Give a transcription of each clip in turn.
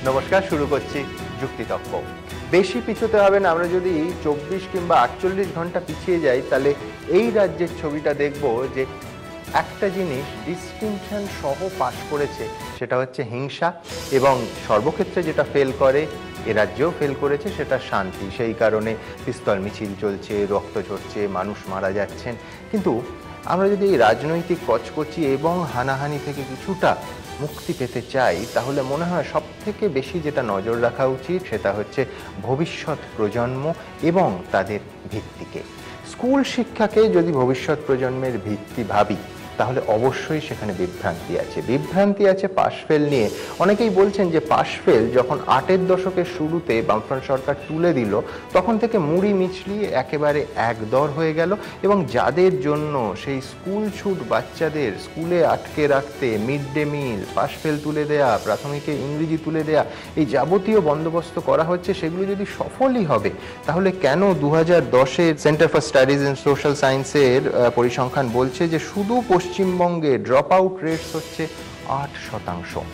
নমস্কার, শুরু করছি যুক্তিতক্ক। বেশি পিছুতে হবে না। আমরা যদি 24 কিংবা 48 ঘন্টা পিছিয়ে যাই, তাহলে এই রাজ্যের ছবিটা দেখব যে একটা জিনিস ডিস্টিংশন সহ পাশ করেছে, সেটা হচ্ছে হিংসা, এবং সর্বক্ষেত্রে যেটা ফেল করে, এ রাজ্যেও ফেল করেছে, সেটা শান্তি। সেই কারণে পিস্তল মিছিল চলছে, রক্ত ঝরছে, মানুষ মারা যাচ্ছেন। কিন্তু আমরা যদি এই রাজনৈতিক কচকচি এবং হানাহানি থেকে কিছুটা মুক্তি পেতে চাই, তাহলে মনে হয় সব থেকে বেশি যেটা নজর রাখা উচিত সেটা হচ্ছে ভবিষ্যৎ প্রজন্ম এবং তাদের ভিত্তিকে। স্কুল শিক্ষাকে যদি ভবিষ্যৎ প্রজন্মের ভিত্তি ভাবি, তাহলে অবশ্যই সেখানে বিভ্রান্তি আছে পাশ ফেল নিয়ে। অনেকেই বলছেন যে পাশ ফেল যখন 8-এর দশকের শুরুতে বামফ্রন্ট সরকার তুলে দিল, তখন থেকে মুড়ি মিছলি একেবারে একদর হয়ে গেল, এবং যাদের জন্য সেই স্কুল ছুট বাচ্চাদের স্কুলে আটকে রাখতে mid day meal, pass fail তুলে দেয়া, প্রাথমিকে ইংরেজি তুলে দেয়া, এই যাবতীয় বন্দোবস্ত করা হচ্ছে, সেগুলো যদি সফলই হবে, তাহলে কেন 2010-এর centre for studies in social সায়েন্সের পরিসংখ্যান বলছে যে শুধু পশ্চিমবঙ্গে ড্রপ আউট রেটস হচ্ছে 8%।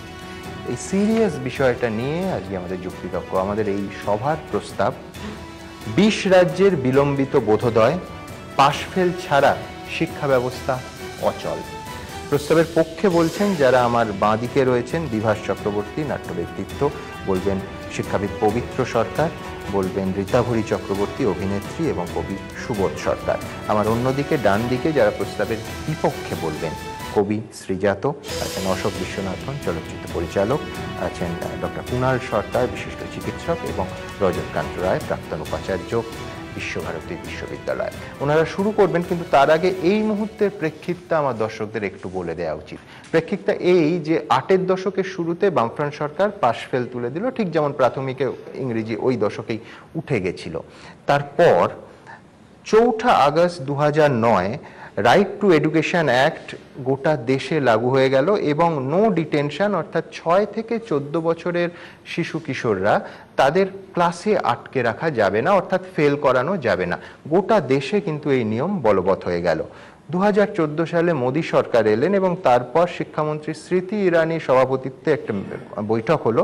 এই সিরিয়াস বিষয়টা নিয়ে আজকে আমাদের যুক্তিতক্ক, আমাদের এই সভার প্রস্তাব 20 রাজ্যের বিলম্বিত বোধোদয়, পাশ ফেল ছাড়া শিক্ষা ব্যবস্থা অচল। প্রস্তাবের পক্ষে বলছেন যারা আমার বাঁ দিকে রয়েছেন, বিভাস চক্রবর্তী, নাট্য ব্যক্তিত্ব, বলবেন শিক্ষাবিদ পবিত্র সরকার, বলবেন রীতাভরী চক্রবর্তী, অভিনেত্রী এবং কবি সুবোধ সরকার। আমার অন্যদিকে ডান দিকে যারা প্রস্তাবের বিপক্ষে বলবেন, কবি শ্রীজাত আছেন, অশোক বিশ্বনাথন চলচ্চিত্র পরিচালক আছেন, ডক্টর কুণাল সরকার বিশিষ্ট চিকিৎসক, এবং রজতকান্ত রায় প্রাক্তন উপাচার্য বিশ্বভারতী বিশ্ববিদ্যালয়। ওনারা শুরু করবেন, কিন্তু তার আগে এই মুহূর্তের প্রেক্ষিতটা আমার দর্শকদের একটু বলে দেওয়া উচিত। প্রেক্ষিতটা এই যে 8-এর দশকের শুরুতে বামফ্রন্ট সরকার পাশ ফেল তুলে দিল, ঠিক যেমন প্রাথমিকে ইংরেজি ওই দশকেই উঠে গেছিল। তারপর 4 August 2009 right two education act গোটা দেশে লাগু হয়ে গেল, এবং নো ডিটেনশন, অর্থাৎ 6 থেকে 14 বছরের শিশু কিশোররা তাদের ক্লাসে আটকে রাখা যাবে না, অর্থাৎ ফেল করানো যাবে না। গোটা দেশে কিন্তু এই নিয়ম বলবৎ হয়ে গেল। 2014 সালে মোদী সরকার এলেন, এবং তারপর শিক্ষামন্ত্রী স্মৃতি ইরানির সভাপতিত্বে একটা বৈঠক হলো,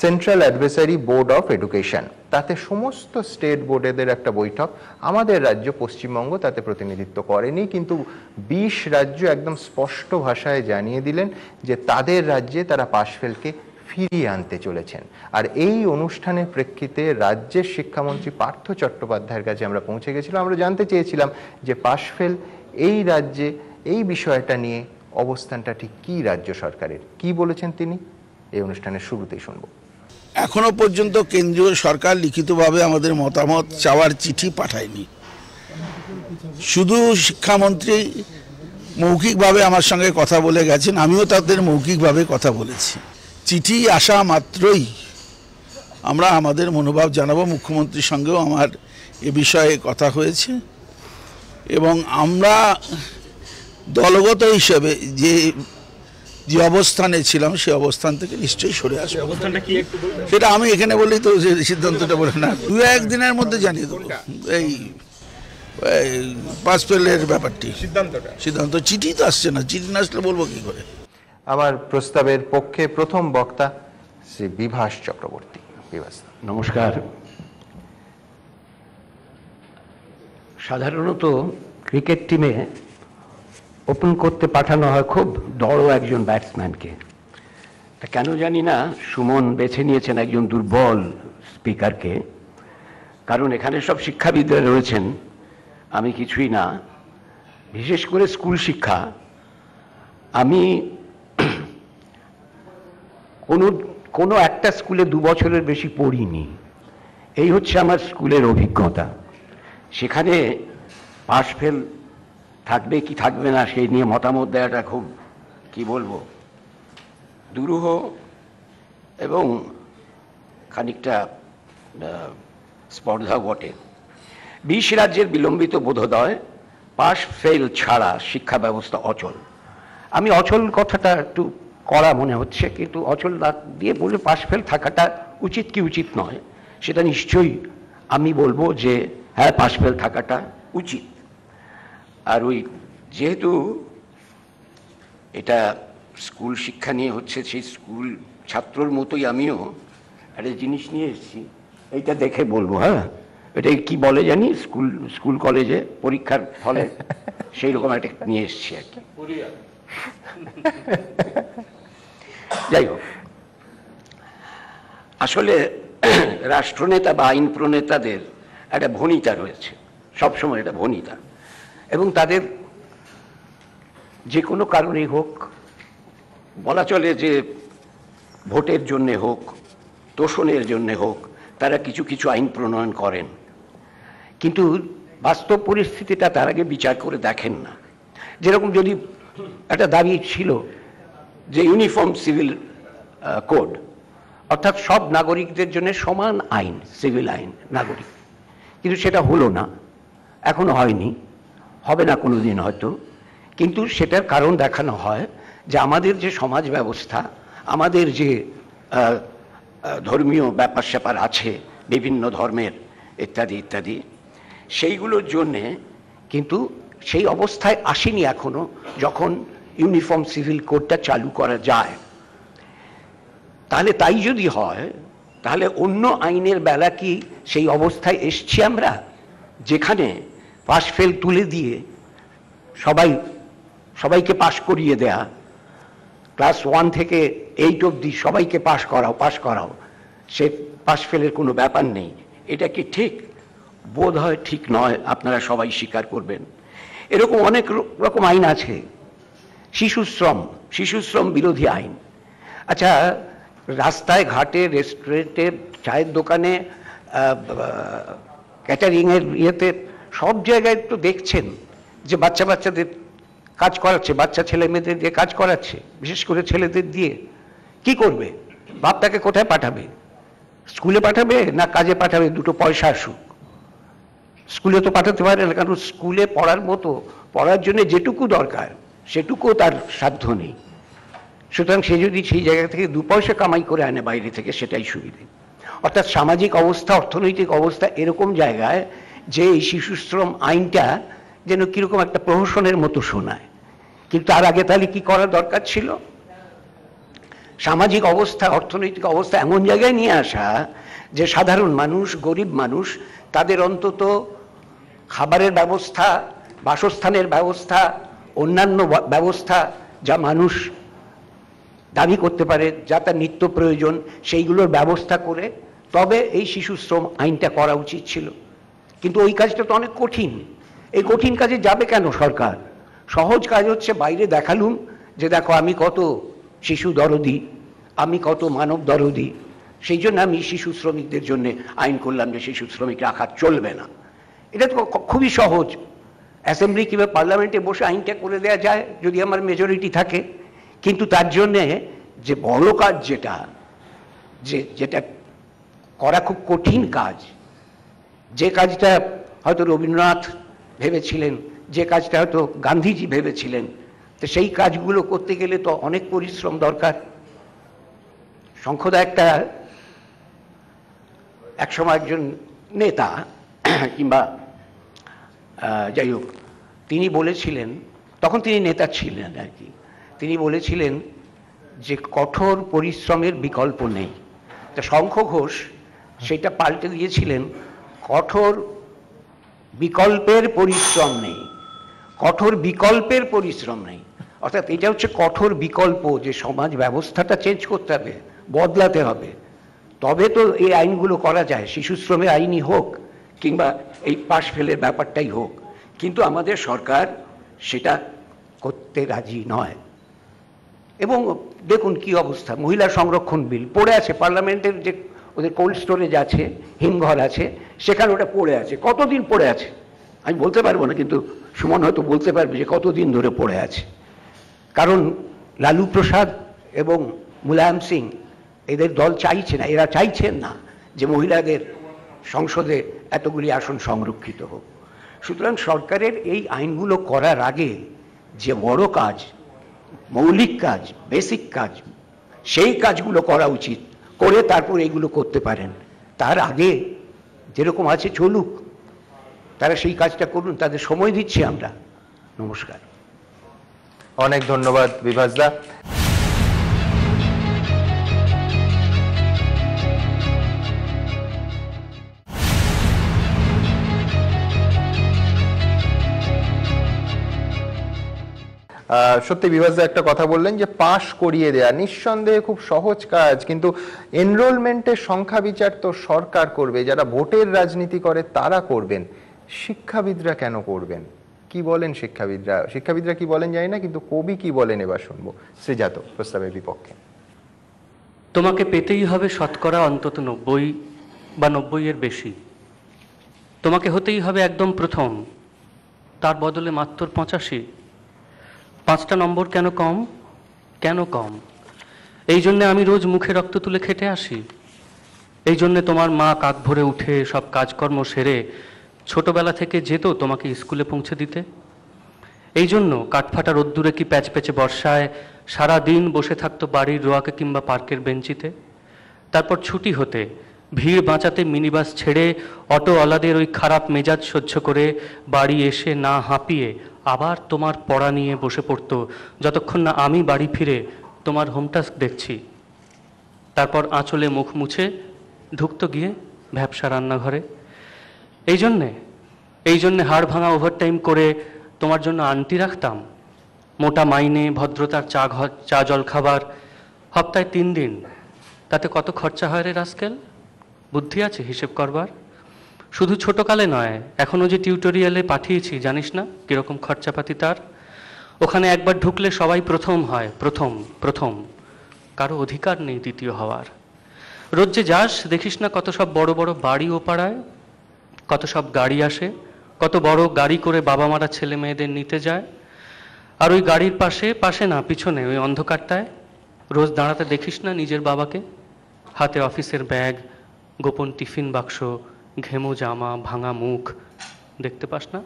central advisory board of education. তাতে সমস্ত স্টেট বোর্ডেদের একটা বৈঠক। আমাদের রাজ্য পশ্চিমবঙ্গ তাতে প্রতিনিধিত্ব করেনি, কিন্তু 20 রাজ্য একদম স্পষ্ট ভাষায় জানিয়ে দিলেন যে তাদের রাজ্যে তারা পাশ ফেলকে ফিরিয়ে আনতে চলেছেন। আর এই অনুষ্ঠানের প্রেক্ষিতে রাজ্যের শিক্ষামন্ত্রী পার্থ চট্টোপাধ্যায়ের কাছে আমরা পৌঁছে গেছিলাম। আমরা জানতে চেয়েছিলাম যে পাশ ফেল এই রাজ্যে এই বিষয়টা নিয়ে অবস্থানটা ঠিক কি রাজ্য সরকারের, কি বলেছেন তিনি, এই অনুষ্ঠানের শুরুতেই শুনব। এখনো পর্যন্ত কেন্দ্রীয় সরকার লিখিতভাবে আমাদের মতামত চাওয়ার চিঠি পাঠায়নি। শুধু শিক্ষামন্ত্রী মৌখিকভাবে আমার সঙ্গে কথা বলে গেছেন, আমিও তাদের মৌখিকভাবে কথা বলেছি। চিঠি আসা মাত্রই আমরা আমাদের মনোভাব জানাবো। মুখ্যমন্ত্রীর সঙ্গেও আমার এ বিষয়ে কথা হয়েছে, এবং আমরা দলগত হিসেবে যে অবস্থানে ছিলাম সেই অবস্থান থেকে নিশ্চয়ই সরে আসবো। সেটা আমি এখানে বললেই তো সিদ্ধান্তটা বলে না, 2-1 দিনের মধ্যে জানিয়ে দেবো। এই পাস ফেলের ব্যাপারটি সিদ্ধান্ত, চিঠি তো আসছে না, চিঠি না আসলে বলবো কি করে। আমার প্রস্তাবের পক্ষে প্রথম বক্তা শ্রী বিভাস চক্রবর্তী। বিভাস, নমস্কার। সাধারণত ক্রিকেট টিমে ওপেন করতে পাঠানো হয় খুব বড় একজন ব্যাটসম্যানকে। তা কেন জানি না সুমন বেছে নিয়েছেন একজন দুর্বল স্পিকারকে, কারণ এখানে সব শিক্ষাবিদরা রয়েছেন, আমি কিছুই না। বিশেষ করে স্কুল শিক্ষা, আমি কোনো একটা স্কুলে 2 বছরের বেশি পড়িনি। এই হচ্ছে আমার স্কুলের অভিজ্ঞতা। সেখানে পাশ ফেল থাকবে কি থাকবে না সেই নিয়ে মতামত দেওয়াটা খুব, কি বলবো, দুরূহ এবং খানিকটা স্পর্ধা বটে। 20 রাজ্যের বিলম্বিত বোধোদয়, পাশ ফেল ছাড়া শিক্ষা ব্যবস্থা অচল। আমি অচল কথাটা একটু কড়া মনে হচ্ছে, কিন্তু অচল দিয়ে বলে পাশ ফেল থাকাটা উচিত কি উচিত নয়, সেটা নিশ্চয়ই আমি বলবো যে হ্যাঁ, পাশ ফেল থাকাটা উচিত। আর ওই যেহেতু এটা স্কুল শিক্ষা নিয়ে হচ্ছে, সেই স্কুল ছাত্রর মতোই আমিও একটা জিনিস নিয়ে এসেছি, এইটা দেখে বলবো। হ্যাঁ, এটা কি বলে জানি, স্কুল কলেজে পরীক্ষার ফলে সেই রকম একটা নিয়ে এসেছি আর কি। যাই হোক, আসলে রাষ্ট্রনেতা বা আইন প্রণেতাদের একটা ভনিতা রয়েছে, সবসময় একটা ভনিতা, এবং তাদের যে কোনো কারণেই হোক, বলা চলে যে ভোটের জন্যে হোক, তোষণের জন্যে হোক, তারা কিছু কিছু আইন প্রণয়ন করেন, কিন্তু বাস্তব পরিস্থিতিটা তার আগে বিচার করে দেখেন না। যেরকম যদি একটা দাবি ছিল যে ইউনিফর্ম সিভিল কোড, অর্থাৎ সব নাগরিকদের জন্য সমান আইন, সিভিল আইন নাগরিক, কিন্তু সেটা হলো না, এখনো হয়নি, হবে না কোনো দিন হয়তো। কিন্তু সেটার কারণ দেখানো হয় যে আমাদের যে সমাজ ব্যবস্থা, আমাদের যে ধর্মীয় ব্যাপার স্যাপার আছে, বিভিন্ন ধর্মের ইত্যাদি ইত্যাদি, সেইগুলোর জন্যে কিন্তু সেই অবস্থায় আসেনি এখনো যখন ইউনিফর্ম সিভিল কোডটা চালু করা যায়। তাহলে তাই যদি হয়, তাহলে অন্য আইনের বেলা কি সেই অবস্থায় এসছি আমরা, যেখানে পাশ ফেল তুলে দিয়ে সবাইকে পাশ করিয়ে দেয়া, ক্লাস 1 থেকে 8 অবধি সবাইকে পাশ করাও, সে পাশ ফেলের কোনো ব্যাপার নেই। এটা কি ঠিক? বোধ হয় ঠিক নয়, আপনারা সবাই স্বীকার করবেন। এরকম অনেক রকম আইন আছে। শিশুশ্রম বিরোধী আইন। আচ্ছা, রাস্তায় ঘাটে, রেস্টুরেন্টে, চায়ের দোকানে, ক্যাটারিংয়ের ইয়েতে, সব জায়গায় তো দেখছেন যে বাচ্চাদের কাজ করাচ্ছে, বাচ্চা ছেলে মেয়েদের দিয়ে কাজ করাচ্ছে, বিশেষ করে ছেলেদের দিয়ে। কি করবে? বাপটাকে কোথায় পাঠাবে? স্কুলে পাঠাবে না কাজে পাঠাবে? দুটো পয়সা আসুক। স্কুলে তো পাঠাতে পারে না, কারণ স্কুলে পড়ার জন্য যেটুকু দরকার সেটুকুও তার সাধ্য নেই। সুতরাং সে যদি সেই জায়গা থেকে 2 পয়সা কামাই করে আনে বাইরে থেকে, সেটাই সুবিধে। অর্থাৎ সামাজিক অবস্থা, অর্থনৈতিক অবস্থা এরকম জায়গায় যে এই শিশুশ্রম আইনটা যেন কিরকম একটা প্রহসনের মতো শোনায়। কিন্তু তার আগে তাহলে কি করার দরকার ছিল? সামাজিক অবস্থা, অর্থনৈতিক অবস্থা এমন জায়গায় নিয়ে আসা যে সাধারণ মানুষ, গরিব মানুষ, তাদের অন্তত খাবারের ব্যবস্থা, বাসস্থানের ব্যবস্থা, অন্যান্য ব্যবস্থা যা মানুষ দাবি করতে পারে, যা তার নিত্য প্রয়োজন, সেইগুলোর ব্যবস্থা করে তবে এই শিশুশ্রম আইনটা করা উচিত ছিল। কিন্তু ওই কাজটা তো অনেক কঠিন। এই কঠিন কাজে যাবে কেন সরকার? সহজ কাজ হচ্ছে বাইরে দেখালুম যে দেখো আমি কত শিশু দরদি, আমি কত মানব দরদি, সেই জন্য আমি শিশু শ্রমিকদের জন্য আইন করলাম যে শিশু শ্রমিক রাখা চলবে না। এটা তো খুবই সহজ। অ্যাসেম্বলি কিংবা পার্লামেন্টে বসে আইনটা করে দেওয়া যায় যদি আমার মেজরিটি থাকে। কিন্তু তার জন্যে যে বড় কাজ, যেটা করা খুব কঠিন কাজ, যে কাজটা হয়তো রবীন্দ্রনাথ ভেবেছিলেন, যে কাজটা হয়তো গান্ধীজি ভেবেছিলেন, তো সেই কাজগুলো করতে গেলে তো অনেক পরিশ্রম দরকার। শঙ্খদা একসময় একজন নেতা কিংবা যাই হোক, তিনি বলেছিলেন, তখন তিনি নেতা ছিলেন আর কি, তিনি বলেছিলেন যে কঠোর পরিশ্রমের বিকল্প নেই। তা শঙ্খ ঘোষ সেটা পাল্টে দিয়েছিলেন, কঠোর বিকল্পের পরিশ্রম নেই, কঠোর বিকল্পের পরিশ্রম নেই। অর্থাৎ এটা হচ্ছে কঠোর বিকল্প, যে সমাজ ব্যবস্থাটা চেঞ্জ করতে হবে, বদলাতে হবে, তবে তো এই আইনগুলো করা যায়। শিশুশ্রমের আইনই হোক কিংবা এই পাশ ফেলের ব্যাপারটাই হোক, কিন্তু আমাদের সরকার সেটা করতে রাজি নয়। এবং দেখুন কি অবস্থা, মহিলা সংরক্ষণ বিল পড়ে আছে পার্লামেন্টের, যে ওদের কোল্ড স্টোরেজ আছে, হিমঘর আছে, সেখানে ওটা পড়ে আছে। কতদিন পড়ে আছে আমি বলতে পারবো না, কিন্তু সুমন হয়তো বলতে পারবে যে কতদিন ধরে পড়ে আছে। কারণ লালু প্রসাদ এবং মুলায়ম সিং এদের দল চাইছে না, এরা চাইছেন না যে মহিলাদের সংসদে এতগুলি আসন সংরক্ষিত হোক। সুতরাং সরকারের এই আইনগুলো করার আগে যে বড় কাজ, মৌলিক কাজ, বেসিক কাজ, সেই কাজগুলো করা উচিত, করে তারপর এইগুলো করতে পারেন। তার আগে যেরকম আছে চলুক, তারা সেই কাজটা করুন, তাদের সময় দিচ্ছি আমরা। নমস্কার। অনেক ধন্যবাদ বিভাসদা। সত্যি বিভাসদা একটা কথা বললেন যে পাশ করিয়ে দেয়া নিঃসন্দেহে খুব সহজ কাজ, কিন্তু এনরোলমেন্টের সংখ্যা বিচার তো সরকার করবে, যারা ভোটের রাজনীতি করে তারা করবেন, শিক্ষাবিদরা কেন করবেন? কি বলেন শিক্ষাবিদরা কি বলেন জানি না, কিন্তু কবি কি বলেন এবার শুনবো। শ্রীজাত প্রস্তাবের বিপক্ষে। তোমাকে পেতেই হবে শতকরা অন্তত 90 বা 90-এর বেশি। তোমাকে হতেই হবে একদম প্রথম, তার বদলে মাত্র 85। 5টা নম্বর কেন কম? কেন কম? এই জন্যে আমি রোজ মুখে রক্ত তুলে খেটে আসি। এই জন্যে তোমার মা কাক ভরে উঠে সব কাজকর্ম সেরে ছোটবেলা থেকে যেত তোমাকে স্কুলে পৌঁছে দিতে। এই জন্য কাঠফাটা রোদ্দুরে কি প্যাচ প্যাচে বর্ষায় সারা দিন বসে থাকতো বাড়ির রোয়াকে কিংবা পার্কের বেঞ্চিতে। তারপর ছুটি হতে ভিড় বাঁচাতে মিনিবাস ছেড়ে অটোওয়ালাদের ওই খারাপ মেজাজ সহ্য করে বাড়ি এসে না হাঁপিয়ে আবার তোমার পড়া নিয়ে বসে পড়তো, যতক্ষণ না আমি বাড়ি ফিরে তোমার হোমটাস্ক দেখছি। তারপর আঁচলে মুখ মুছে ঢুকতো গিয়ে ভ্যাপসা রান্নাঘরে। এই জন্যে হাড় ভাঙা ওভারটাইম করে তোমার জন্য আন্টি রাখতাম। মোটা মাইনে, ভদ্রতার চা জল খাবার, সপ্তাহে 3 দিন। তাতে কত খরচা হয় রে রাস্কেল? বুদ্ধি আছে হিসেব করবার? শুধু ছোটকালে নয়, এখনও যে টিউটোরিয়ালে পাঠিয়েছি জানিস না কিরকম খরচাপাতি তার? ওখানে একবার ঢুকলে সবাই প্রথম হয়, প্রথম। কারো অধিকার নেই দ্বিতীয় হওয়ার। রোজ যে যাস দেখিস না কত সব বড় বড় বাড়ি ও পাড়ায়, কত সব গাড়ি আসে, কত বড় গাড়ি করে বাবা মারা ছেলে মেয়েদের নিতে যায়। আর ওই গাড়ির পাশে না পিছনে ওই অন্ধকারটায় রোজ দাঁড়াতে দেখিস না নিজের বাবাকে? হাতে অফিসের ব্যাগ, গোপন টিফিন বাক্স, ঘেমো জামা, ভাঙা মুখ। দেখতে পাস না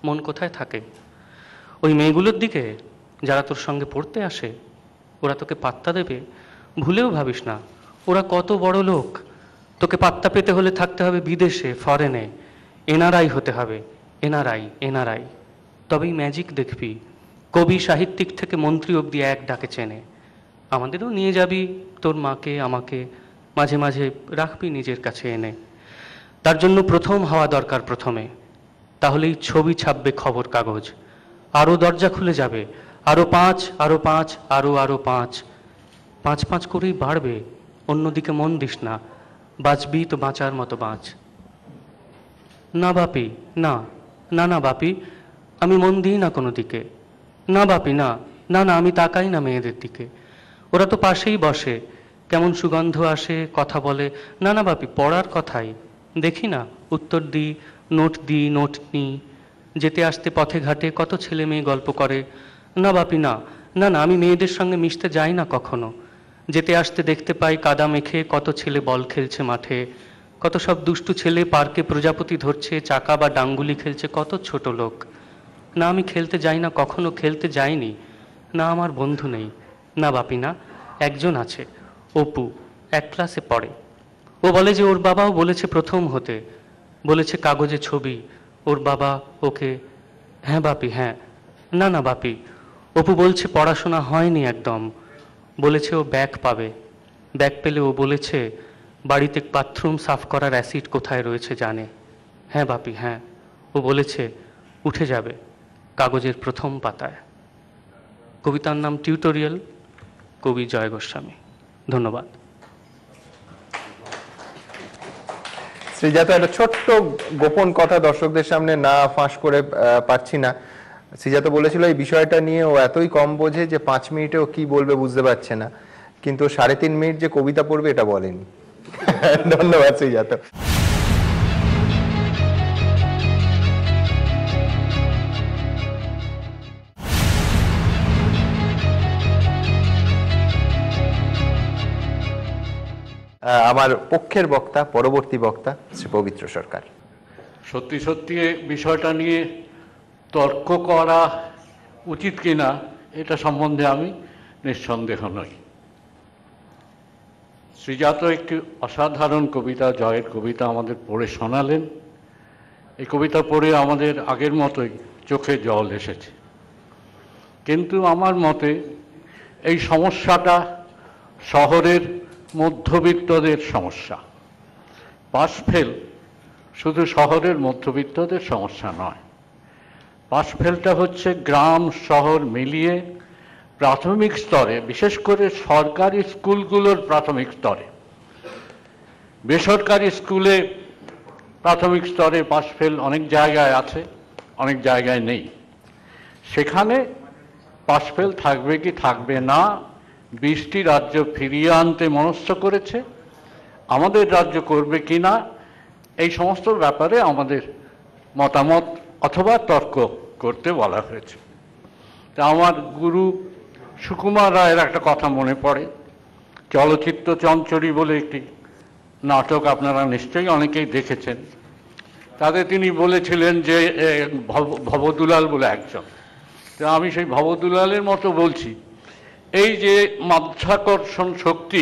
মন কোথায় থাকে? ওই মেয়েগুলোর দিকে যারা তোর সঙ্গে পড়তে আসে, ওরা তোকে পাত্তা দেবে? ভুলেও ভাবিস না ওরা কত বড় লোক। তোকে পাত্তা পেতে হলে থাকতে হবে বিদেশে, ফরেনে, এনআরআই হতে হবে। এনআরআই তবেই ম্যাজিক দেখবি। কবি সাহিত্যিক থেকে মন্ত্রী অবধি এক ডাকে চেনে। আমাদেরও নিয়ে যাবি তোর মাকে আমাকে, মাঝে মাঝে রাখবি নিজের কাছে এনে। তার জন্য প্রথম হওয়া দরকার প্রথমে, তাহলেই ছবি ছাপবে খবর কাগজ। আরও দরজা খুলে যাবে, আরও 5, আরও 5, আরও 5। 5 করেই বাড়বে। অন্যদিকে মন দিস না, বাঁচবি তো বাঁচার মতো বাঁচ। না বাপি, না বাপি, আমি মন দিই না কোনো দিকে। না বাপি, না, আমি তাকাই না মেয়েদের দিকে। ওরা তো পাশেই বসে, কেমন সুগন্ধ আসে, কথা বলে। না বাপি, পড়ার কথাই দেখি না, উত্তর দিই, নোট নিই। যেতে আসতে পথে ঘাটে কত ছেলে মেয়ে গল্প করে। না বাপি, না, আমি মেয়েদের সঙ্গে মিশতে যাই না কখনো। যেতে আসতে দেখতে পাই কাদা মেখে কত ছেলে বল খেলছে মাঠে, কত সব দুষ্টু ছেলে পার্কে প্রজাপতি ধরছে, চাকা বা ডাঙ্গুলি খেলছে কত ছোট লোক। না, আমি খেলতে যাই না কখনো, খেলতে যাইনি। না, আমার বন্ধু নেই। না বাপি, না, একজন আছে, অপু, 1 ক্লাসে পড়ে। ও বলে যে ওর বাবাও বলেছে প্রথম হতে, বলেছে কাগজে ছবি, ওর বাবা ওকে। হ্যাঁ বাপি, হ্যাঁ। না বাপি, অপু বলছে পড়াশোনা হয়নি একদম, বলেছে ও ব্যাক পাবে। ব্যাক পেলে ও বলেছে বাড়িতে বাথরুম সাফ করার অ্যাসিড কোথায় রয়েছে জানে। হ্যাঁ বাপি, হ্যাঁ। ও বলেছে উঠে যাবে কাগজের প্রথম পাতায়। কবিতার নাম টিউটোরিয়াল, কবি জয় গোস্বামী। ধন্যবাদ। শ্রীজাত, একটা ছোট্ট গোপন কথা দর্শকদের সামনে না ফাঁস করে পারছি না। শ্রীজাত বলেছিল এই বিষয়টা নিয়ে ও এতই কম বোঝে যে 5 মিনিটেও কি বলবে বুঝতে পারছে না, কিন্তু 3.5 মিনিট যে কবিতা পড়বে এটা বলেনি। ধন্যবাদ শ্রীজাত। আমার পক্ষের বক্তা, পরবর্তী বক্তা শ্রী পবিত্র সরকার। সত্যি বিষয়টা নিয়ে তর্ক করা উচিত কিনা এটা সম্বন্ধে আমি নিঃসন্দেহ নই। শ্রীজাত একটি অসাধারণ কবিতা, জয়ের কবিতা আমাদের পড়ে শোনালেন। এই কবিতা পড়ে আমাদের আগের মতোই চোখে জল এসেছে। কিন্তু আমার মতে এই সমস্যাটা শহরের মধ্যবিত্তদের সমস্যা। পাশ ফেল শুধু শহরের মধ্যবিত্তদের সমস্যা নয়, পাশ ফেলটা হচ্ছে গ্রাম শহর মিলিয়ে প্রাথমিক স্তরে, বিশেষ করে সরকারি স্কুলগুলোর প্রাথমিক স্তরে। বেসরকারি স্কুলে প্রাথমিক স্তরে পাশ ফেল অনেক জায়গায় আছে, অনেক জায়গায় নেই। সেখানে পাশ ফেল থাকবে কি থাকবে না 20টি রাজ্য ফিরিয়ে আনতে মনস্থ করেছে। আমাদের রাজ্য করবে কি না এই সমস্ত ব্যাপারে আমাদের মতামত অথবা তর্ক করতে বলা হয়েছে। তা আমার গুরু সুকুমার রায়ের একটা কথা মনে পড়ে। চলচ্চিত্র চঞ্চরী বলে একটি নাটক আপনারা নিশ্চয়ই অনেকেই দেখেছেন। তাতে তিনি বলেছিলেন যে ভবদুলাল বলে একজন, তো আমি সেই ভবদুলালের মতো বলছি, এই যে মাধ্যাকর্ষণ শক্তি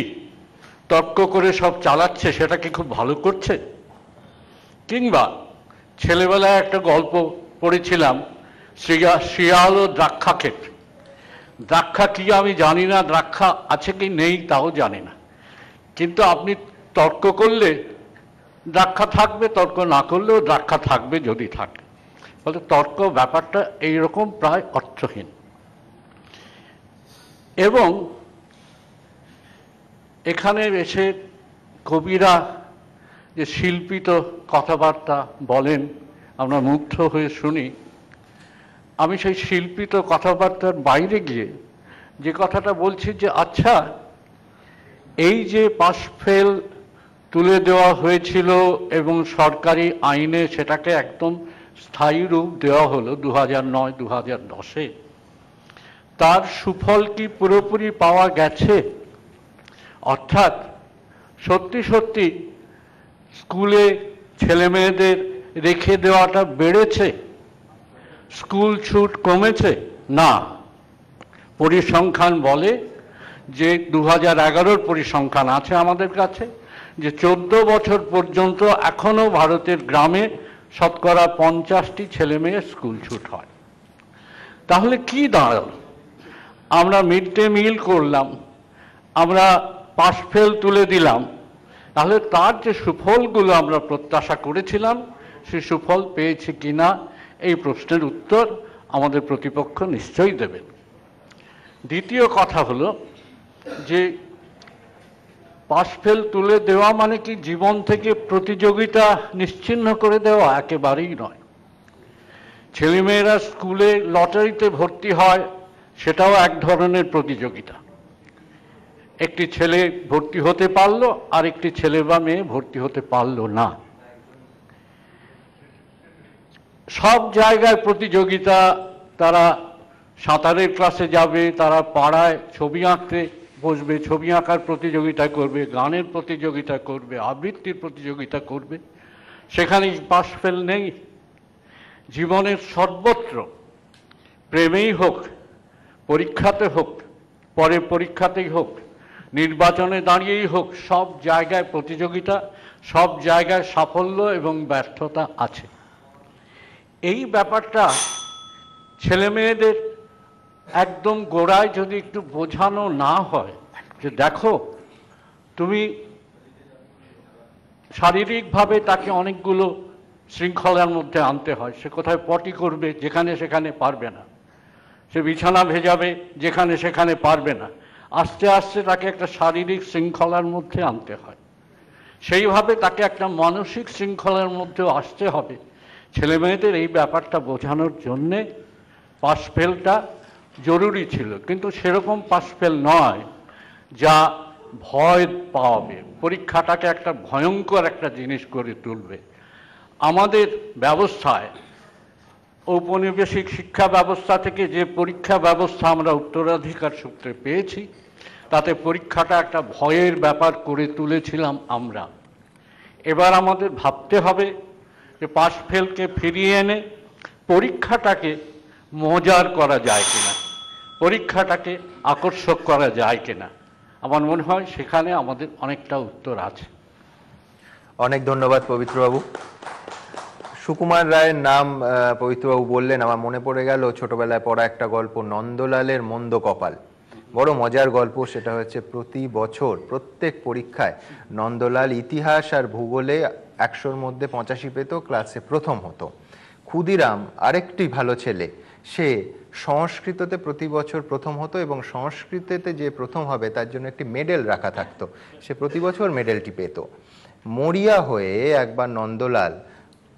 তর্ক করে সব চালাচ্ছে সেটা কি খুব ভালো করছে? কিংবা ছেলেবেলায় একটা গল্প পড়েছিলাম, শিয়াল ও দ্রাক্ষা ক্ষেত। দ্রাক্ষা কি আমি জানি না, দ্রাক্ষা আছে কি নেই তাও জানি না, কিন্তু আপনি তর্ক করলে দ্রাক্ষা থাকবে, তর্ক না করলেও দ্রাক্ষা থাকবে যদি থাকে। ফলে তর্ক ব্যাপারটা এইরকম প্রায় অর্থহীন। এবং এখানে এসে কবিরা যে শিল্পিত কথাবার্তা বলেন আমরা মুগ্ধ হয়ে শুনি। আমি সেই শিল্পিত কথাবার্তার বাইরে গিয়ে যে কথাটা বলছি যে আচ্ছা, এই যে পাশ ফেল তুলে দেওয়া হয়েছিল এবং সরকারি আইনে সেটাকে একদম স্থায়ী রূপ দেওয়া হলো 2009-2010-এ, তার সুফল কি পুরোপুরি পাওয়া গেছে? অর্থাৎ সত্যি সত্যি স্কুলে ছেলে মেয়েদের রেখে দেওয়াটা বেড়েছে, স্কুল ছুট কমেছে? না, পরিসংখ্যান বলে যে 2011-র পরিসংখ্যান আছে আমাদের কাছে, যে 14 বছর পর্যন্ত এখনো ভারতের গ্রামে শতকরা 50টি ছেলে মেয়ে স্কুল ছুট হয়। তাহলে কি দাঁড়ালো? আমরা মিড ডে মিল করলাম, আমরা পাশ ফেল তুলে দিলাম, তাহলে তার যে সুফলগুলো আমরা প্রত্যাশা করেছিলাম সেই সুফল পেয়েছি কিনা এই প্রশ্নের উত্তর আমাদের প্রতিপক্ষ নিশ্চয়ই দেবেন। দ্বিতীয় কথা হলো যে পাশ ফেল তুলে দেওয়া মানে কি জীবন থেকে প্রতিযোগিতা নিশ্চিহ্ন করে দেওয়া? একেবারেই নয়। ছেলেমেয়েরা স্কুলে লটারিতে ভর্তি হয়, সেটাও এক ধরনের প্রতিযোগিতা। একটি ছেলে ভর্তি হতে পারলো, আর একটি ছেলে বা মেয়ে ভর্তি হতে পারলো না। সব জায়গায় প্রতিযোগিতা। তারা সাঁতারের ক্লাসে যাবে, তারা পাড়ায় ছবি আঁকতে বসবে, ছবি আঁকার প্রতিযোগিতা করবে, গানের প্রতিযোগিতা করবে, আবৃত্তির প্রতিযোগিতা করবে। সেখানে পাশ ফেল নেই। জীবনের সর্বত্র, প্রেমেই হোক, পরীক্ষাতে হোক, পরে পরীক্ষাতেই হোক, নির্বাচনে দাঁড়িয়েই হোক, সব জায়গায় প্রতিযোগিতা, সব জায়গায় সাফল্য এবং ব্যর্থতা আছে। এই ব্যাপারটা ছেলে মেয়েদের একদম গোড়ায় যদি একটু বোঝানো না হয় যে দেখো, তুমি শারীরিকভাবে তাকে অনেকগুলো শৃঙ্খলার মধ্যে আনতে হয়। সে কোথায় পটি করবে, যেখানে সেখানে পারবে না। সে বিছানা ভেজাবে, যেখানে সেখানে পারবে না। আস্তে আস্তে তাকে একটা শারীরিক শৃঙ্খলার মধ্যে আনতে হয়। সেইভাবে তাকে একটা মানসিক শৃঙ্খলার মধ্যেও আসতে হবে। ছেলে মেয়েদের এই ব্যাপারটা বোঝানোর জন্যে পাশ ফেলটা জরুরি ছিল, কিন্তু সেরকম পাশ ফেল নয় যা ভয় পাওয়াবে, পরীক্ষাটাকে একটা ভয়ঙ্কর একটা জিনিস করে তুলবে। আমাদের ব্যবস্থায়, ঔপনিবেশিক শিক্ষা ব্যবস্থা থেকে যে পরীক্ষা ব্যবস্থা আমরা উত্তরাধিকার সূত্রে পেয়েছি, তাতে পরীক্ষাটা একটা ভয়ের ব্যাপার করে তুলেছিলাম আমরা। এবার আমাদের ভাবতে হবে যে পাশ ফেলকে ফিরিয়ে এনে পরীক্ষাটাকে মজার করা যায় কিনা, পরীক্ষাটাকে আকর্ষক করা যায় কিনা। আমার মনে হয় সেখানে আমাদের অনেকটা উত্তর আছে। অনেক ধন্যবাদ পবিত্রবাবু। সুকুমার রায়ের নাম পবিত্রবাবু বললেন, আমার মনে পড়ে গেল ছোটবেলায় পড়া একটা গল্প, নন্দলালের মন্দ কপাল। বড় মজার গল্প। সেটা হচ্ছে প্রতি বছর প্রত্যেক পরীক্ষায় নন্দলাল ইতিহাস আর ভূগোলে 100-র মধ্যে 85 পেত, ক্লাসে প্রথম হতো। ক্ষুদিরাম আরেকটি ভালো ছেলে, সে সংস্কৃততে প্রতি বছর প্রথম হতো এবং সংস্কৃততে যে প্রথম হবে তার জন্য একটি মেডেল রাখা থাকতো, সে প্রতি বছর মেডেলটি পেত। মরিয়া হয়ে একবার নন্দলাল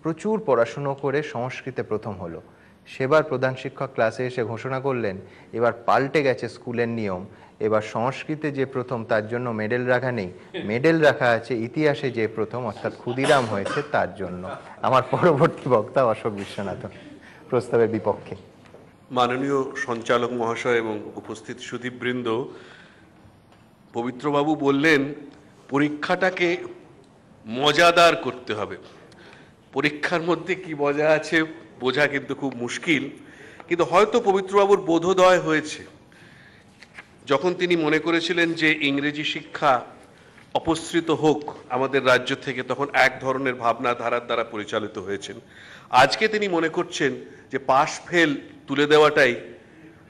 প্রচুর পড়াশুনো করে সংস্কৃতে প্রথম হলো। সেবার প্রধান শিক্ষক ক্লাসে এসে ঘোষণা করলেন, এবার পাল্টে গেছে স্কুলের নিয়ম, এবার সংস্কৃতে যে প্রথম তার জন্য মেডেল রাখা নেই, মেডেল রাখা আছে ইতিহাসে যে প্রথম অর্থাৎ ক্ষুদিরাম হয়েছে তার জন্য। আমার পরবর্তী বক্তা অশোক বিশ্বনাথন প্রস্তাবের বিপক্ষে। মাননীয় সঞ্চালক মহাশয় এবং উপস্থিত সুধীবৃন্দ, পবিত্রবাবু বললেন পরীক্ষাটাকে মজাদার করতে হবে। পরীক্ষার মধ্যে কি মজা আছে বোঝা কিন্তু খুব মুশকিল, কিন্তু হয়তো পবিত্রবাবুর বোধোদয় হয়েছে যখন তিনি মনে করেছিলেন যে ইংরেজি শিক্ষা অপসৃত হোক আমাদের রাজ্য থেকে, তখন এক ধরনের ভাবনা ধারার দ্বারা পরিচালিত হয়েছেন। আজকে তিনি মনে করছেন যে পাশ ফেল তুলে দেওয়াটাই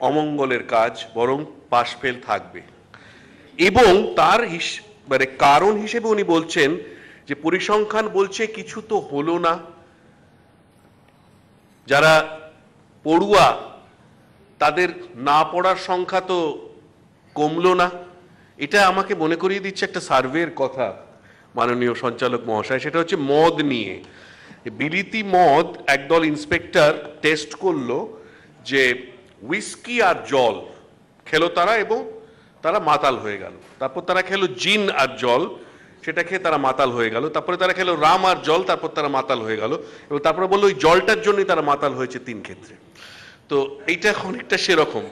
অমঙ্গলের কাজ, বরং পাশ ফেল থাকবে। এবং তার মানে কারণ হিসেবে উনি বলছেন যে পরিসংখ্যান বলছে কিছু তো হলো না, যারা পড়ুয়া তাদের না পড়ার সংখ্যা তো কমলো না। এটা আমাকে মনে করিয়ে দিচ্ছে একটা সার্ভের কথা মাননীয় সঞ্চালক মহাশয়, সেটা হচ্ছে মদ নিয়ে। বিলিতি মদ একদল ইন্সপেক্টর টেস্ট করলো যে হুইস্কি আর জল খেলো তারা, এবং তারা মাতাল হয়ে গেল। তারপর তারা খেলো জিন আর জল, সেটা খেয়ে তারা মাতাল হয়ে গেল। তারপরে তারা খেলো রাম আর জল, তারপর তারা মাতাল হয়ে গেল। এবং তারপরে বললো ওই জলটার জন্যই তারা মাতাল হয়েছে 3 ক্ষেত্রে। তো এইটা অনেকটা সেরকম,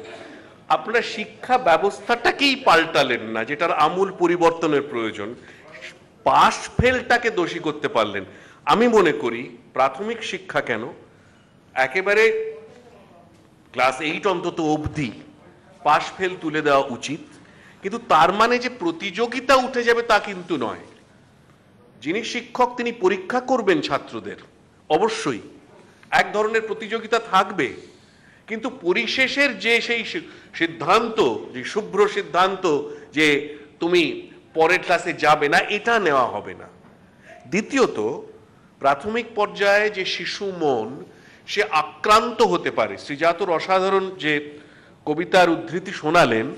আপনারা শিক্ষা ব্যবস্থাটাকেই পাল্টালেন না, যেটার আমূল পরিবর্তনের প্রয়োজন। পাস ফেলটাকে দোষী করতে পারলেন। আমি মনে করি প্রাথমিক শিক্ষা কেন, একেবারে ক্লাস 8 অন্তত অবধি পাস ফেল তুলে দেওয়া উচিত। কিন্তু তার মানে যে প্রতিযোগিতা উঠে যাবে তা কিন্তু নয়। যিনি শিক্ষক তিনি পরীক্ষা করবেন ছাত্রদের, অবশ্যই এক ধরনের প্রতিযোগিতা থাকবে, কিন্তু পরিশেষের যে সেই সিদ্ধান্ত, যে শুভ্র সিদ্ধান্ত যে তুমি পরের ক্লাসে যাবে না, এটা নেওয়া হবে না। দ্বিতীয়ত, প্রাথমিক পর্যায়ে যে শিশু মন সে আক্রান্ত হতে পারে। শ্রীজাতর অসাধারণ যে কবিতার উদ্ধৃতি শোনালেন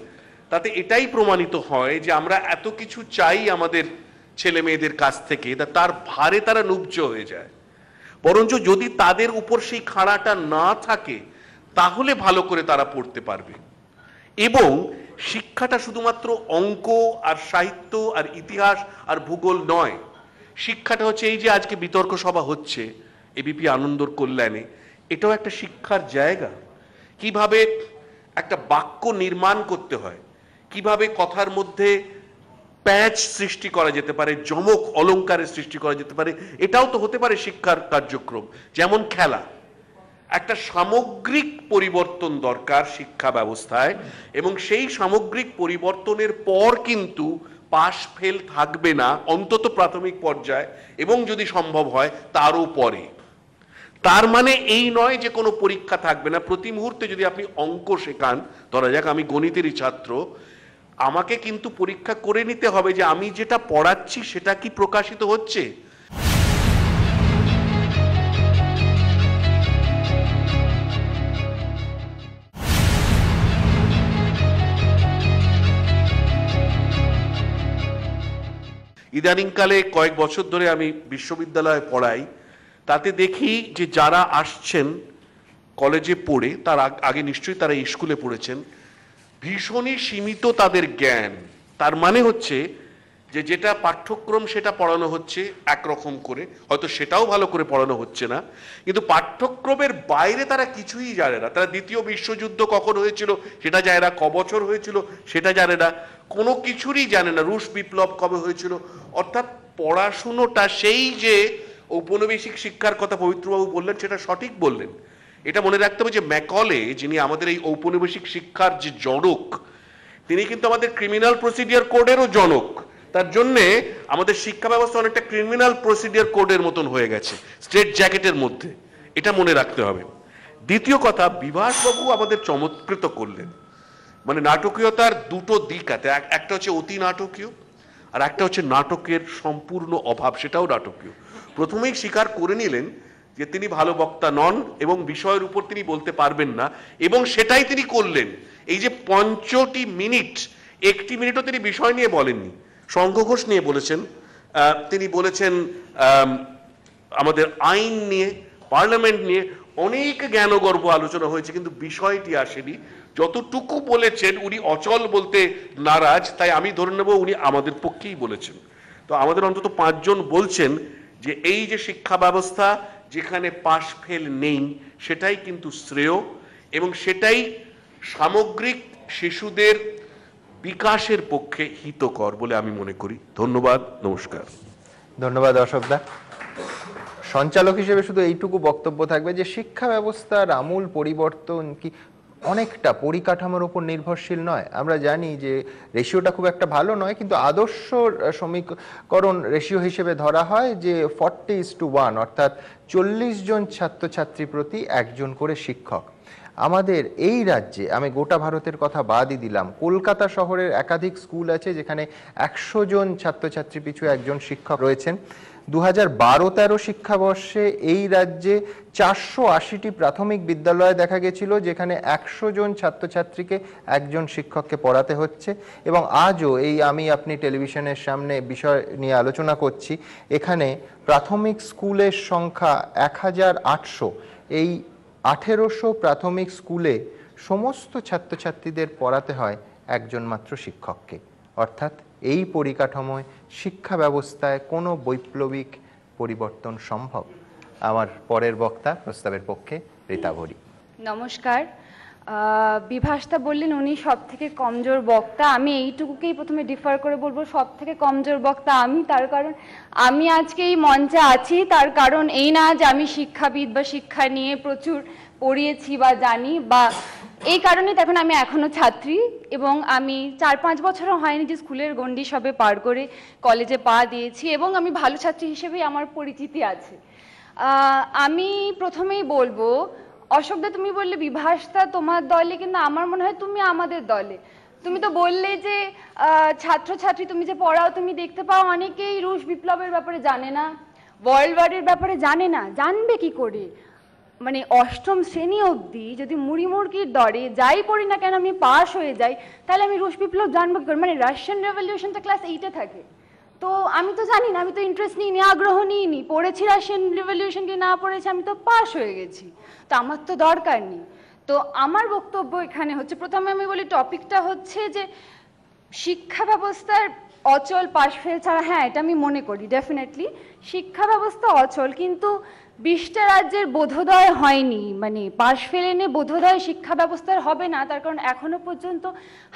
তাতে এটাই প্রমাণিত হয় যে আমরা এত কিছু চাই আমাদের ছেলে মেয়েদের কাছ থেকে, তার ভারে তারা নুব্জ হয়ে যায়। বরঞ্চ যদি তাদের উপর সেই খাড়াটা না থাকে তাহলে ভালো করে তারা পড়তে পারবে। এবং শিক্ষাটা শুধুমাত্র অঙ্ক আর সাহিত্য আর ইতিহাস আর ভূগোল নয়, শিক্ষাটা হচ্ছে এই যে আজকে বিতর্ক সভা হচ্ছে এবিপি আনন্দর কল্যাণে, এটাও একটা শিক্ষার জায়গা। কিভাবে একটা বাক্য নির্মাণ করতে হয়, কিভাবে কথার মধ্যে প্যাচ সৃষ্টি করা যেতে পারে, যমক অলংকারের সৃষ্টি করা যেতে পারে, এটাও তো হতে পারে শিক্ষার কার্যক্রম। যেমন খেলা, একটা সামগ্রিক পরিবর্তন দরকার শিক্ষা ব্যবস্থায়, এবং সেই সামগ্রিক পরিবর্তনের পর কিন্তু পাশ ফেল থাকবে না, অন্তত প্রাথমিক পর্যায়ে, এবং যদি সম্ভব হয় তারও পরে। তার মানে এই নয় যে কোনো পরীক্ষা থাকবে না। প্রতি মুহূর্তে যদি আপনি অঙ্ক শেখান, ধরা যাক আমি গণিতেরই ছাত্র, আমাকে কিন্তু পরীক্ষা করে নিতে হবে যে আমি যেটা পড়াচ্ছি সেটা কি প্রকাশিত হচ্ছে। ইদানিংকালে কয়েক বছর ধরে আমি বিশ্ববিদ্যালয়ে পড়াই, তাতে দেখি যে যারা আসছেন কলেজে পড়ে, তার আগে নিশ্চয়ই তারা স্কুলে পড়েছেন, ভীষণই সীমিত তাদের জ্ঞান। তার মানে হচ্ছে যে যেটা পাঠ্যক্রম সেটা পড়ানো হচ্ছে একরকম করে, হয়তো সেটাও ভালো করে পড়ানো হচ্ছে না, কিন্তু পাঠ্যক্রমের বাইরে তারা কিছুই জানে না। তারা দ্বিতীয় বিশ্বযুদ্ধ কখন হয়েছিল সেটা জানে না, কবছর হয়েছিল সেটা জানে না, কোনো কিছুরই জানে না, রুশ বিপ্লব কবে হয়েছিল। অর্থাৎ পড়াশুনোটা সেই যে ঔপনিবেশিক শিক্ষার কথা পবিত্রবাবু বললেন সেটা সঠিক বললেন। এটা মনে রাখতে হবে যে ম্যাকলে, যিনি আমাদের এই ঔপনিবেশিক শিক্ষার যে জনক, তিনি কিন্তু আমাদের ক্রিমিনাল প্রসিডিওর কোডেরও জনক। তার জন্যে আমাদের শিক্ষা ব্যবস্থা অনেকটা ক্রিমিনাল প্রসিডিওর কোডের মতন হয়ে গেছে, স্ট্রেট জ্যাকেটের মধ্যে, এটা মনে রাখতে হবে। দ্বিতীয় কথা, বিভাসবাবু আমাদের চমৎকৃত করলেন, মানে নাটকীয়তার দুটো দিক আছে, একটা হচ্ছে অতি নাটকীয় আর একটা হচ্ছে নাটকের সম্পূর্ণ অভাব, সেটাও নাটকীয়। প্রথমেই স্বীকার করে নিলেন যে তিনি ভালো বক্তা নন এবং বিষয়ের উপর তিনি বলতে পারবেন না, এবং সেটাই তিনি করলেন। এই যে 5টি মিনিট, 1টি মিনিটও তিনি বিষয় নিয়ে বলেননি। শঙ্খ ঘোষ নিয়ে বলেছেন, তিনি বলেছেন আমাদের আইন নিয়ে, পার্লামেন্ট নিয়ে অনেক জ্ঞানগর্ভ আলোচনা হয়েছে, কিন্তু বিষয়টি আসেনি। যতটুকু বলেছেন উনি অচল বলতে নারাজ, তাই আমি ধরে নেব উনি আমাদের পক্ষেই বলেছেন। তো আমাদের অন্তত 5 জন বলছেন যে এই যে শিক্ষা ব্যবস্থা যেখানে পাশ ফেল নেই সেটাই কিন্তু শ্রেয়, এবং সেটাই সামগ্রিক শিশুদের বিকাশের পক্ষে হিতকর বলে আমি মনে করি। ধন্যবাদ, নমস্কার। ধন্যবাদ অশোকদা। সঞ্চালক হিসেবে শুধু এইটুকু বক্তব্য থাকবে যে শিক্ষা ব্যবস্থার আমূল পরিবর্তন কি অনেকটা পরিকাঠামোর উপর নির্ভরশীল নয়? আমরা জানি যে রেশিওটা খুব একটা ভালো নয়, কিন্তু আদর্শ সমীকরণ রেশিও হিসেবে ধরা হয় যে 40:1, অর্থাৎ 40 জন ছাত্রছাত্রী প্রতি 1 জন করে শিক্ষক। আমাদের এই রাজ্যে, আমি গোটা ভারতের কথা বাদই দিলাম, কলকাতা শহরের একাধিক স্কুল আছে যেখানে 100 জন ছাত্রছাত্রী পিছু 1 জন শিক্ষক রয়েছেন। 2012-13 শিক্ষাবর্ষে এই রাজ্যে 480টি প্রাথমিক বিদ্যালয় দেখা গেছিল যেখানে 100 জন ছাত্রছাত্রীকে 1 জন শিক্ষককে পড়াতে হচ্ছে। এবং আজও এই আপনি টেলিভিশনের সামনে বিষয় নিয়ে আলোচনা করছি, এখানে প্রাথমিক স্কুলের সংখ্যা 1800। এই 1800 প্রাথমিক স্কুলে সমস্ত ছাত্রছাত্রীদের পড়াতে হয় 1 জন মাত্র শিক্ষককে। অর্থাৎ এই পরিকাঠামোয় শিক্ষা ব্যবস্থায় কোনো বৈপ্লবিক পরিবর্তন সম্ভব? আমার পরের বক্তা প্রস্তাবের পক্ষে রীতা ভরি। নমস্কার। বিভাসদা বললেন উনি সব থেকে কমজোর বক্তা। আমি এইটুকুকেই প্রথমে ডিফার করে বলবো, সব থেকে কমজোর বক্তা আমি। তার কারণ আমি আজকে এই মঞ্চে আছি, তার কারণ এই না যে আমি শিক্ষাবিদ বা শিক্ষা নিয়ে প্রচুর পড়িয়েছি বা জানি, বা এই কারণে দেখুন আমি এখনো ছাত্রী, এবং আমি 4-5 বছরও হয়নি যে স্কুলের গণ্ডি সবে পার করে কলেজে পা দিয়েছি, এবং আমি ভালো ছাত্রী হিসেবেই আমার পরিচিতি আছে। আমি প্রথমেই বলবো, অশোকদা তুমি বললে বিভাসদা তোমার দলে, কিন্তু আমার মনে হয় তুমি আমাদের দলে। তুমি তো বললে যে ছাত্রছাত্রী তুমি যে পড়াও, তুমি দেখতে পাও অনেকেই রুশ বিপ্লবের ব্যাপারে জানে না, ওয়ার্ল্ড ওয়ারের ব্যাপারে জানে না। জানবে কি করে? মানে 8ম শ্রেণী অবধি যদি মুড়ি মুড়কির দরে যাই পড়ি না কেন আমি পাস হয়ে যাই, তাহলে আমি রুশ বিপ্লব জানবো কি করে? মানে রাশিয়ান রেভলিউশনটা ক্লাস 8-এ থাকে, তো আমি তো জানি না, আমি তো ইন্টারেস্ট নিইনি, আগ্রহ নিইনি, পড়েছি রাশিয়ান রেভলিউশনকে, না পড়েছি, আমি তো পাস হয়ে গেছি, তো আমার তো দরকার নেই। তো আমার বক্তব্য এখানে হচ্ছে, প্রথমে আমি বলি টপিকটা হচ্ছে যে শিক্ষা ব্যবস্থার অচল, পাশ ফেল ছাড়া, হ্যাঁ এটা আমি মনে করি ডেফিনেটলি শিক্ষা ব্যবস্থা অচল, কিন্তু 20টা রাজ্যের বোধোদয় হয়নি। মানে পাশ ফেল এনে বোধোদয় শিক্ষা ব্যবস্থার হবে না, তার কারণ এখনো পর্যন্ত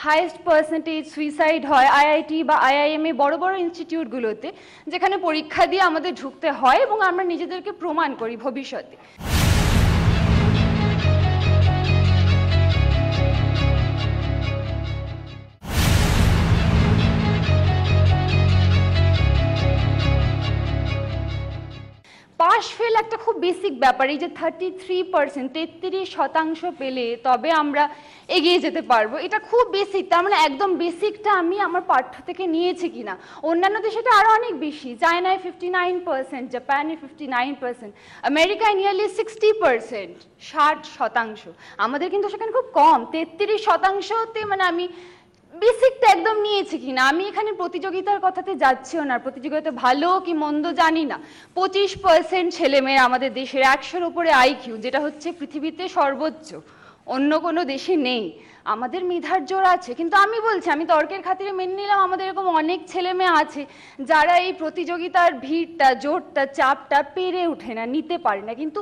হাইয়েস্ট পার্সেন্টেজ সুইসাইড হয় আইআইটি বা IIM বড় বড় ইনস্টিটিউটগুলোতে, যেখানে পরীক্ষা দিয়ে আমাদের ঢুকতে হয় এবং আমরা নিজেদেরকে প্রমাণ করি ভবিষ্যতে। পাশ ফেল একটা খুব বেসিক ব্যাপার। এই যে 33%, 33% পেলে তবে আমরা এগিয়ে যেতে পারবো, এটা খুব বেসিক। তার মানে একদম বেসিকটা আমি আমার পাঠ্য থেকে নিয়েছি কিনা। অন্যান্য দেশে এটা আরো অনেক বেশি, চায়নায় 59%, জাপানে 59%, আমেরিকায় নিয়ারলি 60%, 60%। আমাদের কিন্তু সেখানে খুব কম, 33%তে মানে আমি বেসিকটা একদম নিয়েছি কিনা। আমি এখানে প্রতিযোগিতার কথাতে যাচ্ছিও না, প্রতিযোগিতা ভালো কি মন্দ জানি না। 25% ছেলেমেয়ে আমাদের দেশের 100-র উপরে IQ, যেটা হচ্ছে পৃথিবীতে সর্বোচ্চ, অন্য কোনো দেশে নেই। আমাদের মেধার জোর আছে, কিন্তু আমি বলছি, আমি তর্কের খাতিরে মেনে নিলাম আমাদের এরকম অনেক ছেলে মেয়ে আছে যারা এই প্রতিযোগিতার ভিড়টা, জোরটা, চাপটা পেরে ওঠে না, নিতে পারে না। কিন্তু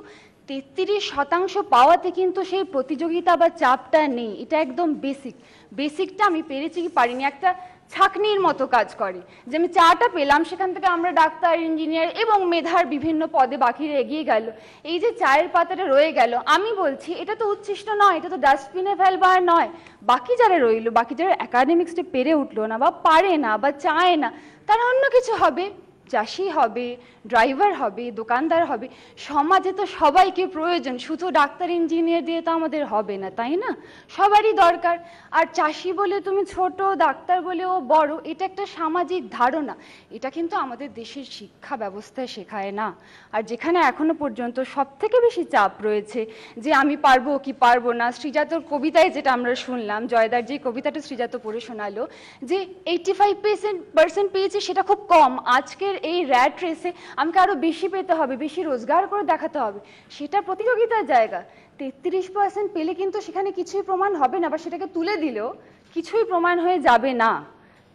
33% পাওয়াতে কিন্তু সেই প্রতিযোগিতা বা চাপটা নেই, এটা একদম বেসিক। বেসিকটা আমি পেরেছি কি পারিনি একটা ছাকনির মতো কাজ করে, যে আমি চাটা পেলাম, সেখান থেকে আমরা ডাক্তার, ইঞ্জিনিয়ার এবং মেধার বিভিন্ন পদে বাকিরা এগিয়ে গেল। এই যে চায়ের পাতাটা রয়ে গেল, আমি বলছি এটা তো উচ্ছিষ্ট নয়, এটা তো ডাস্টবিনে ফেলবার নয়। বাকি যারা রইলো, বাকি যারা একাডেমিক্সে পেরে উঠলো না বা পারে না বা চায় না, তারা অন্য কিছু হবে, চাষি হবে, ড্রাইভার হবে, দোকানদার হবে, সমাজে তো সবাইকে প্রয়োজন, শুধু ডাক্তার ইঞ্জিনিয়ার দিয়ে তো আমাদের হবে না, তাই না? সবারই দরকার। আর চাষি বলে তুমি ছোট, ডাক্তার বলে ও বড়, এটা একটা সামাজিক ধারণা, এটা কিন্তু আমাদের দেশের শিক্ষা ব্যবস্থায় শেখায় না। আর যেখানে এখনো পর্যন্ত সব থেকে বেশি চাপ রয়েছে যে আমি পারবো কি পারবো না, শ্রীজাতর কবিতায় যেটা আমরা শুনলাম, জয়দার যে কবিতাটা শ্রীজাত পড়ে শোনালো যে 85% পেয়েছে, সেটা খুব কম। আজকের এই র্যাট রেসে আমাকে আরো বেশি পেতে হবে, বেশি রোজগার করে দেখাতে হবে, সেটা প্রতিযোগিতার জায়গা। 33% পেলে কিন্তু সেখানে কিছুই প্রমাণ হবে না, বা সেটাকে তুলে দিলেও কিছুই প্রমাণ হয়ে যাবে না।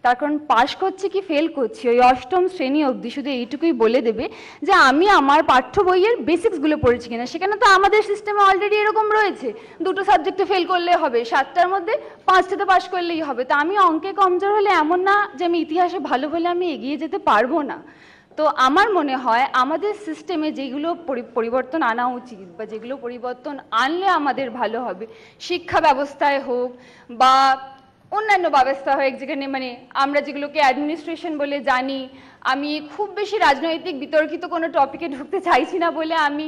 তার কারণ পাশ করছি কি ফেল করছি ওই অষ্টম শ্রেণী অবধি শুধু এইটুকুই বলে দেবে যে আমি আমার পাঠ্য বইয়ের বেসিক্সগুলো পড়েছি কিনা। সেখানে তো আমাদের সিস্টেমে অলরেডি এরকম রয়েছে, 2টো সাবজেক্টে ফেল করলে হবে, 7টার মধ্যে 5টাতে পাশ করলেই হবে। তা আমি অঙ্কে কমজোর হলে এমন না যে আমি ইতিহাসে ভালো হলে আমি এগিয়ে যেতে পারবো না। তো আমার মনে হয় আমাদের সিস্টেমে যেগুলো পরিবর্তন আনা উচিত, বা যেগুলো পরিবর্তন আনলে আমাদের ভালো হবে, শিক্ষা ব্যবস্থায় হোক বা অন্যান্য ব্যবস্থা হোক, যেখানে মানে আমরা যেগুলোকে অ্যাডমিনিস্ট্রেশন বলে জানি। আমি খুব বেশি রাজনৈতিক বিতর্কিত কোনো টপিকে ঢুকতে চাইছি না বলে আমি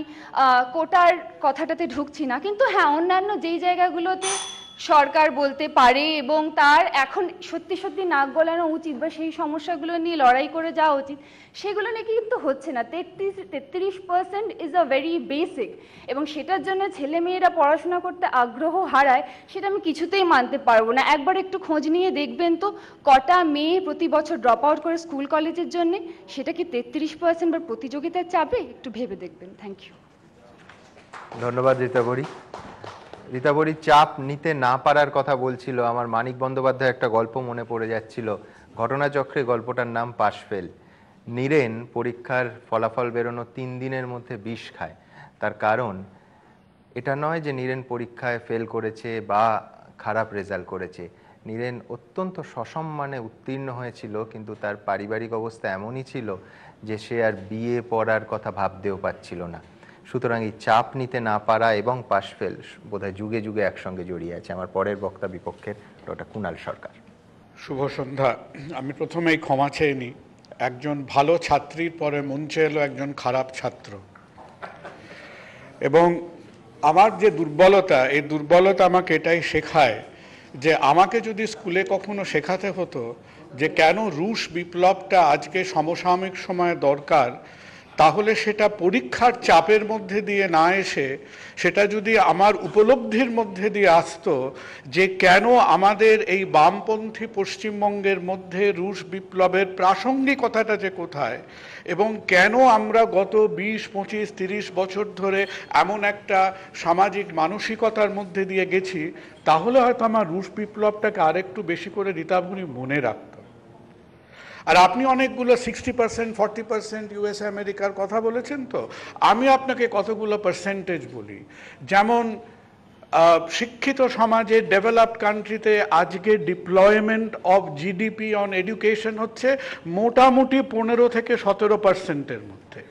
কোটার কথাটাতে ঢুকছি না, কিন্তু হ্যাঁ, অন্যান্য যেই জায়গাগুলোতে সরকার বলতে পারে এবং তার এখন সত্যি সত্যি নাক গলানো উচিত বা সেই সমস্যাগুলো নিয়ে লড়াই করে যাওয়া উচিত, সেগুলো নাকি কিন্তু হচ্ছে না। 33% ইজ আ ভেরি বেসিক, এবং সেটার জন্য ছেলেমেয়েরা পড়াশোনা করতে আগ্রহ হারায়, সেটা আমি কিছুতেই মানতে পারবো না। একবার একটু খোঁজ নিয়ে দেখবেন তো কটা মেয়ে প্রতি বছর ড্রপ আউট করে স্কুল কলেজের জন্যে, সেটা কি 33% বা প্রতিযোগিতার চাপে? একটু ভেবে দেখবেন। Thank you. ধন্যবাদ রীতাবরী। রীতাবরী চাপ নিতে না পারার কথা বলছিল, আমার মানিক বন্দ্যোপাধ্যায় একটা গল্প মনে পড়ে যাচ্ছিল, ঘটনাচক্রে গল্পটার নাম পাশ ফেল। নীরেন পরীক্ষার ফলাফল বেরোনো 3 দিনের মধ্যে বিষ খায়। তার কারণ এটা নয় যে নীরেন পরীক্ষায় ফেল করেছে বা খারাপ রেজাল্ট করেছে, নীরেন অত্যন্ত সসম্মানে উত্তীর্ণ হয়েছিল, কিন্তু তার পারিবারিক অবস্থা এমনই ছিল যে সে আর বিয়ে পড়ার কথা ভাবতেও পারছিল না। সুতরাং এই চাপ নিতে না পারা এবং পাশ ফেল বোধহয় যুগে যুগে একসঙ্গে জড়িয়ে আছে। আমার পরের বক্তা বিপক্ষের ডক্টর কুণাল সরকার। শুভ সন্ধ্যা। আমি প্রথমেই ক্ষমা চেয়ে নিই, একজন ভালো ছাত্রীর পরে মঞ্চে এলো একজন খারাপ ছাত্র, এবং আমার যে দুর্বলতা, এই দুর্বলতা আমাকে এটাই শেখায় যে আমাকে যদি স্কুলে কখনো শেখাতে হতো যে কেন রুশ বিপ্লবটা আজকে সমসাময়িক সময়ে দরকার, তাহলে সেটা পরীক্ষার চাপের মধ্যে দিয়ে না এসে সেটা যদি আমার উপলব্ধির মধ্যে দিয়ে আসতো যে কেন আমাদের এই বামপন্থী পশ্চিমবঙ্গের মধ্যে রুশ বিপ্লবের প্রাসঙ্গিকতাটা যে কোথায়, এবং কেন আমরা গত 20, 25, 30 বছর ধরে এমন একটা সামাজিক মানসিকতার মধ্যে দিয়ে গেছি, তাহলে হয়তো আমার রুশ বিপ্লবটাকে আরেকটু বেশি করে রীতাভূমি মনে রাখত। আর আপনি অনেকগুলো 60%, 40% ইউএসএ আমেরিকার কথা বলেছেন, তো আমি আপনাকে কতগুলো পার্সেন্টেজ বলি। যেমন শিক্ষিত সমাজে ডেভেলপড কান্ট্রিতে আজকে deployment of GDP on education হচ্ছে মোটামুটি 15 থেকে 17%-এর মধ্যে।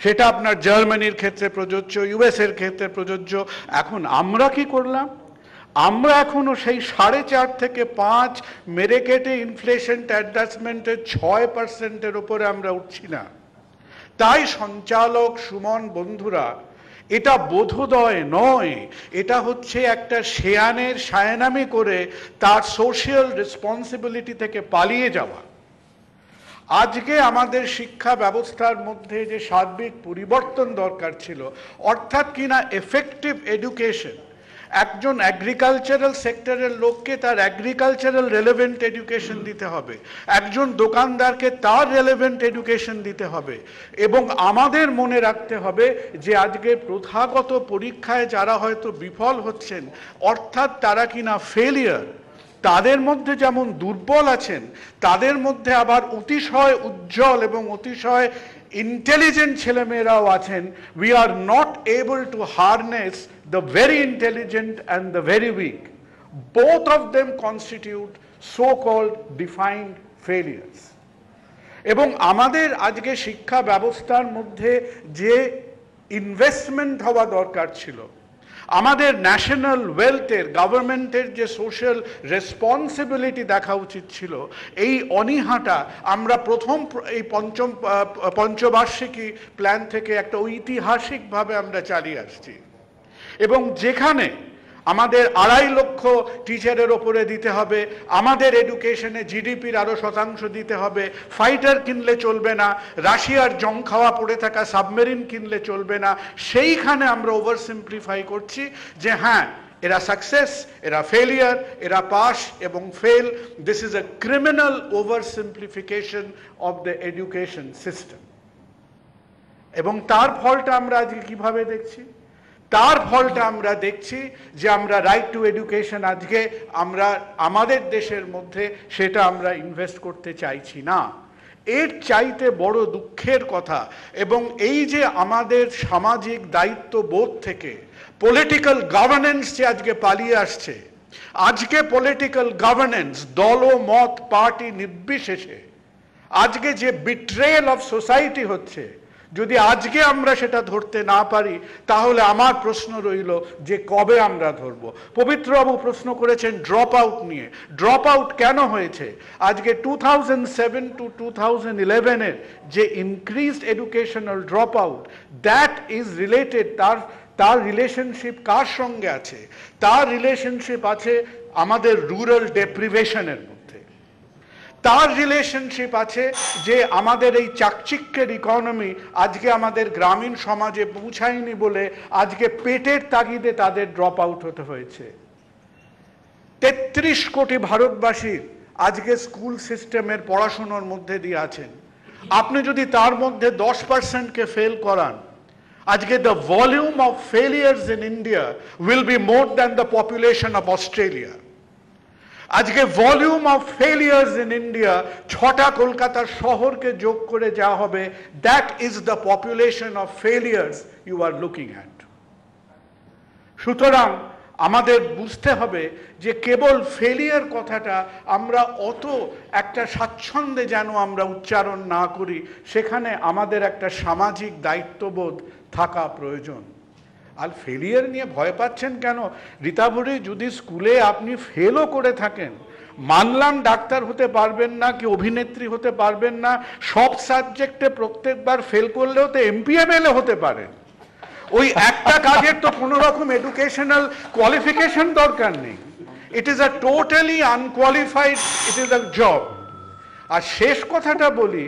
সেটা আপনার জার্মানির ক্ষেত্রে প্রযোজ্য, ইউএসএর ক্ষেত্রে প্রযোজ্য। এখন আমরা কি করলাম? আমরা এখনো সেই 4.5 থেকে 5 মেরে কেটে ইনফ্লেশন অ্যাডজাস্টমেন্টের 6%-এর উপরে আমরা উঠছি না। তাই সঞ্চালক সুমন বন্ধুরা, এটা বোধোদয় নয়, এটা হচ্ছে একটা শেয়ানের শায়নামি করে তার সোশ্যাল রেসপন্সিবিলিটি থেকে পালিয়ে যাওয়া। আজকে আমাদের শিক্ষা ব্যবস্থার মধ্যে যে সার্বিক পরিবর্তন দরকার ছিল, অর্থাৎ কিনা এফেক্টিভ এডুকেশন, একজন এগ্রিকালচারাল সেক্টরের লোককে তার এগ্রিকালচারাল রেলেভেন্ট এডুকেশন দিতে হবে, একজন দোকানদারকে তার রেলেভেন্ট এডুকেশন দিতে হবে, এবং আমাদের মনে রাখতে হবে যে আজকে প্রথাগত পরীক্ষায় যারা হয়তো বিফল হচ্ছেন, অর্থাৎ তারা কিনা ফেলিয়ার, তাদের মধ্যে যেমন দুর্বল আছেন, তাদের মধ্যে আবার অতিশয় উজ্জ্বল এবং অতিশয় ইন্টেলিজেন্ট ছেলেমেয়েরাও আছেন। We are not able to harness the very intelligent and the very weak. Both of them constitute so-called defined failures. এবং আমাদের আজকে শিক্ষা ব্যবস্থার মধ্যে যে ইনভেস্টমেন্ট হওয়া দরকার ছিল, আমাদের ন্যাশনাল ওয়েলথের, গভর্নমেন্টের যে সোশ্যাল রেসপন্সিবিলিটি দেখা উচিত ছিল, এই অনীহাটা আমরা প্রথম এই পঞ্চবার্ষিকী প্ল্যান থেকে একটা ঐতিহাসিকভাবে আমরা চালিয়ে আসছি। এবং যেখানে আমাদের 2.5 লক্ষ টিচারের ওপরে দিতে হবে, আমাদের এডুকেশনে জিডিপির আরও শতাংশ দিতে হবে, ফাইটার কিনলে চলবে না, রাশিয়ার জং খাওয়া পড়ে থাকা সাবমেরিন কিনলে চলবে না, সেইখানে আমরা ওভার সিম্পলিফাই করছি যে হ্যাঁ এরা সাকসেস, এরা ফেলিয়ার, এরা পাস এবং fail. This is a criminal over simplification of the education system. এবং তার ফলটা আমরা আজকে কিভাবে দেখছি? তার ফলটা আমরা দেখছি যে আমরা রাইট টু এডুকেশন আজকে আমরা আমাদের দেশের মধ্যে সেটা আমরা ইনভেস্ট করতে চাইছি না। এর চাইতে বড় দুঃখের কথা, এবং এই যে আমাদের সামাজিক দায়িত্ববোধ থেকে পলিটিক্যাল গভর্নেন্স যে আজকে পালিয়ে আসছে, আজকে পলিটিক্যাল গভর্নেন্স দল ও মত পার্টি নির্বিশেষে আজকে যে বিট্রেয়াল অফ সোসাইটি হচ্ছে, যদি আজকে আমরা সেটা ধরতে না পারি তাহলে আমার প্রশ্ন রইল যে কবে আমরা ধরব। পবিত্রবাবু প্রশ্ন করেছেন ড্রপ আউট নিয়ে। ড্রপ আউট কেন হয়েছে? আজকে 2007 to 2011 যে increased educational drop out, that is related, তার রিলেশনশিপ কার সঙ্গে আছে? তার রিলেশনশিপ আছে আমাদের রুরাল ডেপ্রিভেশনের মধ্যে। তার রিলেশনশিপ আছে যে আমাদের এই চাকচিক্যের ইকোনমি আজকে আমাদের গ্রামীণ সমাজে পৌঁছায়নি বলে আজকে পেটের তাগিদে তাদের ড্রপ আউট হতে হয়েছে। 33 কোটি ভারতবাসীর আজকে স্কুল সিস্টেমের পড়াশোনার মধ্যে দিয়ে আছেন। আপনি যদি তার মধ্যে 10%কে ফেল করান, আজকে the volume of failures in India will be more than the population of Australia. আজকে volume of failures in India 6টা কলকাতার শহরকে যোগ করে যা হবে, that is the population of failures you are looking at. সুতরাং আমাদের বুঝতে হবে যে কেবল ফেলিয়ার কথাটা আমরা অত একটা স্বাচ্ছন্দ্যে যেন আমরা উচ্চারণ না করি, সেখানে আমাদের একটা সামাজিক দায়িত্ববোধ থাকা প্রয়োজন। আর ফেলিয়ার নিয়ে ভয় পাচ্ছেন কেন? রীতাভরি, যদি স্কুলে আপনি ফেলও করে থাকেন, মানলাম ডাক্তার হতে পারবেন না কি অভিনেত্রী হতে পারবেন না, সব সাবজেক্টে প্রত্যেকবার ফেল করলেও তো এমপিএমএলএ হতে পারেন। ওই একটা কাজের তো কোনো রকম এডুকেশনাল কোয়ালিফিকেশন দরকার নেই। It is a totally unqualified, it is a job. আর শেষ কথাটা বলি,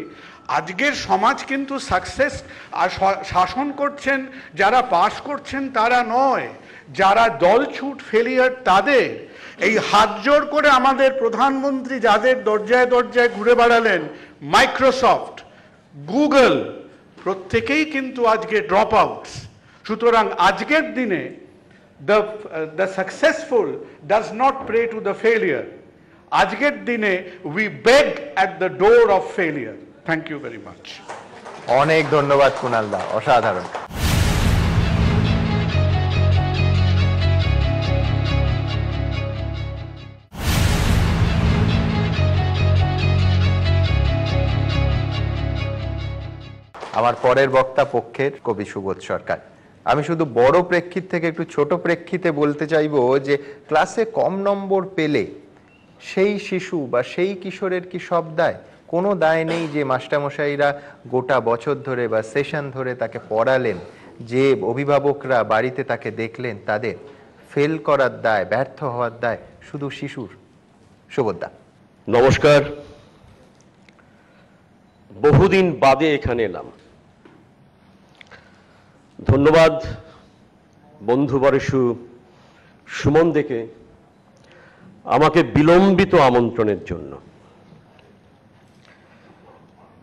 আজকের সমাজ কিন্তু সাকসেস আর শাসন করছেন যারা পাস করছেন তারা নয়, যারা দলছুট ফেলিয়ার তাদের। এই হাত জোর করে আমাদের প্রধানমন্ত্রী যাদের দরজায় দরজায় ঘুরে বেড়ালেন, মাইক্রোসফট, গুগল, প্রত্যেকেই কিন্তু আজকে ড্রপ আউটস। সুতরাং আজকের দিনে the successful does not pray to the failure. আজকের দিনে we beg at the door of failure. Thank you very much. অনেক ধন্যবাদ কুণাল দা, অসাধারণ। আমার পরের বক্তা পক্ষের কবি সুবোধ সরকার। আমি শুধু বড় প্রেক্ষিত থেকে একটু ছোট প্রেক্ষিতে বলতে চাইবো যে ক্লাসে কম নম্বর পেলে সেই শিশু বা সেই কিশোরের কি সব দায়? কোনো দায় নেই যে মাস্টারমশাইরা গোটা বছর ধরে বা সেশন ধরে তাকে পড়ালেন, যে অভিভাবকরা বাড়িতে তাকে দেখলেন, তাদের ফেল করার দায়, ব্যর্থ হওয়ার দায় শুধু শিশুর। সুবোধদা নমস্কার। বহুদিন বাদে এখানে এলাম। ধন্যবাদ বন্ধু বরেশু সুমন দেকে আমাকে বিলম্বিত আমন্ত্রণের জন্য।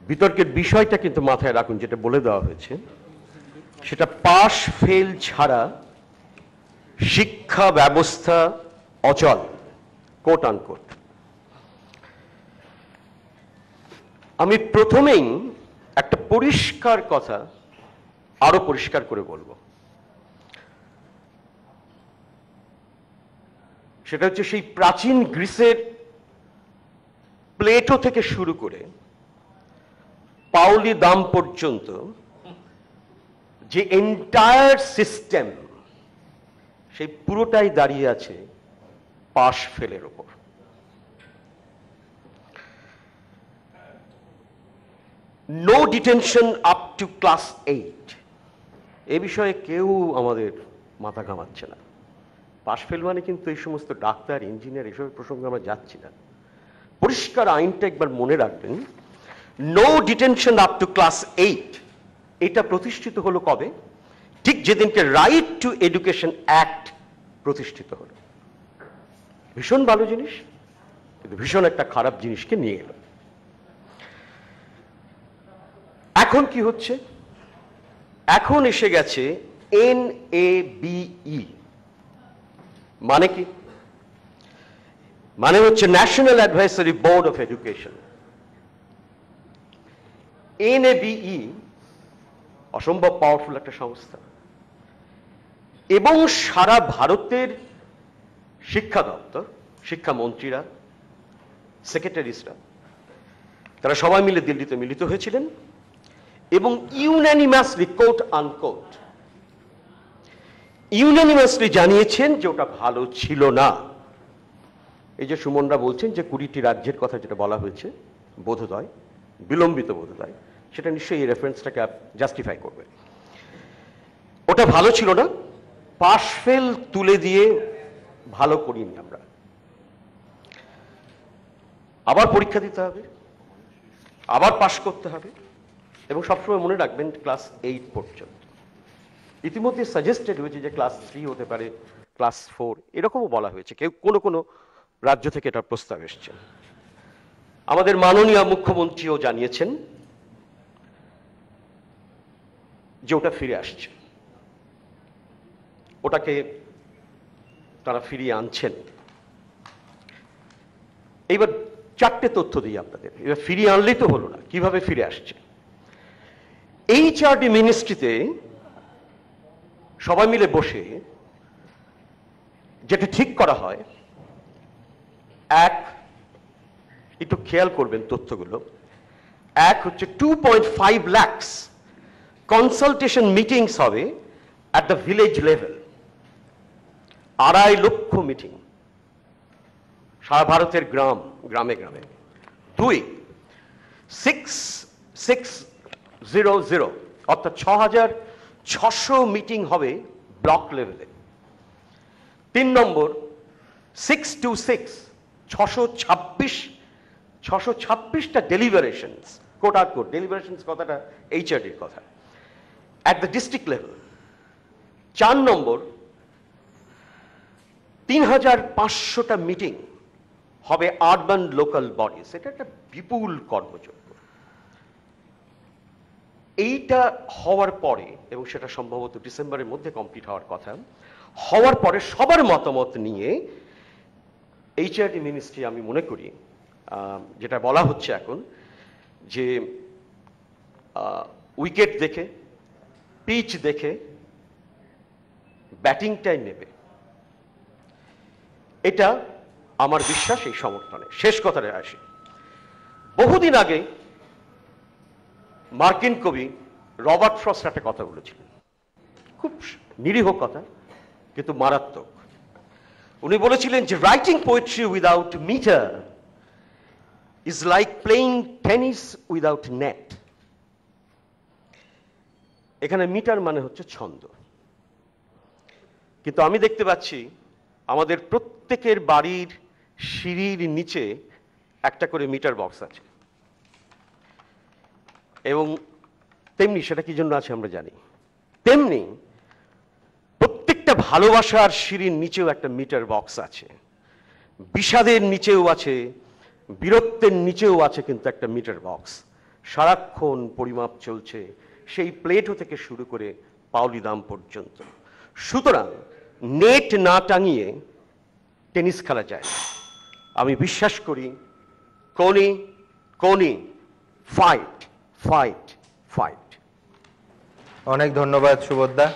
বিতর্কের বিষয়টা কিন্তু মাথায় রাখুন, যেটা বলে দেওয়া হয়েছে সেটা পাস ফেল ছাড়া শিক্ষা ব্যবস্থা অচল, কোট আনকোট। আমি প্রথমেই একটা পরিষ্কার কথা আরো পরিষ্কার করে বলবো, সেটা হচ্ছে সেই প্রাচীন গ্রিসের প্লেটো থেকে শুরু করে পাউলি দাম পর্যন্ত যে এন্টায়ার সিস্টেম, সেই পুরোটাই দাঁড়িয়ে আছে পাশ ফেলের ওপর। No detention up to class 8, এ বিষয়ে কেউ আমাদের মাথা ঘামাচ্ছে না। পাশ ফেল মানে কিন্তু এই সমস্ত ডাক্তার, ইঞ্জিনিয়ার এসবের প্রসঙ্গে আমরা যাচ্ছি না। পরিষ্কার আইনটা একবার মনে রাখবেন, no detention up to class 8, এটা প্রতিষ্ঠিত হলো কবে? ঠিক যেদিনকে রাইট টু এডুকেশন অ্যাক্ট প্রতিষ্ঠিত হলো। ভীষণ ভালো জিনিস, কিন্তু ভীষণ একটা খারাপ জিনিসকে নিয়ে এলো। এখন কি হচ্ছে? এখন এসে গেছে NABE। মানে কি? মানে হচ্ছে national advisory board of education. NABE অসম্ভব পাওয়ারফুল একটা সংস্থা, এবং সারা ভারতের শিক্ষা দপ্তর, শিক্ষামন্ত্রীরা, সেক্রেটারিসরা, তারা সবাই মিলে দিল্লিতে মিলিত হয়েছিলেন এবং ইউনানিমাসলি, কোট আনকোট, ইউনানিমাসলি জানিয়েছেন যে ওটা ভালো ছিল না। এই যে সুমনরা বলছেন যে 20টি রাজ্যের কথা যেটা বলা হয়েছে বোধোদয়, বিলম্বিত বোধোদয়, সেটা নিশ্চয়ই এই রেফারেন্সটাকে জাস্টিফাই করবে। ওটা ভালো ছিল না, পাশ ফেল তুলে দিয়ে ভালো করিনি আমরা। আবার পরীক্ষা দিতে হবে, আবার পাশ করতে হবে, এবং সবসময় মনে রাখবেন ক্লাস 8 পর্যন্ত। ইতিমধ্যে সাজেস্টেড হয়েছে যে ক্লাস 3 হতে পারে, ক্লাস 4, এরকমও বলা হয়েছে। কেউ কোনো কোনো রাজ্য থেকে এটা প্রস্তাব এসছে। আমাদের মাননীয় মুখ্যমন্ত্রীও জানিয়েছেন যে ওটা ফিরে আসছে, ওটাকে তারা ফিরিয়ে আনছেন। এইবার 4টে তথ্য দিই আপনাদের। এবার ফিরিয়ে আনলেই তো হলো না, কিভাবে ফিরে আসছে? HRD মিনিস্ট্রিতে সবাই মিলে বসে যেটা ঠিক করা হয়, এক, একটু খেয়াল করবেন তথ্যগুলো, এক হচ্ছে 2.5 লাখ কনসালটেশন মিটিংস হবে অ্যাট দ্য ভিলেজ লেভেল। 2.5 লক্ষ মিটিং সারা ভারতের গ্রামে গ্রামে। 2, 6,600 অর্থাৎ 6,600 মিটিং হবে ব্লক লেভেলে। 3 নম্বর 626, 626টা ডেলিভারেশনস, কোট আর কোট ডেলিভারেশনস কথাটা HRDর কথা, অ্যাট দ্য ডিস্ট্রিক্ট লেভেল। 4 নম্বর 3,500টা মিটিং হবে আরবান লোকাল বডিজ। এটা একটা বিপুল কর্মযোগ্য। এইটা হওয়ার পরে, এবং সেটা সম্ভবত ডিসেম্বরের মধ্যে কমপ্লিট হওয়ার কথা, হওয়ার পরে সবার মতামত নিয়ে HRD মিনিস্ট্রি, আমি মনে করি যেটা বলা হচ্ছে এখন, যে উইকেট দেখে, পিচ দেখে ব্যাটিংটাই নেবে। এটা আমার বিশ্বাস, এই সমর্থনে। শেষ কথাটা আসি। বহুদিন আগে মার্কিন কবি রবার্ট ফ্রস্ট একটা কথা বলেছিলেন, খুব নিরীহ কথা কিন্তু মারাত্মক। উনি বলেছিলেন যে writing poetry without metre is like playing tennis without net. এখানে মিটার মানে হচ্ছে ছন্দ, কিন্তু আমি দেখতে পাচ্ছি আমাদের প্রত্যেকের বাড়ির সিঁড়ির নিচে একটা করে মিটার বক্স আছে, এবং তেমনি সেটা কি জন্য আছে আমরা জানি। তেমনি প্রত্যেকটা ভালোবাসার সিঁড়ির নিচেও একটা মিটার বক্স আছে, বিষাদের নিচেও আছে, বিরক্তের নিচেও আছে কিন্তু একটা মিটার বক্স। সারাক্ষণ পরিমাপ চলছে, সেই প্লেটো থেকে শুরু করে পাউলি দাম পর্যন্ত। সুতরাং নেট না টাঙিয়ে টেনিস খেলা যায়। আমি বিশ্বাস করি কোনি কোনি, ফাইট ফাইট ফাইট। অনেক ধন্যবাদ সুবোধদা।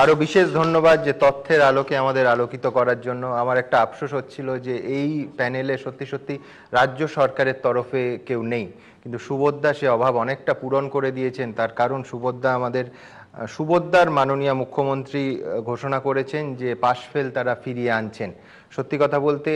আরো বিশেষ ধন্যবাদ যে তথ্যের আলোকে আমাদের আলোকিত করার জন্য। আমার একটা আফসোস হচ্ছিল যে এই প্যানেলে সত্যি সত্যি রাজ্য সরকারের তরফে কেউ নেই, কিন্তু সুবোধদা সে অভাব অনেকটা পূরণ করে দিয়েছেন। তার কারণ সুবোধদা আমাদের সুবোধদার মাননীয় মুখ্যমন্ত্রী ঘোষণা করেছেন যে পাশ ফেল তারা ফিরিয়ে আনছেন। সত্যি কথা বলতে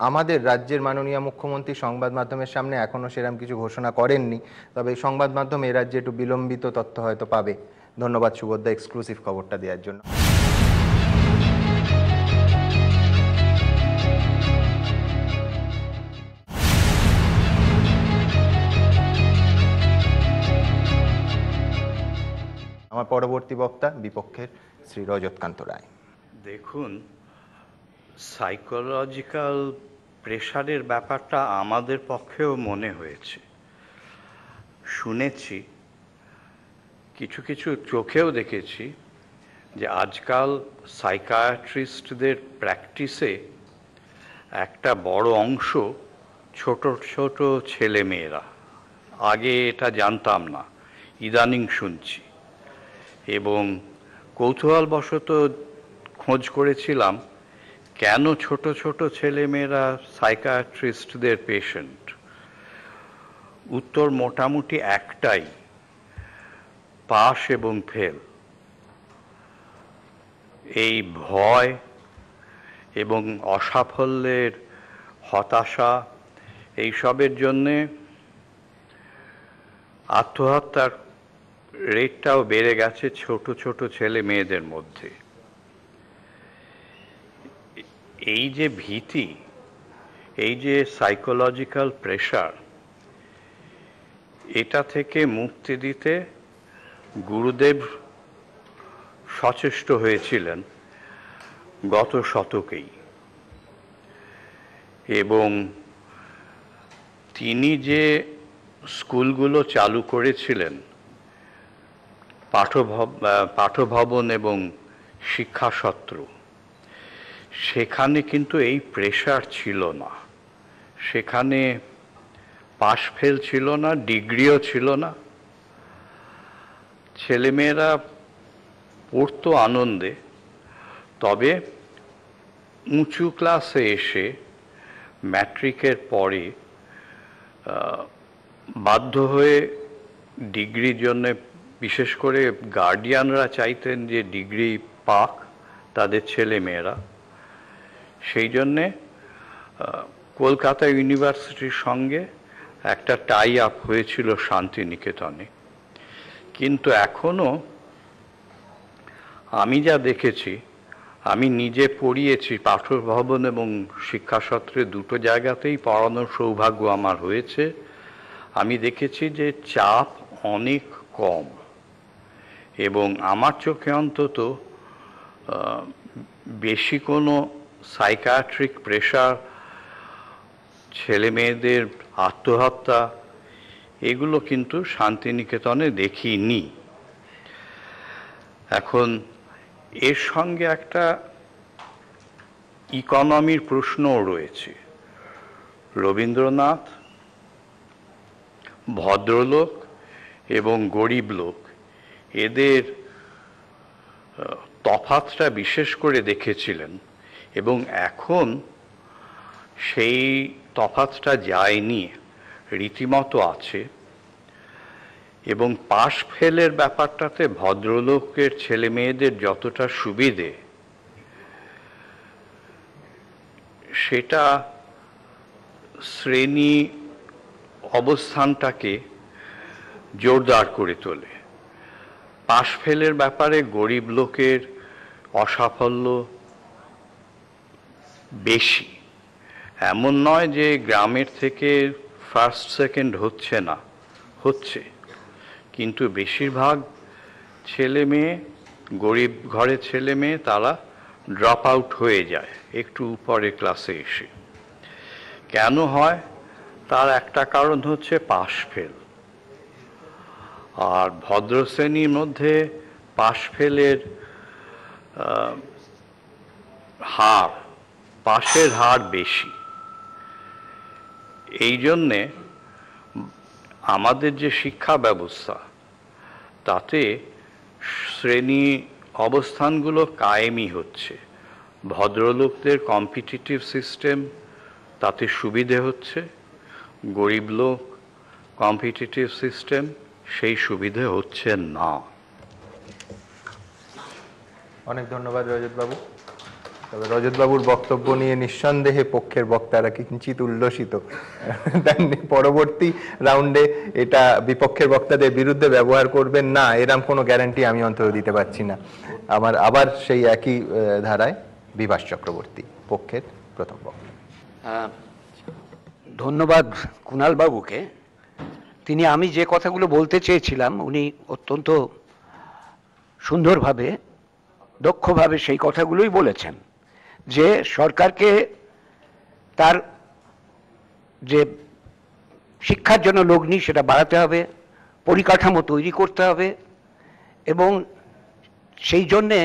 আমাদের রাজ্যের মাননীয় মুখ্যমন্ত্রী সংবাদ মাধ্যমের সামনে এখনো সেরকম কিছু ঘোষণা করেননি, তবে সংবাদ মাধ্যম এ রাজ্যে একটু বিলম্বিত তথ্য হয়তো পাবে। ধন্যবাদ সুবোধদা এক্সক্লুসিভ খবরটা দেওয়ার জন্য। আমার পরবর্তী বক্তা বিপক্ষের শ্রী রজতকান্ত রায়। দেখুন, সাইকোলজিক্যাল প্রেশারের ব্যাপারটা আমাদের পক্ষেও মনে হয়েছে, শুনেছি, কিছু কিছু চোখেও দেখেছি যে আজকাল সাইকিয়াট্রিস্টদের প্র্যাকটিসে একটা বড় অংশ ছোট ছোট ছেলে মেয়েরা। আগে এটা জানতাম না, ইদানিং শুনছি, এবং কৌতূহলবশত খোঁজ করেছিলাম কেন ছোট ছোট ছেলেমেয়েরা সাইকিয়াট্রিস্টদের পেশেন্ট। উত্তর মোটামুটি একটাই, পাস এবং ফেল। এই ভয় এবং অসাফল্যের হতাশা এইসবের জন্যে আত্মহত্যার রেটটাও বেড়ে গেছে ছোট ছোট ছেলে মেয়েদের মধ্যে। এই যে ভীতি, এই যে সাইকোলজিক্যাল প্রেশার, এটা থেকে মুক্তি দিতে গুরুদেব সচেষ্ট হয়েছিলেন গত শতকেই, এবং তিনি যে স্কুলগুলো চালু করেছিলেন, পাঠভবন এবং শিক্ষাসত্র, সেখানে কিন্তু এই প্রেশার ছিল না। সেখানে পাশ ফেল ছিল না, ডিগ্রিও ছিল না। ছেলেমেয়েরা পড়তো আনন্দে, তবে উঁচু ক্লাসে এসে ম্যাট্রিকের পরে বাধ্য হয়ে ডিগ্রির জন্যে, বিশেষ করে গার্ডিয়ানরা চাইতেন যে ডিগ্রি পাক তাদের ছেলে মেয়েরা, সেই জন্যে কলকাতা ইউনিভার্সিটির সঙ্গে একটা টাই আপ হয়েছিল শান্তিনিকেতনে। কিন্তু এখনো আমি যা দেখেছি, আমি নিজে পড়িয়েছি পাঠভবন এবং শিক্ষাসত্রে, দুটো জায়গাতেই পড়ানোর সৌভাগ্য আমার হয়েছে। আমি দেখেছি যে চাপ অনেক কম, এবং আমার চোখে অন্তত বেশি কোনো সাইকিয়াট্রিক প্রেশার, ছেলে মেয়েদের আত্মহত্যা, এগুলো কিন্তু শান্তিনিকেতনে দেখিনি। এখন এর সঙ্গে একটা ইকোনমির প্রশ্নও রয়েছে। রবীন্দ্রনাথ ভদ্রলোক এবং গরিব লোক, এদের তফাৎটা বিশেষ করে দেখেছিলেন, এবং এখন সেই তফাৎটা যায়নি, রীতিমতো আছে। এবং পাশ ফেলের ব্যাপারটাতে ভদ্রলোকের ছেলে মেয়েদের যতটা সুবিধে, সেটা শ্রেণী অবস্থানটাকে জোরদার করে তোলে। পাশ ফেলের ব্যাপারে গরিব লোকের অসাফল্য বেশি। এমন নয় যে গ্রামের থেকে ফার্স্ট সেকেন্ড হচ্ছে না, হচ্ছে, কিন্তু বেশিরভাগ ছেলে মেয়ে, গরিব ঘরের ছেলে মেয়ে, তারা ড্রপ আউট হয়ে যায় একটু উপরে ক্লাসে এসে। কেন হয়? তার একটা কারণ হচ্ছে পাশ ফেল। আর ভদ্র শ্রেণীর মধ্যে পাশ ফেলের হার, পাশের হার বেশি। এই জন্যে আমাদের যে শিক্ষা ব্যবস্থা, তাতে শ্রেণী অবস্থানগুলো কায়েমই হচ্ছে। ভদ্রলোকদের কম্পিটিটিভ সিস্টেম, তাতে সুবিধে হচ্ছে। গরিব লোক কম্পিটিটিভ সিস্টেম, সেই সুবিধে হচ্ছে না। অনেক ধন্যবাদ রজতবাবু। তবে রজতবাবুর বক্তব্য নিয়ে নিঃসন্দেহে পক্ষের বক্তারা কিঞ্চিত উল্লসিত, পরবর্তী রাউন্ডে এটা বিপক্ষের বক্তাদের বিরুদ্ধে ব্যবহার করবেন না এরম কোনো গ্যারান্টি আমি অন্তত দিতে পারছি না। আমার আবার সেই একই ধারায় বিভাস চক্রবর্তী, পক্ষের প্রথম বক্তা। ধন্যবাদ কুণাল বাবুকে। তিনি আমি যে কথাগুলো বলতে চেয়েছিলাম উনি অত্যন্ত সুন্দরভাবে, দক্ষভাবে সেই কথাগুলোই বলেছেন, যে সরকারকে তার যে শিক্ষার জন্য লগ্নি সেটা বাড়াতে হবে, পরিকাঠামো তৈরি করতে হবে, এবং সেই জন্যে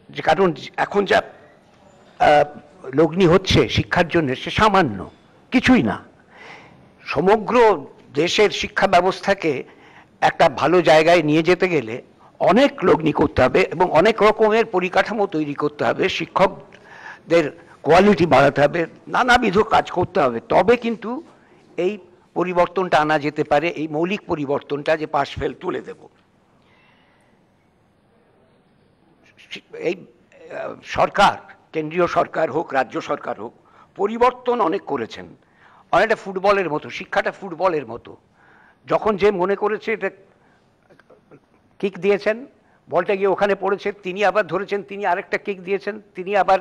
যে কারণ এখন যা লগ্নি হচ্ছে শিক্ষার জন্য সে সামান্য কিছুই না। সমগ্র দেশের শিক্ষা ব্যবস্থাকে একটা ভালো জায়গায় নিয়ে যেতে গেলে অনেক লগ্নি করতে হবে এবং অনেক রকমের পরিকাঠামো তৈরি করতে হবে, শিক্ষকদের কোয়ালিটি বাড়াতে হবে, নানাবিধ কাজ করতে হবে, তবে কিন্তু এই পরিবর্তনটা আনা যেতে পারে, এই মৌলিক পরিবর্তনটা যে পাশ ফেল তুলে দেব। এই সরকার, কেন্দ্রীয় সরকার হোক রাজ্য সরকার হোক, পরিবর্তন অনেক করেছেন। অনেকটা ফুটবলের মতো, শিক্ষাটা ফুটবলের মতো। যখন যে মনে করেছে এটা কিক দিয়েছেন, বলটা গিয়ে ওখানে পড়েছে, তিনি আবার ধরেছেন, তিনি আরেকটা কিক দিয়েছেন, তিনি আবার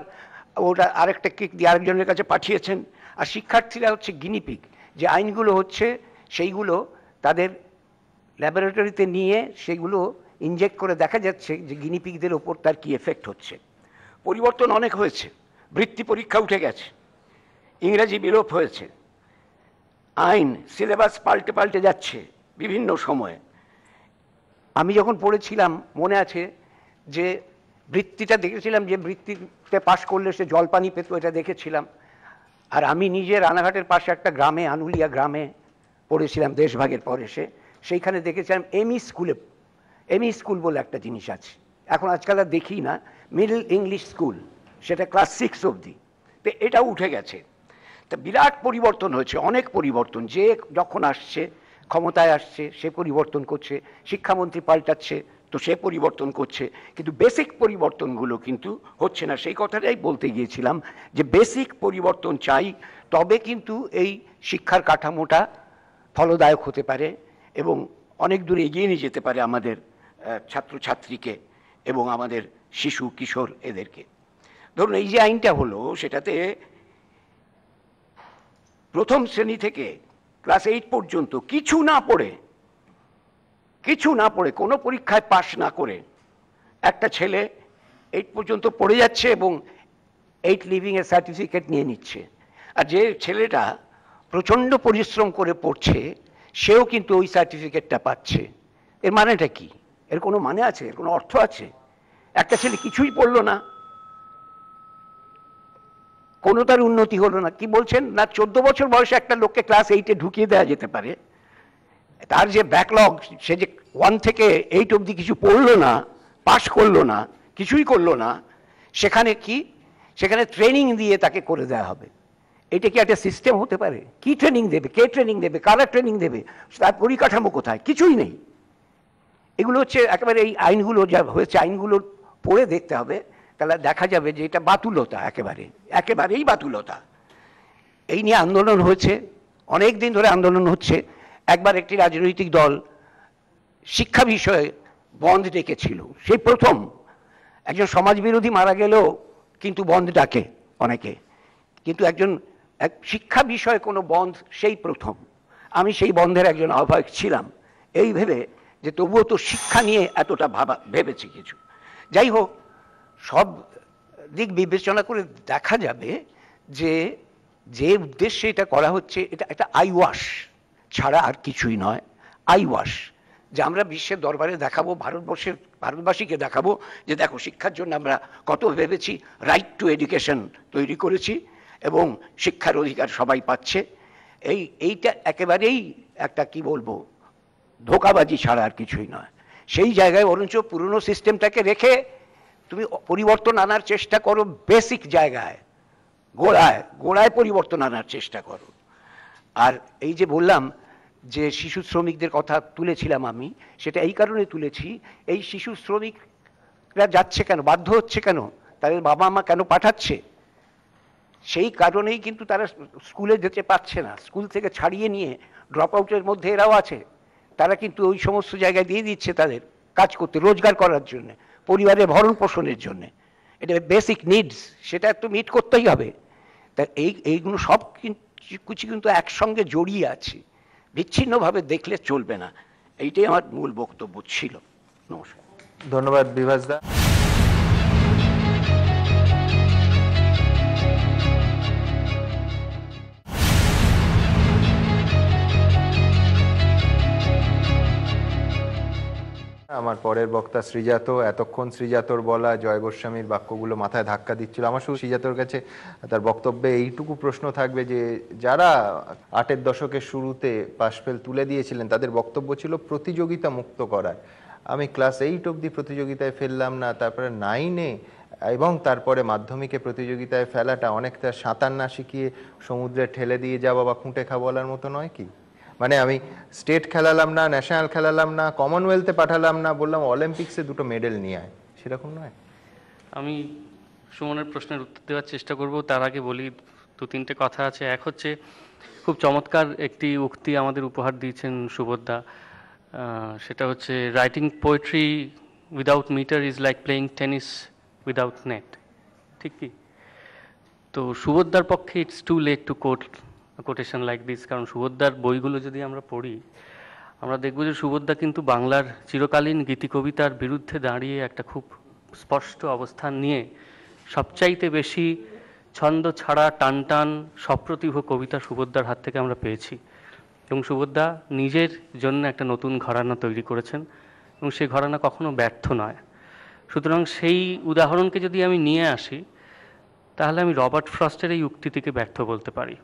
ওটা আরেকটা কিক দিয়ে আরেকজনের কাছে পাঠিয়েছেন। আর শিক্ষার্থীরা হচ্ছে গিনিপিগ, যে আইনগুলো হচ্ছে সেইগুলো তাদের ল্যাবরেটরিতে নিয়ে সেগুলো ইনজেক্ট করে দেখা যাচ্ছে যে গিনিপিগদের ওপর তার কি এফেক্ট হচ্ছে। পরিবর্তন অনেক হয়েছে, বৃত্তি পরীক্ষা উঠে গেছে, ইংরেজি বিলোপ হয়েছে, আইন সিলেবাস পাল্টে পাল্টে যাচ্ছে বিভিন্ন সময়ে। আমি যখন পড়েছিলাম মনে আছে যে বৃত্তিটা দেখেছিলাম, যে বৃত্তিতে পাশ করলে সে জলপানি পেত, এটা দেখেছিলাম। আর আমি নিজে রানাঘাটের পাশে একটা গ্রামে, আনুলিয়া গ্রামে পড়েছিলাম দেশভাগের পরে, সেইখানে দেখেছিলাম এমই স্কুল বলে একটা জিনিস আছে, এখন আজকাল আর দেখি না, মিডল ইংলিশ স্কুল, সেটা ক্লাস 6 অবধি। তো এটাও উঠে গেছে। তা বিরাট পরিবর্তন হয়েছে, অনেক পরিবর্তন। যে যখন আসছে ক্ষমতায় আসছে সে পরিবর্তন করছে, শিক্ষামন্ত্রী পাল্টাচ্ছে তো সে পরিবর্তন করছে, কিন্তু বেসিক পরিবর্তনগুলো কিন্তু হচ্ছে না। সেই কথাটাই বলতে গিয়েছিলাম যে বেসিক পরিবর্তন চাই, তবে কিন্তু এই শিক্ষার কাঠামোটা ফলদায়ক হতে পারে এবং অনেক দূর এগিয়ে নিয়ে যেতে পারে আমাদের ছাত্রছাত্রীকে এবং আমাদের শিশু কিশোর এদেরকে। ধরুন এই যে আইনটা হলো, সেটাতে প্রথম শ্রেণী থেকে ক্লাস 8 পর্যন্ত কিছু না পড়ে কোনো পরীক্ষায় পাশ না করে একটা ছেলে 8 পর্যন্ত পড়ে যাচ্ছে এবং 8 লিভিং এর সার্টিফিকেট নিয়ে নিচ্ছে। আর যে ছেলেটা প্রচণ্ড পরিশ্রম করে পড়ছে সেও কিন্তু ওই সার্টিফিকেটটা পাচ্ছে। এর মানেটা কি? এর কোনো মানে আছে? এর কোনো অর্থ আছে? একটা ছেলে কিছুই পড়লো না, কোনো তার উন্নতি হলো না। কি বলছেন না, 14 বছর বয়সে একটা লোককে ক্লাস 8-এ ঢুকিয়ে দেওয়া যেতে পারে, তার যে ব্যাকলগ, সে যে 1 থেকে 8 অবধি কিছু পড়লো না, পাশ করলো না, কিছুই করলো না, সেখানে কি, সেখানে ট্রেনিং দিয়ে তাকে করে দেওয়া হবে। এটা কি একটা সিস্টেম হতে পারে? কি ট্রেনিং দেবে, কে ট্রেনিং দেবে, কারা ট্রেনিং দেবে, তার পরিকাঠামো কোথায়? কিছুই নেই। এগুলো হচ্ছে একেবারে এই আইনগুলো যা হয়েছে, আইনগুলো পড়ে দেখতে হবে, তাহলে দেখা যাবে যে এটা বাতুলতা, একেবারেই বাতুলতা। এই নিয়ে আন্দোলন হয়েছে, অনেক দিন ধরে আন্দোলন হচ্ছে। একবার একটি রাজনৈতিক দল শিক্ষা বিষয়ে বন্ধ ডেকেছিল, সেই প্রথম। একজন সমাজবিরোধী মারা গেলেও কিন্তু বন্ধ ডাকে অনেকে, কিন্তু এক শিক্ষা বিষয়ে কোনো বন্ধ সেই প্রথম। আমি সেই বন্ধের একজন আহ্বায়ক ছিলাম, এই ভেবে যে তবুও তো শিক্ষা নিয়ে এতটা ভেবেছি কিছু। যাই হোক, সব দিক বিবেচনা করে দেখা যাবে যে উদ্দেশ্যে এটা করা হচ্ছে, এটা একটা আইওয়াশ ছাড়া আর কিছুই নয়। আইওয়াশ, যে আমরা বিশ্বের দরবারে দেখাবো, ভারতবাসীকে দেখাবো যে দেখো শিক্ষার জন্য আমরা কত ভেবেছি, রাইট টু এডুকেশন তৈরি করেছি এবং শিক্ষার অধিকার সবাই পাচ্ছে। এইটা একেবারেই একটা কি বলবো, ধোঁকাবাজি ছাড়া আর কিছুই নয়। সেই জায়গায় বরঞ্চ পুরনো সিস্টেমটাকে রেখে তুমি পরিবর্তন আনার চেষ্টা করো, বেসিক জায়গায়, গোড়ায় পরিবর্তন আনার চেষ্টা করো। আর এই যে বললাম যে শিশু শ্রমিকদের কথা তুলেছিলাম আমি, সেটা এই কারণে তুলেছি, এই শিশু শ্রমিক যাচ্ছে কেন, বাধ্য হচ্ছে কেন, তাদের বাবা মা কেন পাঠাচ্ছে? সেই কারণেই কিন্তু তারা স্কুলে যেতে পারছে না। স্কুল থেকে ছাড়িয়ে নিয়ে ড্রপ আউটের মধ্যে এরাও আছে। তারা কিন্তু ওই সমস্ত জায়গায় দিয়ে দিচ্ছে তাদের কাজ করতে, রোজগার করার জন্য, পরিবারের ভরণ পোষণের জন্য। এটা বেসিক নিডস, সেটা একটু মিট করতেই হবে। তা এইগুলো সব কিছু কিন্তু একসঙ্গে জড়িয়ে আছে, বিচ্ছিন্নভাবে দেখলে চলবে না। এইটাই আমার মূল বক্তব্য ছিল। নমস্কার। ধন্যবাদ বিভাস দা। আমার পরের বক্তা শ্রীজাত। এতক্ষণ শ্রীজাতর বলা জয় গোস্বামীর বাক্যগুলো মাথায় ধাক্কা দিচ্ছিল। আমার শুধু শ্রীজাতর কাছে তার বক্তব্যে এইটুকু প্রশ্ন থাকবে যে যারা ৮-এর দশকের শুরুতে পাশফেল তুলে দিয়েছিলেন তাদের বক্তব্য ছিল প্রতিযোগিতা মুক্ত করার। আমি ক্লাস 8 অবধি প্রতিযোগিতায় ফেললাম না, তারপরে 9-এ এবং তারপরে মাধ্যমিকে প্রতিযোগিতায় ফেলাটা অনেকটা সাঁতার না শিখিয়ে সমুদ্রে ঠেলে দিয়ে যাওয়া বা খুঁটে খাওয়া বলার মতো নয় কি? মানে আমি স্টেট খেলালাম না, ন্যাশনাল খেলালাম না, কমনওয়েলথে পাঠালাম না, বললাম অলিম্পিক্সে 2টো মেডেল নিয়ে আয়, সেরকম নয়। আমি সুমনের প্রশ্নের উত্তর দেওয়ার চেষ্টা করব, তার আগে বলি 2-3টে কথা আছে। এক হচ্ছে, খুব চমৎকার একটি উক্তি আমাদের উপহার দিয়েছেন সুবোধদা, সেটা হচ্ছে writing poetry without metre is like playing tennis without net. ঠিক কি? তো সুবোধদার পক্ষে it's too late to quotation like this, কারণ সুবোধদার বইগুলো যদি আমরা পড়ি আমরা দেখব যে সুবোধদা কিন্তু বাংলার চিরকালীন গীতি কবিতার বিরুদ্ধে দাঁড়িয়ে একটা খুব স্পষ্ট অবস্থান নিয়ে সবচাইতে বেশি ছন্দ ছাড়া টান টান সপ্রতিভ কবিতা সুবোধদার হাত থেকে আমরা পেয়েছি। এবং সুবোধদা নিজের জন্য একটা নতুন ঘরানা তৈরি করেছেন এবং সেই ঘরানা কখনো ব্যর্থ নয়। সুতরাং সেই উদাহরণকে যদি আমি নিয়ে আসি তাহলে আমি রবার্ট ফ্রস্টের এই উক্তিটিকে ব্যর্থ বলতে পারি,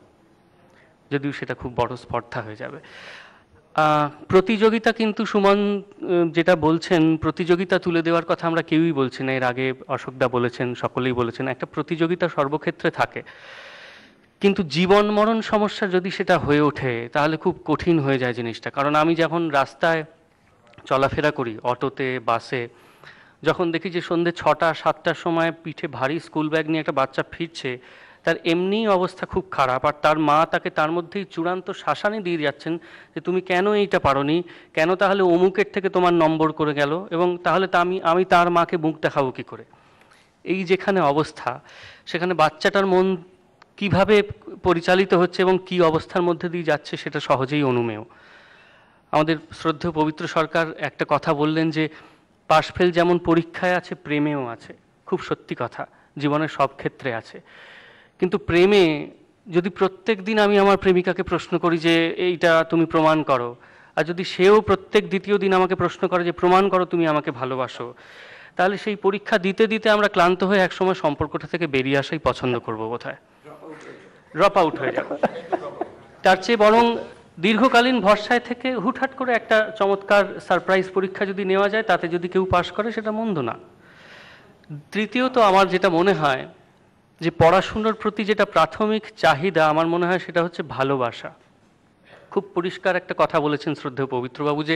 যদিও সেটা খুব বড় স্পর্ধা হয়ে যাবে। প্রতিযোগিতা কিন্তু সুমন যেটা বলছেন, প্রতিযোগিতা তুলে দেওয়ার কথা আমরা কেউই বলছি না। এর আগে অশোকদা বলেছেন, সকলেই বলেছেন, একটা প্রতিযোগিতা সর্বক্ষেত্রে থাকে, কিন্তু জীবন মরণ সমস্যা যদি সেটা হয়ে ওঠে তাহলে খুব কঠিন হয়ে যায় জিনিসটা। কারণ আমি যখন রাস্তায় চলাফেরা করি, অটোতে, বাসে, যখন দেখি যে সন্ধ্যে 6টা-7টার সময় পিঠে ভারী স্কুল ব্যাগ নিয়ে একটা বাচ্চা ফিরছে, তার এমনিই অবস্থা খুব খারাপ, আর তার মা তাকে তার মধ্যেই চূড়ান্ত শাসানি দিয়ে যাচ্ছেন যে তুমি কেন এইটা পারোনি, কেন তাহলে অমুকের থেকে তোমার নম্বর করে গেল, এবং তাহলে আমি তার মাকে মুখ দেখাবো কী করে। এই যেখানে অবস্থা, সেখানে বাচ্চাটার মন কিভাবে পরিচালিত হচ্ছে এবং কি অবস্থার মধ্যে দিয়ে যাচ্ছে সেটা সহজেই অনুমেয়। আমাদের শ্রদ্ধেয় পবিত্র সরকার একটা কথা বললেন যে পাশফেল যেমন পরীক্ষায় আছে প্রেমেও আছে। খুব সত্যি কথা, জীবনের সব ক্ষেত্রে আছে। কিন্তু প্রেমে যদি প্রত্যেক দিন আমি আমার প্রেমিকাকে প্রশ্ন করি যে এইটা তুমি প্রমাণ করো, আর যদি সেও প্রত্যেক দ্বিতীয় দিন আমাকে প্রশ্ন করে যে প্রমাণ করো তুমি আমাকে ভালোবাসো, তাহলে সেই পরীক্ষা দিতে দিতে আমরা ক্লান্ত হয়ে একসময় সম্পর্কটা থেকে বেরিয়ে আসাই পছন্দ করবো, বোধহয় ড্রপ আউট হয়ে যাবে। তার চেয়ে বরং দীর্ঘকালীন ভরসায় থেকে হুটহাট করে একটা চমৎকার সারপ্রাইজ পরীক্ষা যদি নেওয়া যায়, তাতে যদি কেউ পাশ করে সেটা মন্দ না। তৃতীয়ত আমার যেটা মনে হয় যে পড়াশুনোর প্রতি যেটা প্রাথমিক চাহিদা, আমার মনে হয় সেটা হচ্ছে ভালোবাসা। খুব পরিষ্কার একটা কথা বলেছেন শ্রদ্ধেয় পবিত্রবাবু যে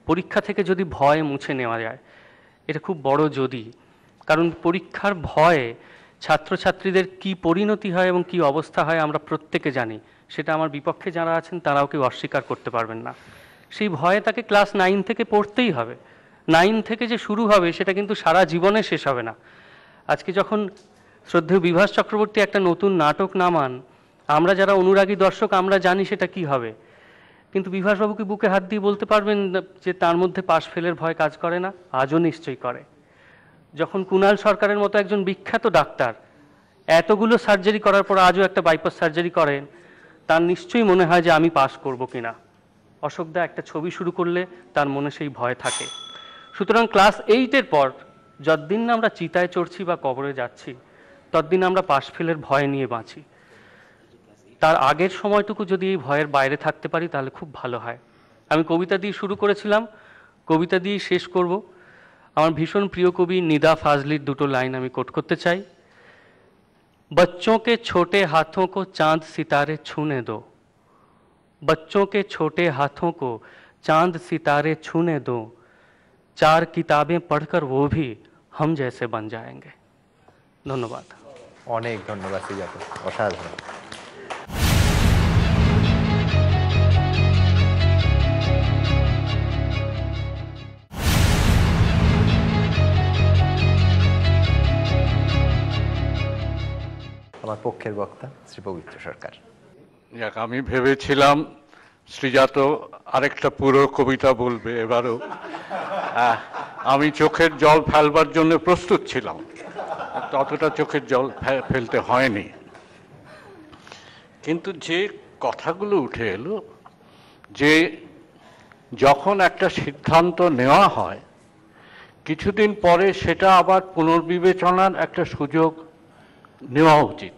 পরীক্ষা থেকে যদি ভয় মুছে নেওয়া যায়, এটা খুব বড় যদি, কারণ পরীক্ষার ভয়ে ছাত্রছাত্রীদের কি পরিণতি হয় এবং কি অবস্থা হয় আমরা প্রত্যেকে জানি। সেটা আমার বিপক্ষে যারা আছেন তারাও কেউ অস্বীকার করতে পারবেন না। সেই ভয়ে তাকে ক্লাস 9 থেকে পড়তেই হবে। 9 থেকে যে শুরু হবে সেটা কিন্তু সারা জীবনে শেষ হবে না। আজকে যখন শ্রদ্ধেয় বিভাস চক্রবর্তী একটা নতুন নাটক নামান, আমরা যারা অনুরাগী দর্শক আমরা জানি সেটা কি হবে, কিন্তু বিভাসবাবুকে বুকে হাত দিয়ে বলতে পারবেন যে তার মধ্যে পাশ ফেলের ভয় কাজ করে না? আজও নিশ্চয়ই করে। যখন কুণাল সরকারের মতো একজন বিখ্যাত ডাক্তার এতগুলো সার্জারি করার পর আজও একটা বাইপাস সার্জারি করেন, তার নিশ্চয়ই মনে হয় যে আমি পাস করব কিনা। অশোকদা একটা ছবি শুরু করলে তার মনে সেই ভয় থাকে। সুতরাং ক্লাস 8-এর পর যতদিন না আমরা চিতায় চড়ছি বা কবরে যাচ্ছি, ততদিন আমরা পাশ ফেলের ভয় নিয়ে বাঁচি। তার আগের সময়টুকু যদি এই ভয়ের বাইরে থাকতে পারি তাহলে খুব ভালো হয়। আমি কবিতা দিয়ে শুরু করেছিলাম, কবিতা দিয়ে শেষ করব। আমার ভীষণ প্রিয় কবি নিদা ফাজলির 2টো লাইন আমি কোট করতে চাই। बच्चों के छोटे हाथों को चांद सितारे छूने दो, बच्चों के छोटे हाथों को चांद सितारे छूने दो, 4 किताबें पढ़कर वो भी हम जैसे बन जाएंगे। धन्यवाद। অনেক ধন্যবাদ শ্রীজাত, অসাধারণ। আমার পক্ষের বক্তা শ্রী পবিত্র সরকার। যাক, আমি ভেবেছিলাম শ্রীজাত আরেকটা পুরো কবিতা বলবে এবারও। আমি চোখের জল ফেলবার জন্য প্রস্তুত ছিলাম, ততটা চোখের জল ফেলতে হয়নি। কিন্তু যে কথাগুলো উঠে এলো, যে যখন একটা সিদ্ধান্ত নেওয়া হয় কিছুদিন পরে সেটা আবার পুনর্বিবেচনার একটা সুযোগ নেওয়া উচিত।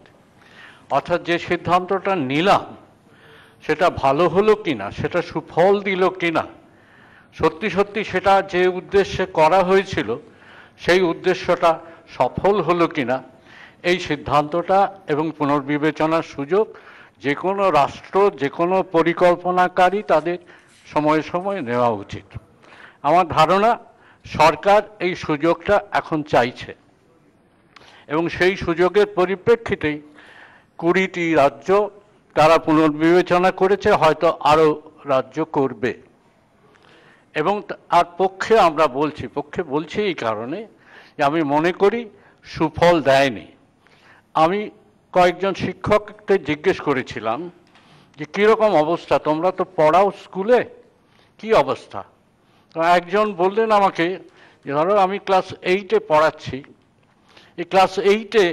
অর্থাৎ যে সিদ্ধান্তটা নিলাম সেটা ভালো হলো কিনা, সেটা সুফল দিল কিনা, সত্যি সত্যি সেটা যে উদ্দেশ্যে করা হয়েছিল সেই উদ্দেশ্যটা সফল হলো কিনা, এই সিদ্ধান্তটা এবং পুনর্বিবেচনার সুযোগ যে কোনো রাষ্ট্র, যে কোনো পরিকল্পনাকারী তাদের সময়ে সময়ে নেওয়া উচিত। আমার ধারণা সরকার এই সুযোগটা এখন চাইছে এবং সেই সুযোগের পরিপ্রেক্ষিতেই 20টি রাজ্য তারা পুনর্বিবেচনা করেছে, হয়তো আরও রাজ্য করবে। এবং আর পক্ষে আমরা বলছি এই কারণে যে আমি মনে করি সুফল দেয়নি। আমি কয়েকজন শিক্ষককে জিজ্ঞেস করেছিলাম যে কীরকম অবস্থা, তোমরা তো পড়াও স্কুলে, কি অবস্থা? তো একজন বললেন আমাকে যে ধরো আমি ক্লাস 8-এ পড়াচ্ছি, এই ক্লাস 8-এ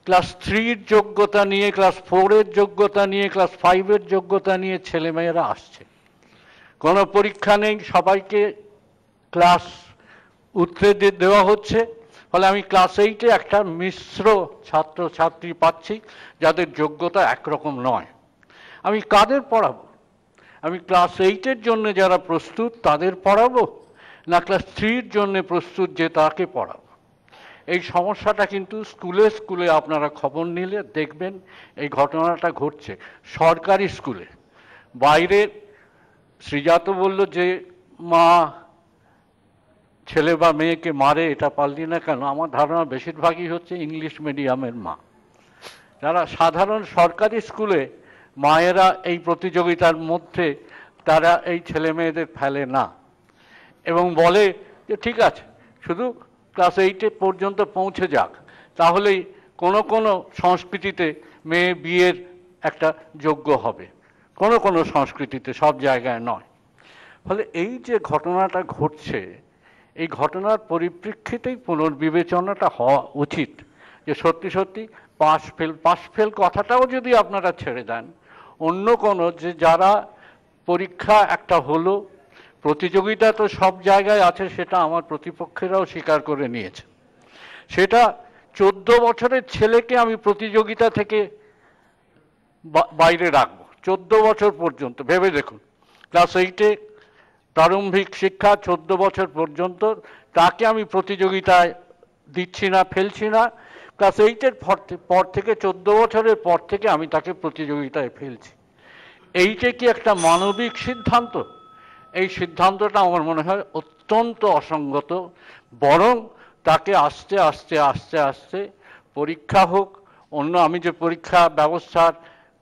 ক্লাস 3-র যোগ্যতা নিয়ে, ক্লাস 4-এর যোগ্যতা নিয়ে, ক্লাস 5-এর যোগ্যতা নিয়ে ছেলেমেয়েরা আসছে, কোনো পরীক্ষা নেই, সবাইকে ক্লাস উতরে দেওয়া হচ্ছে। ফলে আমি ক্লাস 8-এ একটা মিশ্র ছাত্রছাত্রী পাচ্ছি যাদের যোগ্যতা একরকম নয়। আমি কাদের পড়াবো? আমি ক্লাস 8-এর জন্য যারা প্রস্তুত তাদের পড়াবো, না ক্লাস 3-র জন্য প্রস্তুত যে তাকে পড়াবো? এই সমস্যাটা কিন্তু স্কুলে স্কুলে আপনারা খবর নিলে দেখবেন এই ঘটনাটা ঘটছে। সরকারি স্কুলে, বাইরে শ্রীজাত বলল যে মা ছেলে বা মেয়েকে মারে, এটা পারলি না কেন? আমার ধারণা বেশিরভাগই হচ্ছে ইংলিশ মিডিয়ামের মা। যারা সাধারণ সরকারি স্কুলে মায়েরা এই প্রতিযোগিতার মধ্যে তারা এই ছেলে মেয়েদের ফেলে না এবং বলে যে ঠিক আছে শুধু ক্লাস 8 পর্যন্ত পৌঁছে যাক, তাহলেই কোনো কোনো সংস্কৃতিতে মেয়ে বিয়ের একটা যোগ্য হবে, কোনো কোনো সংস্কৃতিতে, সব জায়গায় নয়। ফলে এই যে ঘটনাটা ঘটছে, এই ঘটনার পরিপ্রেক্ষিতেই পুনর্বিবেচনাটা হওয়া উচিত যে সত্যি সত্যি পাস ফেল কথাটাও যদি আপনারা ছেড়ে দেন, অন্য কোনো যে যারা পরীক্ষা একটা হলো, প্রতিযোগিতা তো সব জায়গায় আছে, সেটা আমার প্রতিপক্ষেরাও স্বীকার করে নিয়েছে। সেটা 14 বছরের ছেলেকে আমি প্রতিযোগিতা থেকে বাইরে রাখবো 14 বছর পর্যন্ত। ভেবে দেখুন, ক্লাস 8-এ প্রারম্ভিক শিক্ষা 14 বছর পর্যন্ত তাকে আমি প্রতিযোগিতায় দিচ্ছি না, ফেলছি না। ক্লাস 8-এর পর থেকে 14 বছরের পর থেকে আমি তাকে প্রতিযোগিতায় ফেলছি। এইটা কি একটা মানবিক সিদ্ধান্ত? এই সিদ্ধান্তটা আমার মনে হয় অত্যন্ত অসঙ্গত। বরং তাকে আস্তে আস্তে আস্তে আস্তে পরীক্ষা হোক, অন্য আমি যে পরীক্ষা ব্যবস্থার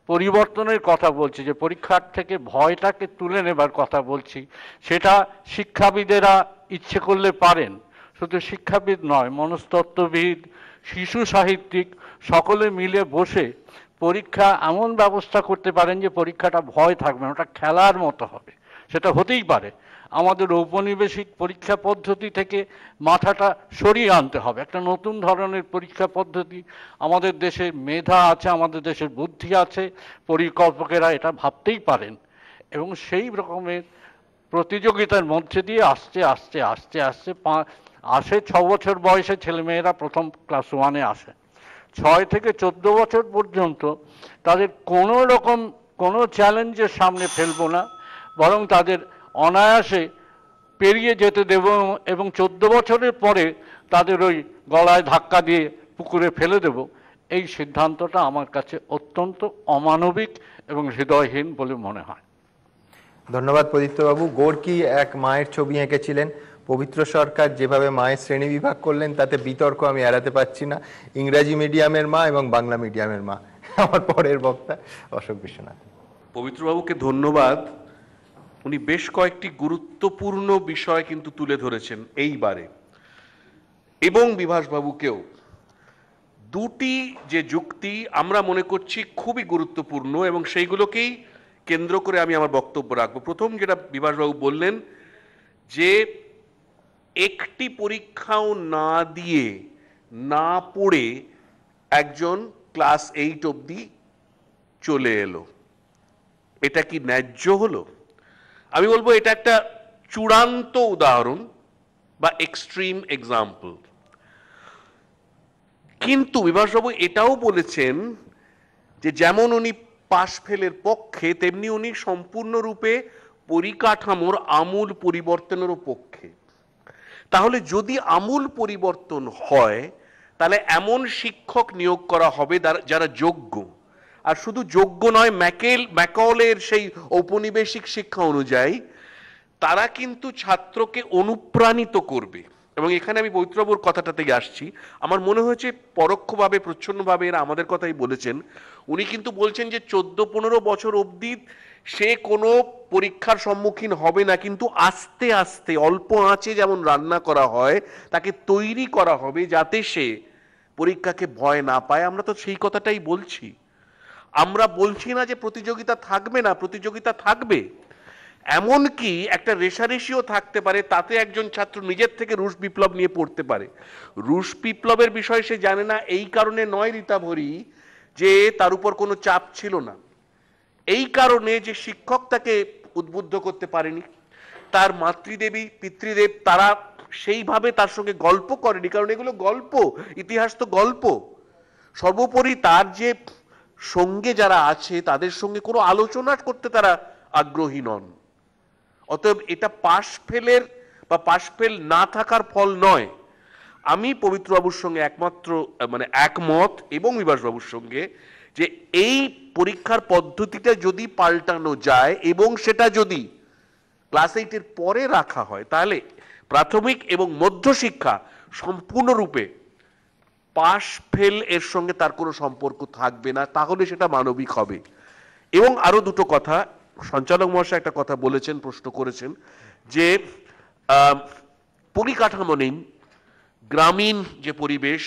পরিবর্তনের কথা বলছি, যে পরীক্ষার থেকে ভয়টাকে তুলে নেবার কথা বলছি, সেটা শিক্ষাবিদেরা ইচ্ছে করলে পারেন। শুধু শিক্ষাবিদ নয়, মনস্তত্ত্ববিদ, শিশু সাহিত্যিক সকলে মিলে বসে পরীক্ষা এমন ব্যবস্থা করতে পারেন যে পরীক্ষাটা ভয় থাকবে না, ওটা খেলার মতো হবে। সেটা হতেই পারে। আমাদের ঔপনিবেশিক পরীক্ষা পদ্ধতি থেকে মাথাটা সরিয়ে আনতে হবে, একটা নতুন ধরনের পরীক্ষা পদ্ধতি। আমাদের দেশে মেধা আছে, আমাদের দেশের বুদ্ধি আছে, পরিকল্পকেরা এটা ভাবতেই পারেন এবং সেই রকমের প্রতিযোগিতার মধ্যে দিয়ে আস্তে আস্তে আস্তে আস্তে আসে 6 বছর বয়সে ছেলেমেয়েরা প্রথম ক্লাস 1-এ আসে। 6 থেকে 14 বছর পর্যন্ত তাদের কোনো রকম কোনো চ্যালেঞ্জের সামনে ফেলবো না, বরং তাদের অনায়াসে পেরিয়ে যেতে দেব এবং 14 বছরের পরে তাদের ওই গলায় ধাক্কা দিয়ে পুকুরে ফেলে দেব। এই সিদ্ধান্তটা আমার কাছে অত্যন্ত অমানবিক এবং হৃদয়হীন বলে মনে হয়। ধন্যবাদ প্রদীপ্তবাবু। গোর্কি এক মায়ের ছবি এঁকেছিলেন, পবিত্র সরকার যেভাবে মায়ের শ্রেণী বিভাগ করলেন তাতে বিতর্ক আমি এড়াতে পারছি না। ইংরাজি মিডিয়ামের মা এবং বাংলা মিডিয়ামের মা। আমার পরের বক্তা অশোক বিশ্বনাথ। পবিত্রবাবুকে ধন্যবাদ। উনি বেশ কয়েকটি গুরুত্বপূর্ণ বিষয় কিন্তু তুলে ধরেছেন এইবারে, এবং বিভাসবাবুকেও। দুটি যে যুক্তি আমরা মনে করছি খুবই গুরুত্বপূর্ণ এবং সেইগুলোকেই কেন্দ্র করে আমি আমার বক্তব্য রাখবো। প্রথম যেটা বিভাসবাবু বললেন যে একটি পরীক্ষাও না দিয়ে না পড়ে একজন ক্লাস 8 অবধি চলে এলো, এটা কি ন্যায্য হলো? আমি বলবো এটা একটা চূড়ান্ত উদাহরণ বা এক্সট্রিম এক্সাম্পল। কিন্তু বিভাসবাবু এটাও বলেছেন যে যেমন উনি পাশ ফেলের পক্ষে, তেমনি উনি সম্পূর্ণরূপে পরিকাঠামোর আমূল পরিবর্তনেরও পক্ষে। তাহলে যদি আমূল পরিবর্তন হয় তাহলে এমন শিক্ষক নিয়োগ করা হবে যারা যোগ্য, আর শুধু যোগ্য নয়, ম্যাকলের সেই ঔপনিবেশিক শিক্ষা অনুযায়ী তারা কিন্তু ছাত্রকে অনুপ্রাণিত করবে। এবং এখানে আমি পবিত্রবাবুর কথাটাতেই আসছি। আমার মনে হয়েছে পরোক্ষভাবে প্রচ্ছন্নভাবে এরা আমাদের কথাই বলেছেন। উনি কিন্তু বলছেন যে 14-15 বছর অবধি সে কোনো পরীক্ষার সম্মুখীন হবে না, কিন্তু আস্তে আস্তে অল্প আঁচে যেমন রান্না করা হয় তাকে তৈরি করা হবে যাতে সে পরীক্ষাকে ভয় না পায়। আমরা তো সেই কথাটাই বলছি। আমরা বলছি না যে প্রতিযোগিতা থাকবে না, প্রতিযোগিতা থাকবে। এমনকি একটা রেষারেষিও থাকতে পারে, তাতে একজন ছাত্র নিজের থেকে রুশ বিপ্লব নিয়ে পড়তে পারে। রুশ বিপ্লবের বিষয় সে জানে না এই কারণে নয় রীতাভরি যে তার উপর কোনো চাপ ছিল না, এই কারণে যে শিক্ষক তাকে উদ্বুদ্ধ করতে পারেনি, তার মাতৃদেবী পিতৃদেব তারা সেইভাবে তার সঙ্গে গল্প করেনি, কারণ এগুলো গল্প, ইতিহাস তো গল্প। সর্বোপরি তার যে সঙ্গে যারা আছে তাদের সঙ্গে কোনো আলোচনা করতে তারা আগ্রহী নন। অতএব এটা পাশ ফেলের বা পাশ ফেল না থাকার ফল নয়। আমি পবিত্রবাবুর সঙ্গে একমত এবং বিভাসবাবুর সঙ্গে যে এই পরীক্ষার পদ্ধতিটা যদি পাল্টানো যায় এবং সেটা যদি ক্লাস 8-এর পরে রাখা হয় তাহলে প্রাথমিক এবং মধ্যশিক্ষা সম্পূর্ণরূপে পাশ ফেল এর সঙ্গে তার কোনো সম্পর্ক থাকবে না, তাহলে সেটা মানবিক হবে। এবং আরো দুটো কথা, সঞ্চালক মহাশয় একটা কথা বলেছেন, প্রশ্ন করেছেন যে পরিকাঠামো নেই, গ্রামীণ যে পরিবেশ,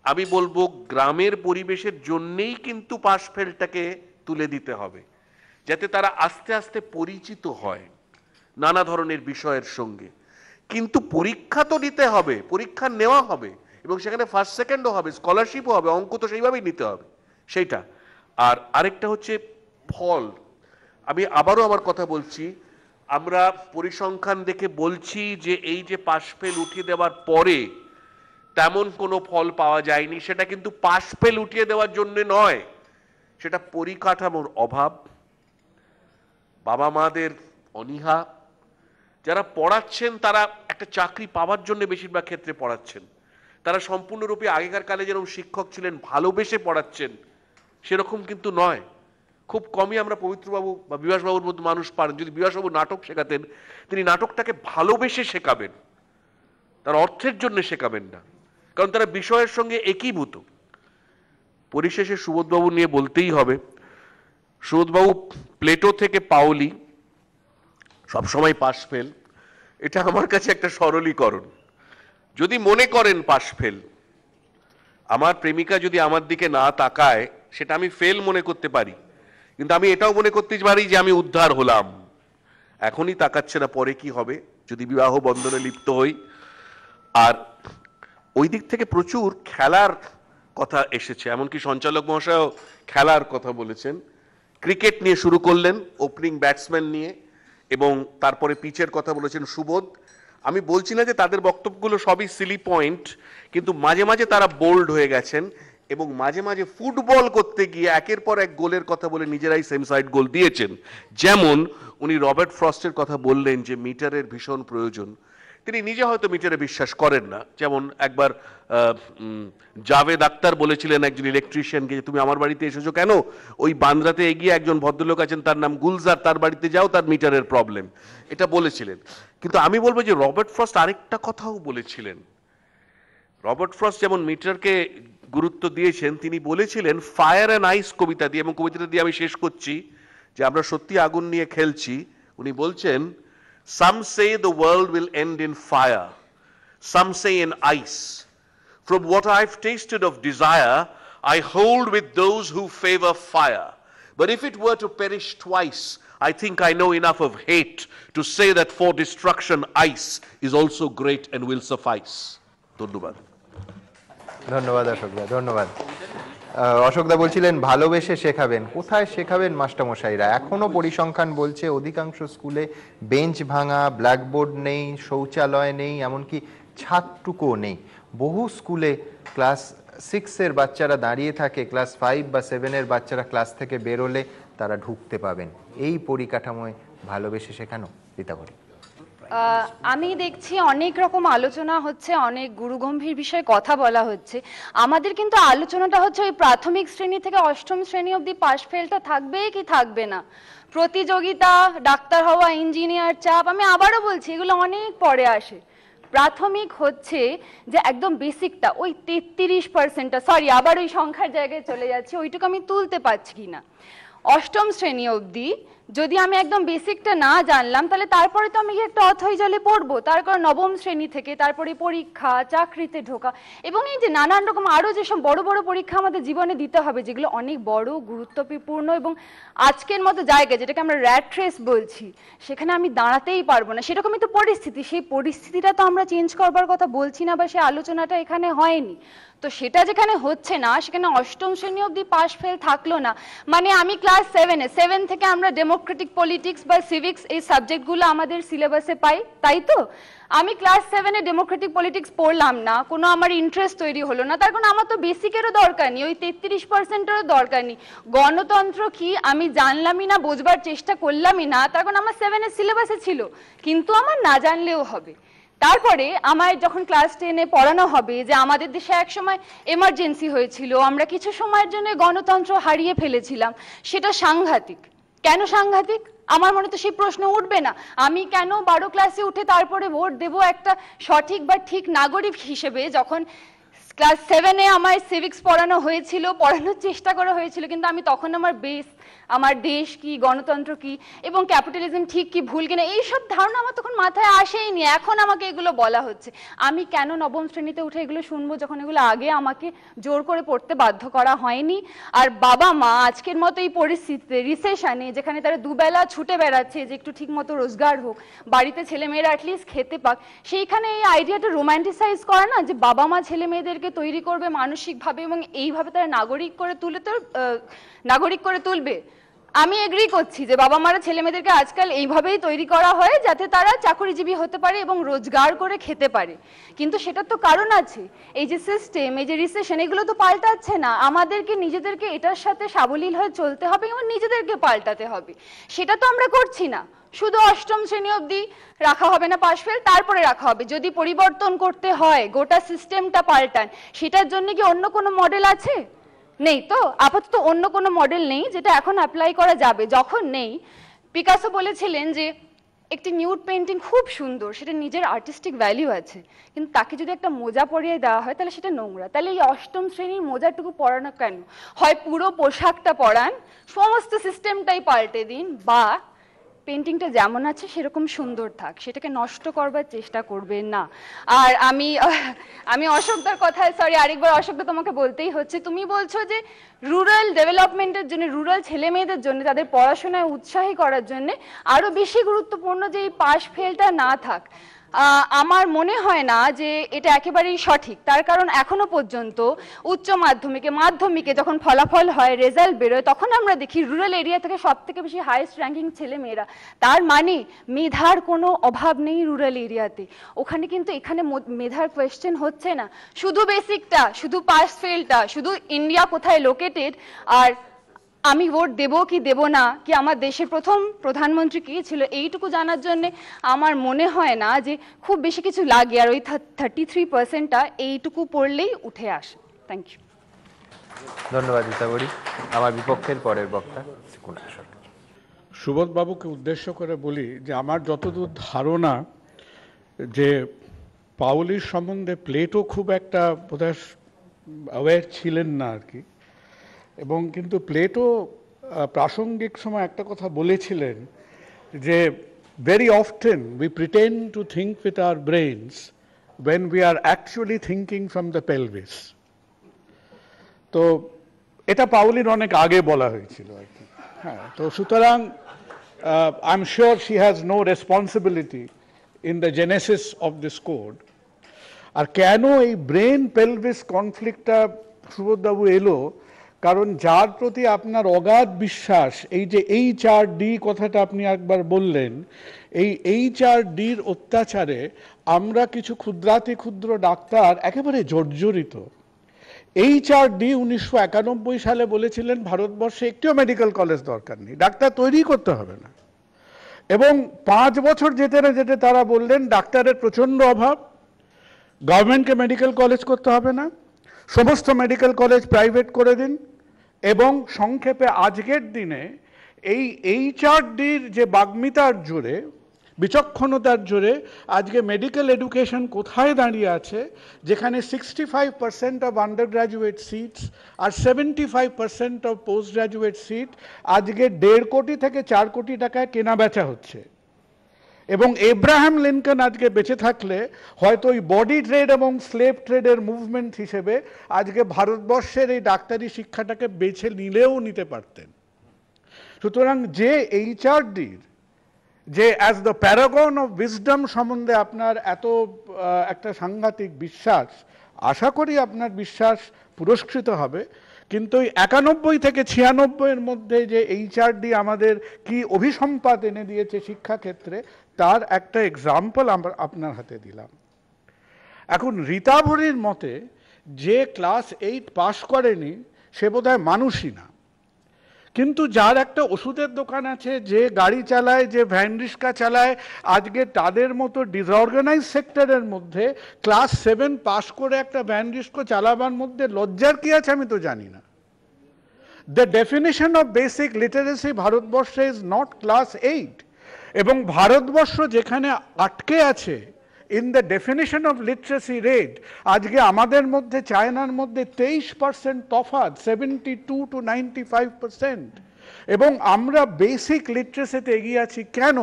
আমি বলবো গ্রামের পরিবেশের জন্যেই কিন্তু পাশ ফেলটাকে তুলে দিতে হবে, যাতে তারা আস্তে আস্তে পরিচিত হয় নানা ধরনের বিষয়ের সঙ্গে। কিন্তু পরীক্ষা তো নিতে হবে, পরীক্ষা নেওয়া হবে এবং সেখানে ফার্স্ট সেকেন্ডও হবে, স্কলারশিপও হবে, অঙ্ক তো সেইভাবেই নিতে হবে সেইটা। আর আরেকটা হচ্ছে ফল। আমি আবারও আমার কথা বলছি, আমরা পরিসংখ্যান দেখে বলছি যে এই যে পাশ ফেল উঠিয়ে দেওয়ার পরে তেমন কোনো ফল পাওয়া যায়নি, সেটা কিন্তু পাশ ফেল উঠিয়ে দেওয়ার জন্য নয়, সেটা পরিকাঠামোর অভাব, বাবা মাদের অনীহা, যারা পড়াচ্ছেন তারা একটা চাকরি পাওয়ার জন্য বেশিরভাগ ক্ষেত্রে পড়াচ্ছেন, তারা সম্পূর্ণরূপে আগেকার কালে যেরকম শিক্ষক ছিলেন ভালোবেসে পড়াচ্ছেন সেরকম কিন্তু নয়। খুব কমই আমরা পবিত্রবাবু বা বিভাসবাবুর মতো মানুষ পারেন। যদি বিভাসবাবু নাটক শেখাতেন তিনি নাটকটাকে ভালোবেসে শেখাবেন, তার অর্থের জন্য শেখাবেন না, কারণ তারা বিষয়ের সঙ্গে একীভূত। পরিশেষে সুবোধবাবু নিয়ে বলতেই হবে, সুবোধবাবু প্লেটো থেকে পাওলি সবসময় পাশ ফেল, এটা আমার কাছে একটা সরলীকরণ। যদি মনে করেন পাশ ফেল, আমার প্রেমিকা যদি আমার দিকে না তাকায় সেটা আমি ফেল মনে করতে পারি, কিন্তু আমি এটাও মনে করতে পারি যে আমি উদ্ধার হলাম। এখনই তাকাচ্ছে না, পরে কি হবে যদি বিবাহ বন্ধনে লিপ্ত হই। আর ওই দিক থেকে প্রচুর খেলার কথা এসেছে, এমনকি সঞ্চালক মহাশয়ও খেলার কথা বলেছেন। ক্রিকেট নিয়ে শুরু করলেন, ওপেনিং ব্যাটসম্যান নিয়ে, এবং তারপরে পিচের কথা বলেছেন সুবোধ। আমি বলছি না যে তাদের বক্তব্যগুলো সবই সিলি পয়েন্ট, কিন্তু মাঝে মাঝে তারা বোল্ড হয়ে গেছেন এবং মাঝে মাঝে ফুটবল করতে গিয়ে একের পর এক গোলের কথা বলে নিজেরাই সেম সাইড গোল দিয়েছেন। যেমন উনি রবার্ট ফ্রস্টের কথা বললেন যে মিটারের ভীষণ প্রয়োজন, তিনি নিজে হয়তো মিটারে বিশ্বাস করেন না। যেমন একবার জাভেদ আক্তার বলেছিলেন একজন ইলেকট্রিশিয়ানকে, তুমি আমার বাড়িতে এসেছো কেন? ওই বান্দ্রাতে এগিয়ে একজন ভদ্রলোক আছেন, তার নাম গুলজার, তার বাড়িতে যাও, তার মিটারের প্রবলেম, এটা বলেছিলেন। কিন্তু আমি বলবো যে রবার্ট ফ্রস্ট আরেকটা কথাও বলেছিলেন। রবার্ট ফ্রস্ট যেমন মিটারকে গুরুত্ব দিয়েছেন, তিনি বলেছিলেন ফায়ার অ্যান্ড আইস কবিতা দিয়ে, এবং কবিতাটা দিয়ে আমি শেষ করছি, যে আমরা সত্যি আগুন নিয়ে খেলছি। উনি বলছেন, some say the world will end in fire, some say in ice. From what I've tasted of desire, I hold with those who favor fire. But if it were to perish twice, I think I know enough of hate to say that for destruction ice is also great and will suffice. ধন্যবাদ। ধন্যবাদ অশোকদা, ধন্যবাদ। অশোকদা বলছিলেন ভালোবেসে শেখাবেন। কোথায় শেখাবেন মাস্টারমশাইরা? এখনো পরিসংখ্যান বলছে অধিকাংশ স্কুলে বেঞ্চ ভাঙা, ব্ল্যাকবোর্ড নেই, শৌচালয় নেই, এমনকি ছাদটুকুও নেই। বহু স্কুলে ক্লাস 6-এর বাচ্চারা দাঁড়িয়ে থাকে, ক্লাস 5 বা 7-এর বাচ্চারা ক্লাস থেকে বেরোলে তারা ঢুকতে পাবেন। এই পরিকাঠামোয় ভালোবেসে শেখানো, রীতাভরি? আমি দেখছি অনেক রকম আলোচনা হচ্ছে, অনেক গুরুগম্ভীর বিষয়ে কথা বলা হচ্ছে। আমাদের কিন্তু আলোচনাটা হচ্ছে ওই প্রাথমিক শ্রেণী থেকে অষ্টম শ্রেণী অবধি পাস ফেলটা থাকবে কি থাকবে না, প্রতিযোগিতা, ডাক্তার হওয়া, ইঞ্জিনিয়ার, চাপ, আমি আবারও বলছি এগুলো অনেক পরে আসে। প্রাথমিক হচ্ছে যে একদম বেসিকটা, ওই 33%টা, সরি আবার ওই সংখ্যার জায়গায় চলে যাচ্ছি, ওইটুকু আমি তুলতে পারছি কিনা। অষ্টম শ্রেণী অবধি যদি আমি একদম বেসিকটা না জানলাম, তাহলে তারপরে তো আমি একটা অথৈ জলে পড়বো। তারপর নবম শ্রেণী থেকে তারপরে পরীক্ষা, চাকরিতে ঢোকা, এবং এই যে নানান রকম আরো যেসব বড় বড় পরীক্ষা আমাদের জীবনে দিতে হবে, যেগুলো অনেক বড়, গুরুত্বপূর্ণ, এবং আজকের মতো জায়গায় যেটাকে আমরা র্যাট রেস বলছি, সেখানে আমি দাঁড়াতেই পারবো না, সেরকমই তো পরিস্থিতি। সেই পরিস্থিতিটা তো আমরা চেঞ্জ করবার কথা বলছি না, বা সেই আলোচনাটা এখানে হয়নি। তো সেটা যেখানে হচ্ছে না, সেখানে অষ্টম শ্রেণী অবধি পাস ফেল থাকলো না, মানে আমি ক্লাস 7 থেকে আমরা ডেমোক্রেটিক পলিটিক্স বা সিভিক্স এই সাবজেক্টগুলো আমাদের সিলেবাসে পাই, তাই তো? আমি ক্লাস 7-এ ডেমোক্রেটিক পলিটিক্স পড়লাম না, কোনো আমার ইন্টারেস্ট তৈরি হলো না, তার কারণ আমার তো বেসিকেরও দরকার নেই, ওই 33%-এরও দরকার নেই। গণতন্ত্র কি আমি জানলামই না, বোঝবার চেষ্টা করলামই না, তার কারণ আমার 7-এর সিলেবাসে ছিল, কিন্তু আমার না জানলেও হবে। তারপরে আমায় যখন ক্লাস 10-এ পড়ানো হবে যে আমাদের দেশে একসময় এমার্জেন্সি হয়েছিল, আমরা কিছু সময়ের জন্য গণতন্ত্র হারিয়ে ফেলেছিলাম, সেটা সাংঘাতিক। কেন সাংঘাতিক? আমার মনে তো সেই প্রশ্ন উঠবে না, আমি কেন 12 ক্লাসে উঠে তারপরে ভোট দেব একটা সঠিক বা ঠিক নাগরিক হিসেবে? যখন ক্লাস 7-এ আমায় সিভিক্স পড়ানো হয়েছিল, পড়ানোর চেষ্টা করা হয়েছিল, কিন্তু আমি তখন আমার বেস, আমার দেশ কি, গণতন্ত্র কি, এবং ক্যাপিটালিজম ঠিক কি ভুল কিনা, এইসব ধারণা আমার তখন মাথায় আসেইনি। এখন আমাকে এগুলো বলা হচ্ছে, আমি কেন নবম শ্রেণীতে উঠে এগুলো শুনবো, যখন এগুলো আগে আমাকে জোর করে পড়তে বাধ্য করা হয়নি। আর বাবা মা আজকের মতো এই পরিস্থিতিতে, রিসেশনে, যেখানে তারা দুবেলা ছুটে বেড়াচ্ছে যে একটু ঠিক মতো রোজগার হোক, বাড়িতে ছেলে মেয়েরা অ্যাটলিস্ট খেতে পাক, সেইখানে এই আইডিয়াটা রোম্যান্টিসাইজ করা না, যে বাবা মা ছেলে মেয়েদেরকে তৈরি করবে মানসিকভাবে এবং এইভাবে তারা নাগরিক করে তুলবে। আমি এগ্রি করছি যে বাবা মারা ছেলে মেয়েদেরকে আজকাল এইভাবেই তৈরি করা হয় যাতে তারা চাকরিজীবী হতে পারে এবং রোজগার করে খেতে পারে, কিন্তু সেটার তো কারণ আছে। এই যে সিস্টেম, এই যে রিসেশন, এগুলো তো পাল্টাচ্ছে না। আমাদেরকে নিজেদেরকে এটার সাথে সাবলীল হয়ে চলতে হবে এবং নিজেদেরকে পাল্টাতে হবে, সেটা তো আমরা করছি না। শুধু অষ্টম শ্রেণী অবধি রাখা হবে না পাস ফেল, তারপরে রাখা হবে। যদি পরিবর্তন করতে হয়, গোটা সিস্টেমটা পাল্টান, সেটার জন্য কি অন্য কোনো মডেল আছে? নেই তো, আপাতত অন্য কোনো মডেল নেই যেটা এখন অ্যাপ্লাই করা যাবে। যখন নেই, পিকাসো বলেছিলেন যে একটি নিউড পেন্টিং খুব সুন্দর, সেটা নিজের আর্টিস্টিক ভ্যালিউ আছে, কিন্তু তাকে যদি একটা মোজা পরিয়ে দেওয়া হয় তাহলে সেটা নোংরা। তাহলে এই অষ্টম শ্রেণীর মোজাটুকু পরানো কেন? হয় পুরো পোশাকটা পরান, সমস্ত সিস্টেমটাই পাল্টে দিন, বা পেন্টিংটা যেমন আছে সেরকম সুন্দর থাক, সেটাকে নষ্ট করবার চেষ্টা করবেন না। আর আমি অশোকদার কথায়, সরি আরেকবার অশোকদা তোমাকে বলতেই হচ্ছে, তুমি বলছো যে রুরাল ডেভেলপমেন্টের জন্য, রুরাল ছেলে মেয়েদের জন্য, তাদের পড়াশোনায় উৎসাহী করার জন্য আরো বেশি গুরুত্বপূর্ণ যে এই পাস ফেলটা না থাক। আমার মনে হয় না যে এটা একেবারেই সঠিক, তার কারণ এখনো পর্যন্ত উচ্চ মাধ্যমিকে যখন ফলাফল হয়, রেজাল্ট বেরোয়, তখন আমরা দেখি রুরাল এরিয়া থেকে সব থেকে বেশি হাইয়েস্ট র্যাঙ্কিং ছেলে মেয়েরা। তার মানে মেধার কোনো অভাব নেই রুরাল এরিয়াতে। ওখানে কিন্তু এখানে মেধার কোয়েশ্চেন হচ্ছে না, শুধু বেসিকটা, শুধু পাস ফেলটা, শুধু ইন্ডিয়া কোথায় লোকেটেড আর আমি ভোট দেবো কি দেব না, কি আমার দেশের প্রথম প্রধানমন্ত্রী কে ছিল, এইটুকু জানার জন্য আমার মনে হয় না যে খুব বেশি কিছু লাগে। আর ওই 33%টা এইটুকু পড়লেই উঠে আসে। Thank you. ধন্যবাদ রীতাবরী। আমার বিপক্ষের পরের বক্তা কুণাল সরকার। সুবোধবাবুকে উদ্দেশ্য করে বলি যে আমার যতদূর ধারণা যে পাউলির সম্বন্ধে প্লেটো খুব একটা বোধহয় অ্যাওয়্যার ছিলেন না আর কি, এবং কিন্তু প্লেটো প্রাসঙ্গিক সময় একটা কথা বলেছিলেন যে very often we pretend to think with our brains when we are actually thinking from the pelvis. তো এটা পাউলির অনেক আগে বলা হয়েছিল আর কি। হ্যাঁ, তো সুতরাং I am sure she has no responsibility in the genesis of this code. আর কেন এই ব্রেন পেলভিস কনফ্লিক্টটা সুবোধবাবু এলো, কারণ যার প্রতি আপনার অগাধ বিশ্বাস, এই যে HRD কথাটা আপনি একবার বললেন, এই HRDর অত্যাচারে আমরা কিছু ক্ষুদ্রাতি ক্ষুদ্র ডাক্তার একেবারে জর্জরিত। HRD 1991 সালে বলেছিলেন ভারতবর্ষে একটিও মেডিকেল কলেজ দরকার নেই, ডাক্তার তৈরি করতে হবে না। এবং 5 বছর যেতে না যেতে তারা বললেন ডাক্তারের প্রচণ্ড অভাব, গভর্নমেন্টকে মেডিকেল কলেজ করতে হবে না, সমস্ত মেডিকেল কলেজ প্রাইভেট করে দিন। এবং সংক্ষেপে আজকের দিনে এই HRDর যে বাগ্মিতার জোরে, বিচক্ষণতার জোরে আজকে মেডিকেল এডুকেশন কোথায় দাঁড়িয়ে আছে, যেখানে 65% অফ আন্ডার গ্র্যাজুয়েট সিটস আর 75% অফ পোস্ট গ্র্যাজুয়েট সিট আজকে 1.5 কোটি থেকে 4 কোটি টাকায় কেনা বেচা হচ্ছে। এবং এব্রাহাম লিঙ্কন আজকে বেঁচে থাকলে হয়তো ওই বডি ট্রেড এবং স্লেভ ট্রেডের মুভমেন্ট হিসেবে আজকে ভারতবর্ষের এই ডাক্তারি শিক্ষাটাকে বেছে নিলেও নিতে পারতেন। সুতরাং যে HRDর যে as the Paragon of wisdom সম্বন্ধে আপনার এত একটা সাংঘাতিক বিশ্বাস, আশা করি আপনার বিশ্বাস পুরস্কৃত হবে। কিন্তু ওই 91 থেকে 96-এর মধ্যে যে HRD আমাদের কি অভিসম্পাদ এনে দিয়েছে শিক্ষাক্ষেত্রে, তার একটা এক্সাম্পল আমরা আপনার হাতে দিলাম। এখন রীতাভরীর মতে যে ক্লাস 8 পাস করেনি সে বোধহয় মানুষই না, কিন্তু যার একটা ওষুধের দোকান আছে, যে গাড়ি চালায়, যে ভ্যান রিক্সা চালায়, আজকে তাদের মতো ডিসঅর্গানাইজ সেক্টরের মধ্যে ক্লাস 7 পাস করে একটা ভ্যান রিক্সা চালাবার মধ্যে লজ্জার কি আছে আমি তো জানি না। The definition of basic literacy ভারতবর্ষে ইজ নট ক্লাস 8, এবং ভারতবর্ষ যেখানে আটকে আছে in the definition of literacy rate, আজকে আমাদের মধ্যে চায়নার মধ্যে 23% তফাৎ, 72 to 95%, এবং আমরা বেসিক লিটারেসিতে এগিয়ে আছি কেন?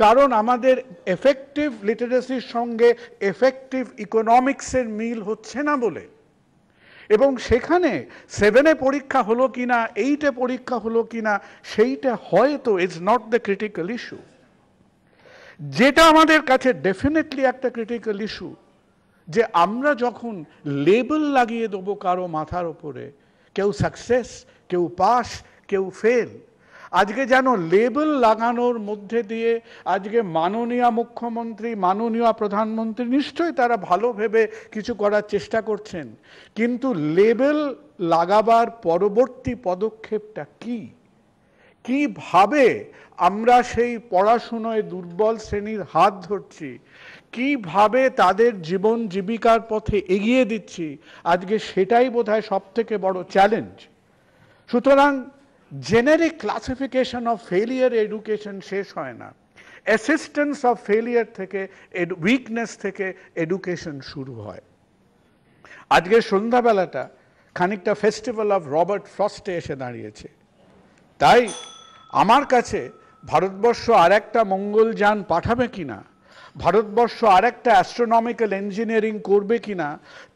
কারণ আমাদের এফেক্টিভ লিটারেসির সঙ্গে এফেক্টিভ ইকোনমিক্সের মিল হচ্ছে না বলে। এবং সেখানে 7-এ পরীক্ষা হলো কিনা, 8-এ পরীক্ষা হলো কিনা, সেইটা হয়তো is not the critical issue. যেটা আমাদের কাছে ডেফিনেটলি একটা ক্রিটিক্যাল ইস্যু, যে আমরা যখন লেবেল লাগিয়ে দেবো কারো মাথার ওপরে, কেউ সাকসেস, কেউ পাস, কেউ ফেল, আজকে যেন লেবেল লাগানোর মধ্যে দিয়ে আজকে মাননীয় মুখ্যমন্ত্রী, মাননীয় প্রধানমন্ত্রী নিশ্চয়ই তারা ভালো ভেবে কিছু করার চেষ্টা করছেন, কিন্তু লেবেল লাগাবার পরবর্তী পদক্ষেপটা কি? কিভাবে আমরা সেই পড়াশুনোয় দুর্বল শ্রেণীর হাত ধরছি, কিভাবে তাদের জীবন জীবিকার পথে এগিয়ে দিচ্ছি, আজকে সেটাই বোধহয় সব থেকে বড় চ্যালেঞ্জ। সুতরাং generic classification of failure education শেষ হয় না, অ্যাসিস্ট্যান্স অফ ফেলিয়ার থেকে, উইকনেস থেকে এডুকেশন শুরু হয়। আজকে সন্ধ্যাবেলাটা খানিকটা ফেস্টিভ্যাল অফ রবার্ট ফ্রস্টে এসে দাঁড়িয়েছে। তাই আমার কাছে ভারতবর্ষ আর একটা মঙ্গলযান পাঠাবে কিনা, ভারতবর্ষ আর একটা অ্যাস্ট্রোনমিক্যাল ইঞ্জিনিয়ারিং করবে কিনা,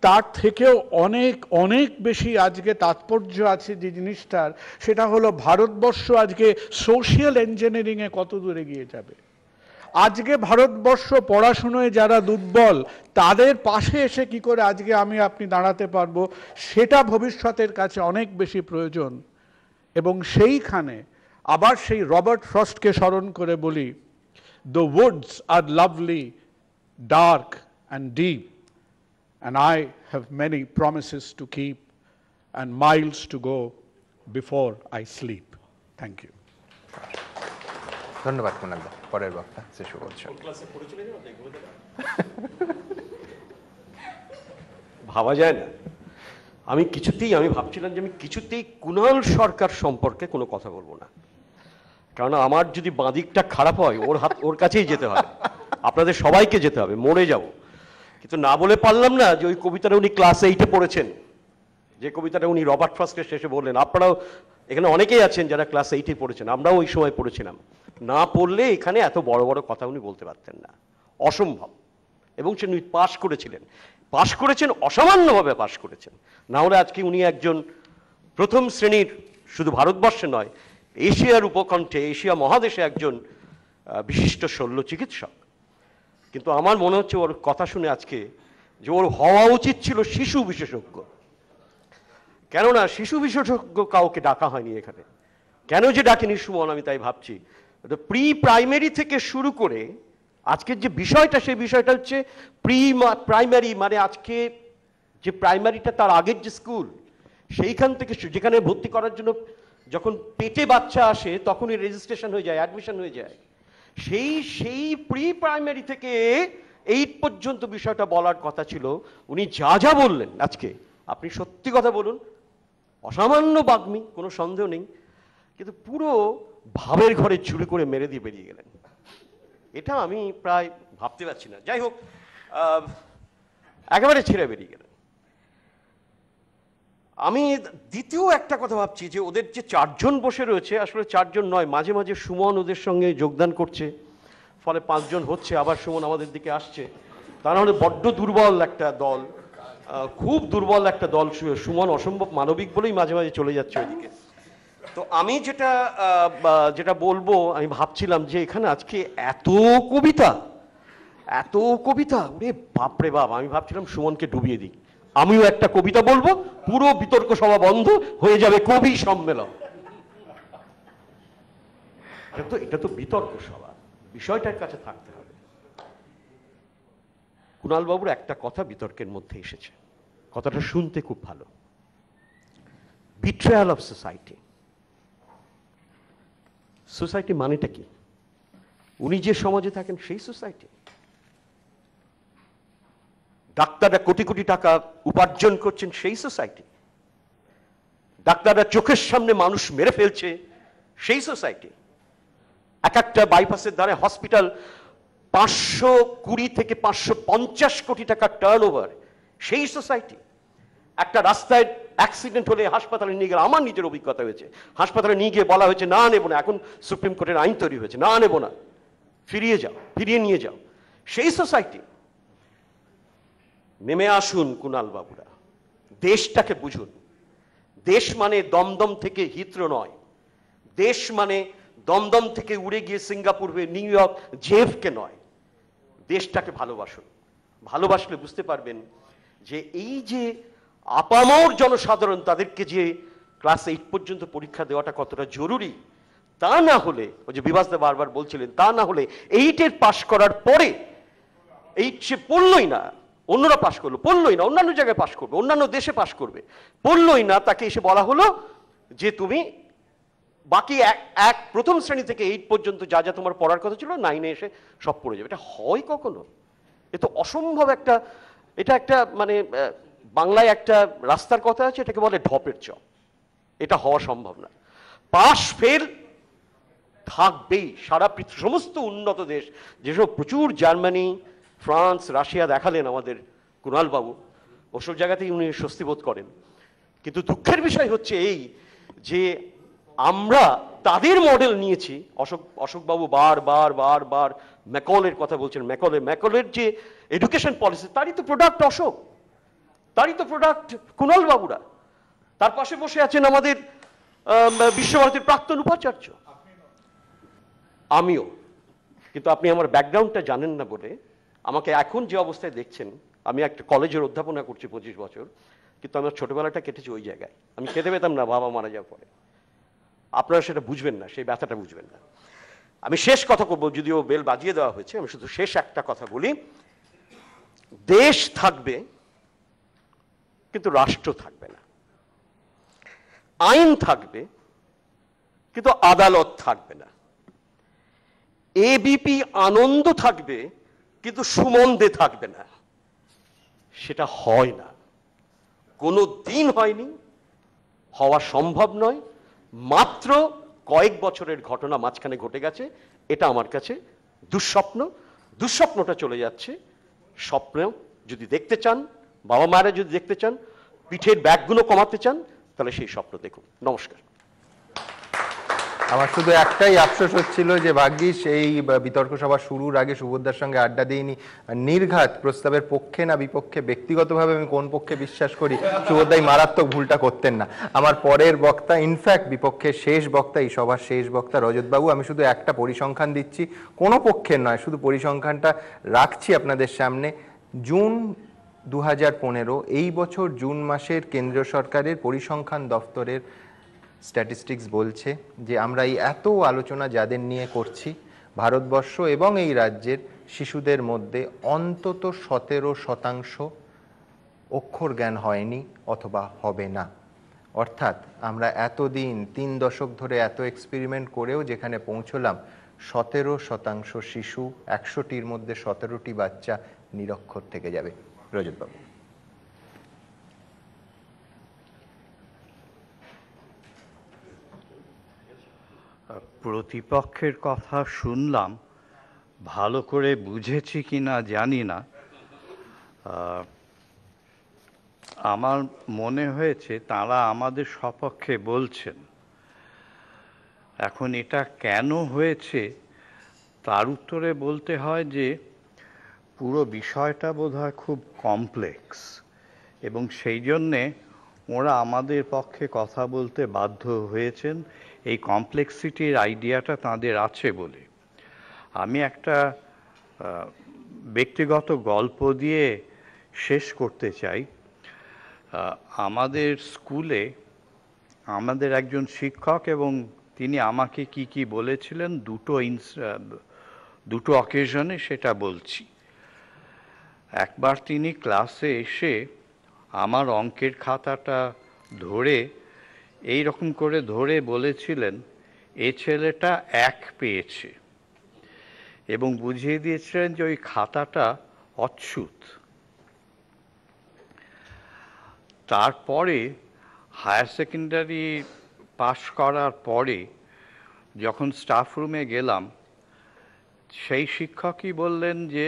তার থেকেও অনেক অনেক বেশি আজকে তাৎপর্য আছে যে জিনিসটার, সেটা হলো ভারতবর্ষ আজকে সোশিয়াল ইঞ্জিনিয়ারিংয়ে কত দূরে এগিয়ে যাবে। আজকে ভারতবর্ষ পড়াশুনোয় যারা দুর্বল তাদের পাশে এসে কি করে আজকে আমি আপনি দাঁড়াতে পারবো, সেটা ভবিষ্যতের কাছে অনেক বেশি প্রয়োজন। এবং সেইখানে আবার সেই রবার্ট ফ্রস্টকে স্মরণ করে বলি, the woods are lovely, dark and deep, and I have many promises to keep and miles to go before I sleep. Thank you. ধন্যবাদ কুণাল দা। পরের বক্তা শ্রী সুবৎসর। ভাবা যায় না, আমি ভাবছিলাম যে আমি কিছুতেই কুণাল সরকার সম্পর্কে কোনো কথা বলবো না, কারণ আমার যদি বাঁদিকটা খারাপ হয় ওর কাছেই যেতে হবে, আপনাদের সবাইকে যেতে হবে, মরে যাব। কিন্তু না বলে পারলাম না যে ওই কবিতাটা উনি ক্লাস 8-এ পড়েছেন, যে কবিতাটা উনি রবার্ট ফ্রস্টের শেষে বললেন। আপনারাও এখানে অনেকেই আছেন যারা ক্লাস 8-এ পড়েছেন, আমরাও ওই সময় পড়েছিলাম। না পড়লে এখানে এত বড় বড় কথা উনি বলতে পারতেন না, অসম্ভব। এবং সে উনি পাশ করেছেন, অসামান্যভাবে পাশ করেছেন। না হলে আজকে উনি একজন প্রথম শ্রেণীর, শুধু ভারতবর্ষে নয়, এশিয়ার উপকণ্ঠে, এশিয়া মহাদেশে একজন বিশিষ্ট শল্য চিকিৎসক। কিন্তু আমার মনে হচ্ছে ওর কথা শুনে আজকে যে ওর হওয়া উচিত ছিল শিশু বিশেষজ্ঞ। কেননা শিশু বিশেষজ্ঞ কাউকে ডাকা হয়নি এখানে। কেন যে ডাকেনি সুমন, আমি তাই ভাবছি। প্রি প্রাইমারি থেকে শুরু করে আজকের যে বিষয়টা, সেই বিষয়টা হচ্ছে প্রাইমারি, মানে আজকে যে প্রাইমারিটা তার আগের যে স্কুল, সেইখান থেকে যেখানে ভর্তি করার জন্য যখন পেটে বাচ্চা আসে তখনই রেজিস্ট্রেশন হয়ে যায়, অ্যাডমিশন হয়ে যায়। সেই প্রি প্রাইমারি থেকে 8 পর্যন্ত বিষয়টা বলার কথা ছিল। উনি যা বললেন আজকে, আপনি সত্যি কথা বলুন, অসামান্য বাগ্মী, কোনো সন্দেহ নেই, কিন্তু পুরো ভাবের ঘরে চুরি করে মেরে দিয়ে বেরিয়ে গেলেন। এটা আমি প্রায় ভাবতে পারছি না। যাই হোক, একেবারে ছেড়ে বেরিয়ে গেলেন। আমি দ্বিতীয় একটা কথা ভাবছি যে ওদের যে 4 জন বসে রয়েছে, আসলে 4 জন নয়, মাঝে মাঝে সুমন ওদের সঙ্গে যোগদান করছে, ফলে 5 জন হচ্ছে, আবার সুমন আমাদের দিকে আসছে। তা নাহলে বড্ড দুর্বল একটা দল, খুব দুর্বল একটা দল। সুমন অসম্ভব মানবিক বলেই মাঝে মাঝে চলে যাচ্ছে ওইদিকে। তো আমি যেটা বলবো, আমি ভাবছিলাম যে এখানে আজকে এত কবিতা, ওরে বাপরে বাপ, আমি ভাবছিলাম সুমনকে ডুবিয়ে দিই, আমিও একটা কবিতা বলবো, পুরো বিতর্ক সভা বন্ধ হয়ে যাবে, কবি সম্মেলন। এটা তো বিতর্ক সভা, বিষয়টার কাছে থাকতে হবে। কুণাল বাবুর একটা কথা বিতর্কের মধ্যে এসেছে, কথাটা শুনতে খুব ভালো। Betrayal of society. সোসাইটি মানেটা কি? উনি যে সমাজে থাকেন সেই সোসাইটি। ডাক্তাররা কোটি কোটি টাকা উপার্জন করছেন সেই সোসাইটি। ডাক্তাররা চোখের সামনে মানুষ মেরে ফেলছে সেই সোসাইটি। এক একটা বাইপাসের ধারে হসপিটাল 520 থেকে 550 কোটি টাকা টার্নওভার, সেই সোসাইটি। একটা রাস্তায় অ্যাক্সিডেন্ট হলে হাসপাতালে নিয়ে গেলে, আমার নিজের অভিজ্ঞতা হয়েছে, হাসপাতালে নিয়ে গিয়ে বলা হয়েছে না নেবো না, এখন সুপ্রিম কোর্টের আইন তৈরি হয়েছে, না নেবো না, ফিরিয়ে নিয়ে যাও, সেই সোসাইটি। নেমে আসুন কুণাল বাবুরা, দেশটাকে বুঝুন। দেশ মানে দমদম থেকে হিথ্রো নয়, দেশ মানে দমদম থেকে উড়ে গিয়ে সিঙ্গাপুর হয়ে নিউ ইয়র্ক জেফকে নয়। দেশটাকে ভালোবাসুন। ভালোবাসলে বুঝতে পারবেন যে এই যে আপামর জনসাধারণ, তাদেরকে যে ক্লাস 8 পর্যন্ত পরীক্ষা দেওয়াটা কতটা জরুরি। তা না হলে, ওই যে বিভাসদা বারবার বলছিলেন, তা না হলে 8-এর পাশ করার পরে 8 সে পড়লই না, অন্যরা পাশ করলো, পড়লই না, অন্যান্য জায়গায় পাশ করবে, অন্যান্য দেশে পাশ করবে, পড়লই না, তাকে এসে বলা হলো যে তুমি বাকি প্রথম শ্রেণী থেকে 8 পর্যন্ত যা যা তোমার পড়ার কথা ছিল 9-এ এসে সব পড়ে যাবে। এটা হয় কখনো? এ তো অসম্ভব একটা, এটা একটা মানে বাংলায় একটা রাস্তার কথা আছে, এটাকে বলে ঢপের চপ। এটা হওয়া সম্ভব না। পাশ ফেল থাকবেই। সারা পৃথিবী, সমস্ত উন্নত দেশ, যেসব প্রচুর জার্মানি, ফ্রান্স, রাশিয়া দেখালেন আমাদের কুণাল বাবু, ওসব জায়গাতেই উনি স্বস্তি বোধ করেন। কিন্তু দুঃখের বিষয় হচ্ছে এই যে আমরা তাদের মডেল নিয়েছি। অশোকবাবু বার ম্যাকলের কথা বলছেন। ম্যাকলের যে এডুকেশন পলিসি, তারই তো প্রোডাক্ট অশোক, তারই তো প্রোডাক্ট কুণাল বাবুরা। তার পাশে বসে আছেন আমাদের বিশ্বভারতীর প্রাক্তন উপাচার্য, আমিও। কিন্তু আপনি আমার ব্যাকগ্রাউন্ডটা জানেন না বলে আমাকে এখন যে অবস্থায় দেখছেন, আমি একটা কলেজের অধ্যাপনা করছি 25 বছর, কিন্তু আমার ছোটবেলাটা কেটেছে ওই জায়গায়। আমি খেতে পেতাম না বাবা মারা যাওয়ার পরে। আপনারা সেটা বুঝবেন না, সেই ব্যথাটা বুঝবেন না। আমি শেষ কথা করবো, যদিও বেল বাজিয়ে দেওয়া হয়েছে, আমি শুধু শেষ একটা কথা বলি। দেশ থাকবে কিন্তু রাষ্ট্র থাকবে না। আইন থাকবে কিন্তু আদালত থাকবে না। এবিপি আনন্দ থাকবে কিন্তু সুমন-দে থাকবে না। সেটা হয় না, কোনো দিন হয়নি, হওয়া সম্ভব নয়। মাত্র কয়েক বছরের ঘটনা মাঝখানে ঘটে গেছে। এটা আমার কাছে দুঃস্বপ্ন। দুঃস্বপ্নটা চলে যাচ্ছে। স্বপ্ন যদি দেখতে চান, বাবা মায়েরা যদি দেখতে চান, পিঠের ব্যাগগুলো কমাতে চান, তাহলে সেই স্বপ্ন দেখুন। নমস্কার। আমার শুধু একটাই আফসোস হচ্ছিল যে ভাগ্যিস এই বিতর্ক সভা শুরুর আগে সুভদ্রার সঙ্গে আড্ডা দিইনি। নির্ঘাত প্রস্তাবের পক্ষে না বিপক্ষে, ব্যক্তিগতভাবে আমি কোন পক্ষে বিশ্বাস করি, সুভদ্রাই মারাত্মক ভুলটা করতেন না। আমার পরের বক্তা, ইনফ্যাক্ট বিপক্ষের শেষ বক্তা, এই সভার শেষ বক্তা রজতবাবু, আমি শুধু একটা পরিসংখ্যান দিচ্ছি, কোনো পক্ষের নয়, শুধু পরিসংখ্যানটা রাখছি আপনাদের সামনে। জুন 2015, এই বছর জুন মাসের কেন্দ্রীয় সরকারের পরিসংখ্যান দফতরের স্ট্যাটিস্টিক্স বলছে যে আমরা এই এত আলোচনা যাদের নিয়ে করছি, ভারতবর্ষ এবং এই রাজ্যের শিশুদের মধ্যে অন্তত 17% অক্ষর জ্ঞান হয়নি অথবা হবে না। অর্থাৎ আমরা এতদিন 3 দশক ধরে এত এক্সপেরিমেন্ট করেও যেখানে পৌঁছলাম, 17% শিশু, 100টির মধ্যে 17টি বাচ্চা নিরক্ষর থেকে যাবে। রজতবাবু। প্রতিপক্ষের কথা শুনলাম, ভালো করে বুঝেছি কিনা জানি না। আমার মনে হয়েছে তারা আমাদের সপক্ষে বলছেন। এখন এটা কেন হয়েছে তার উত্তরে বলতে হয় যে পুরো বিষয়টা বোধহয় খুব কমপ্লেক্স, এবং সেই জন্যে ওরা আমাদের পক্ষে কথা বলতে বাধ্য হয়েছেন। এই কমপ্লেক্সিটির আইডিয়াটা তাদের আছে বলে। আমি একটা ব্যক্তিগত গল্প দিয়ে শেষ করতে চাই। আমাদের স্কুলে আমাদের একজন শিক্ষক, এবং তিনি আমাকে কি কি বলেছিলেন দুটো অকেশনে সেটা বলছি। একবার তিনি ক্লাসে এসে আমার অঙ্কের খাতাটা ধরে এই রকম করে ধরে বলেছিলেন, এ ছেলেটা 1 পেয়েছে, এবং বুঝিয়ে দিয়েছিলেন যে ওই খাতাটা অচ্যুত। তারপরে হায়ার সেকেন্ডারি পাশ করার পরে যখন স্টাফ রুমে গেলাম, সেই শিক্ষকই বললেন যে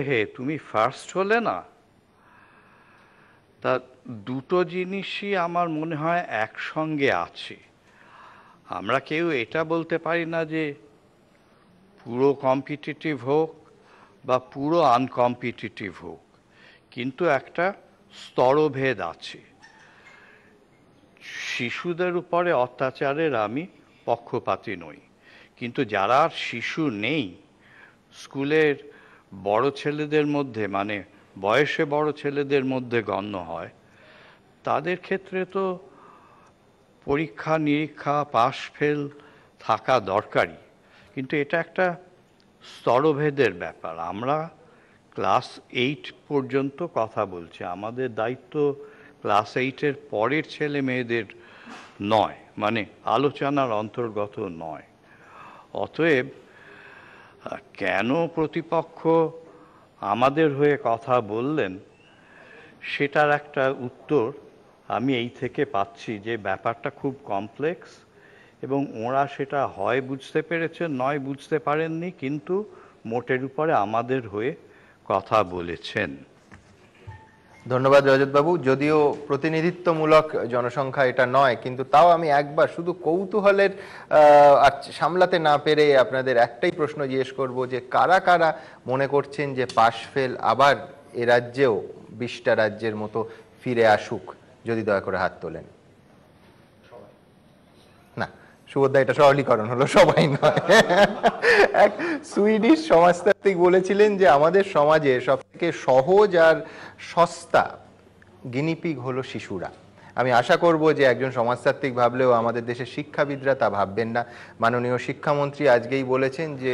হে তুমি ফার্স্ট হলে না। তা দুটো জিনিসই আমার মনে হয় একসঙ্গে আছে। আমরা কেউ এটা বলতে পারি না যে পুরো কম্পিটিটিভ হোক বা পুরো আনকম্পিটিটিভ হোক, কিন্তু একটা স্তরভেদ আছে। শিশুদের উপরে অত্যাচারের আমি পক্ষপাতী নই, কিন্তু যারা শিশু নেই, স্কুলের বড় ছেলেদের মধ্যে, মানে বয়সে বড় ছেলেদের মধ্যে গণ্য হয়, তাদের ক্ষেত্রে তো পরীক্ষা নিরীক্ষা পাশ ফেল থাকা দরকারই, কিন্তু এটা একটা স্তরভেদের ব্যাপার। আমরা ক্লাস 8 পর্যন্ত কথা বলছি, আমাদের দায়িত্ব ক্লাস 8-এর পরের ছেলে মেয়েদের নয়, মানে আলোচনার অন্তর্গত নয়। অতএব কেন প্রতিপক্ষ আমাদের হয়ে কথা বললেন, সেটার একটা উত্তর আমি এই থেকে পাচ্ছি যে ব্যাপারটা খুব কমপ্লেক্স, এবং ওরা সেটা হয় বুঝতে পেরেছেন নয় বুঝতে পারেননি, কিন্তু মোটের উপরে আমাদের হয়ে কথা বলেছেন। ধন্যবাদ রজতবাবু। যদিও প্রতিনিধিত্বমূলক জনসংখ্যা এটা নয়, কিন্তু তাও আমি একবার শুধু কৌতূহলের আর সামলাতে না পেরে আপনাদের একটাই প্রশ্ন জিজ্ঞেস করব যে কারা কারা মনে করছেন যে পাশ ফেল আবার এ রাজ্যেও 20টা রাজ্যের মতো ফিরে আসুক, যদি দয়া করে হাত তোলেন। না, সুভদ্রা, এটা সরলীকরণ হলো, সবাই নয়। এক সুইডিশ সমাজতাত্ত্বিক বলেছিলেন যে আমাদের সমাজে সবথেকে সহজ আর সস্তা গিনিপিগ হলো শিশুরা। আমি আশা করব যে একজন সমাজতাত্ত্বিক ভাবলেও আমাদের দেশের শিক্ষাবিদরা তা ভাববেন না। মাননীয় শিক্ষামন্ত্রী আজকেই বলেছেন যে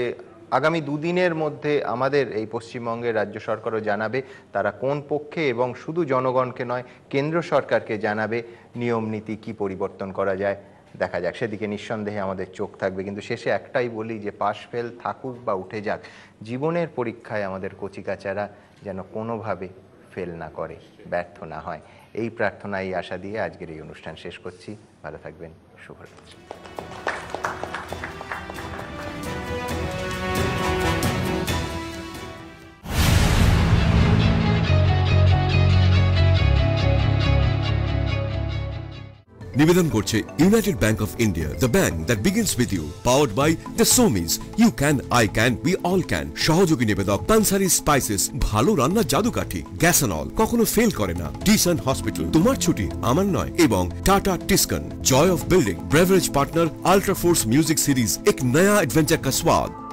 আগামী 2 দিনের মধ্যে আমাদের এই পশ্চিমবঙ্গের রাজ্য সরকারও জানাবে তারা কোন পক্ষে, এবং শুধু জনগণকে নয় কেন্দ্র সরকারকে জানাবে নিয়ম নীতি কি পরিবর্তন করা যায় দেখা যাক, সেদিকে নিঃসন্দেহে আমাদের চোখ থাকবে। কিন্তু শেষে একটাই বলি যে পাশ ফেল থাকুক বা উঠে যাক, জীবনের পরীক্ষায় আমাদের কচিকাচারা যেন কোনোভাবে ফেল না করে, ব্যর্থ না হয়, এই প্রার্থনা এই আশা দিয়ে আজকের এই অনুষ্ঠান শেষ করছি। ভালো থাকবেন, শুভরাত্রি। নিবেদন করছে United Bank of India, the bank that begins with you, powered by the সোমিস, you can, I can, we all can. সহযোগী নিবেদক পানসারি স্পাইসেস, ভালো রান্নার জাদুকাঠি, গ্যাসনল কখনো ফেল করে না, ডিসান হসপিটাল, তোমার ছুটি আমার নয়, এবং Tata Tiscon, joy of building, beverage partner, ultra force music series, एक नया एडवेंचर का स्वाद।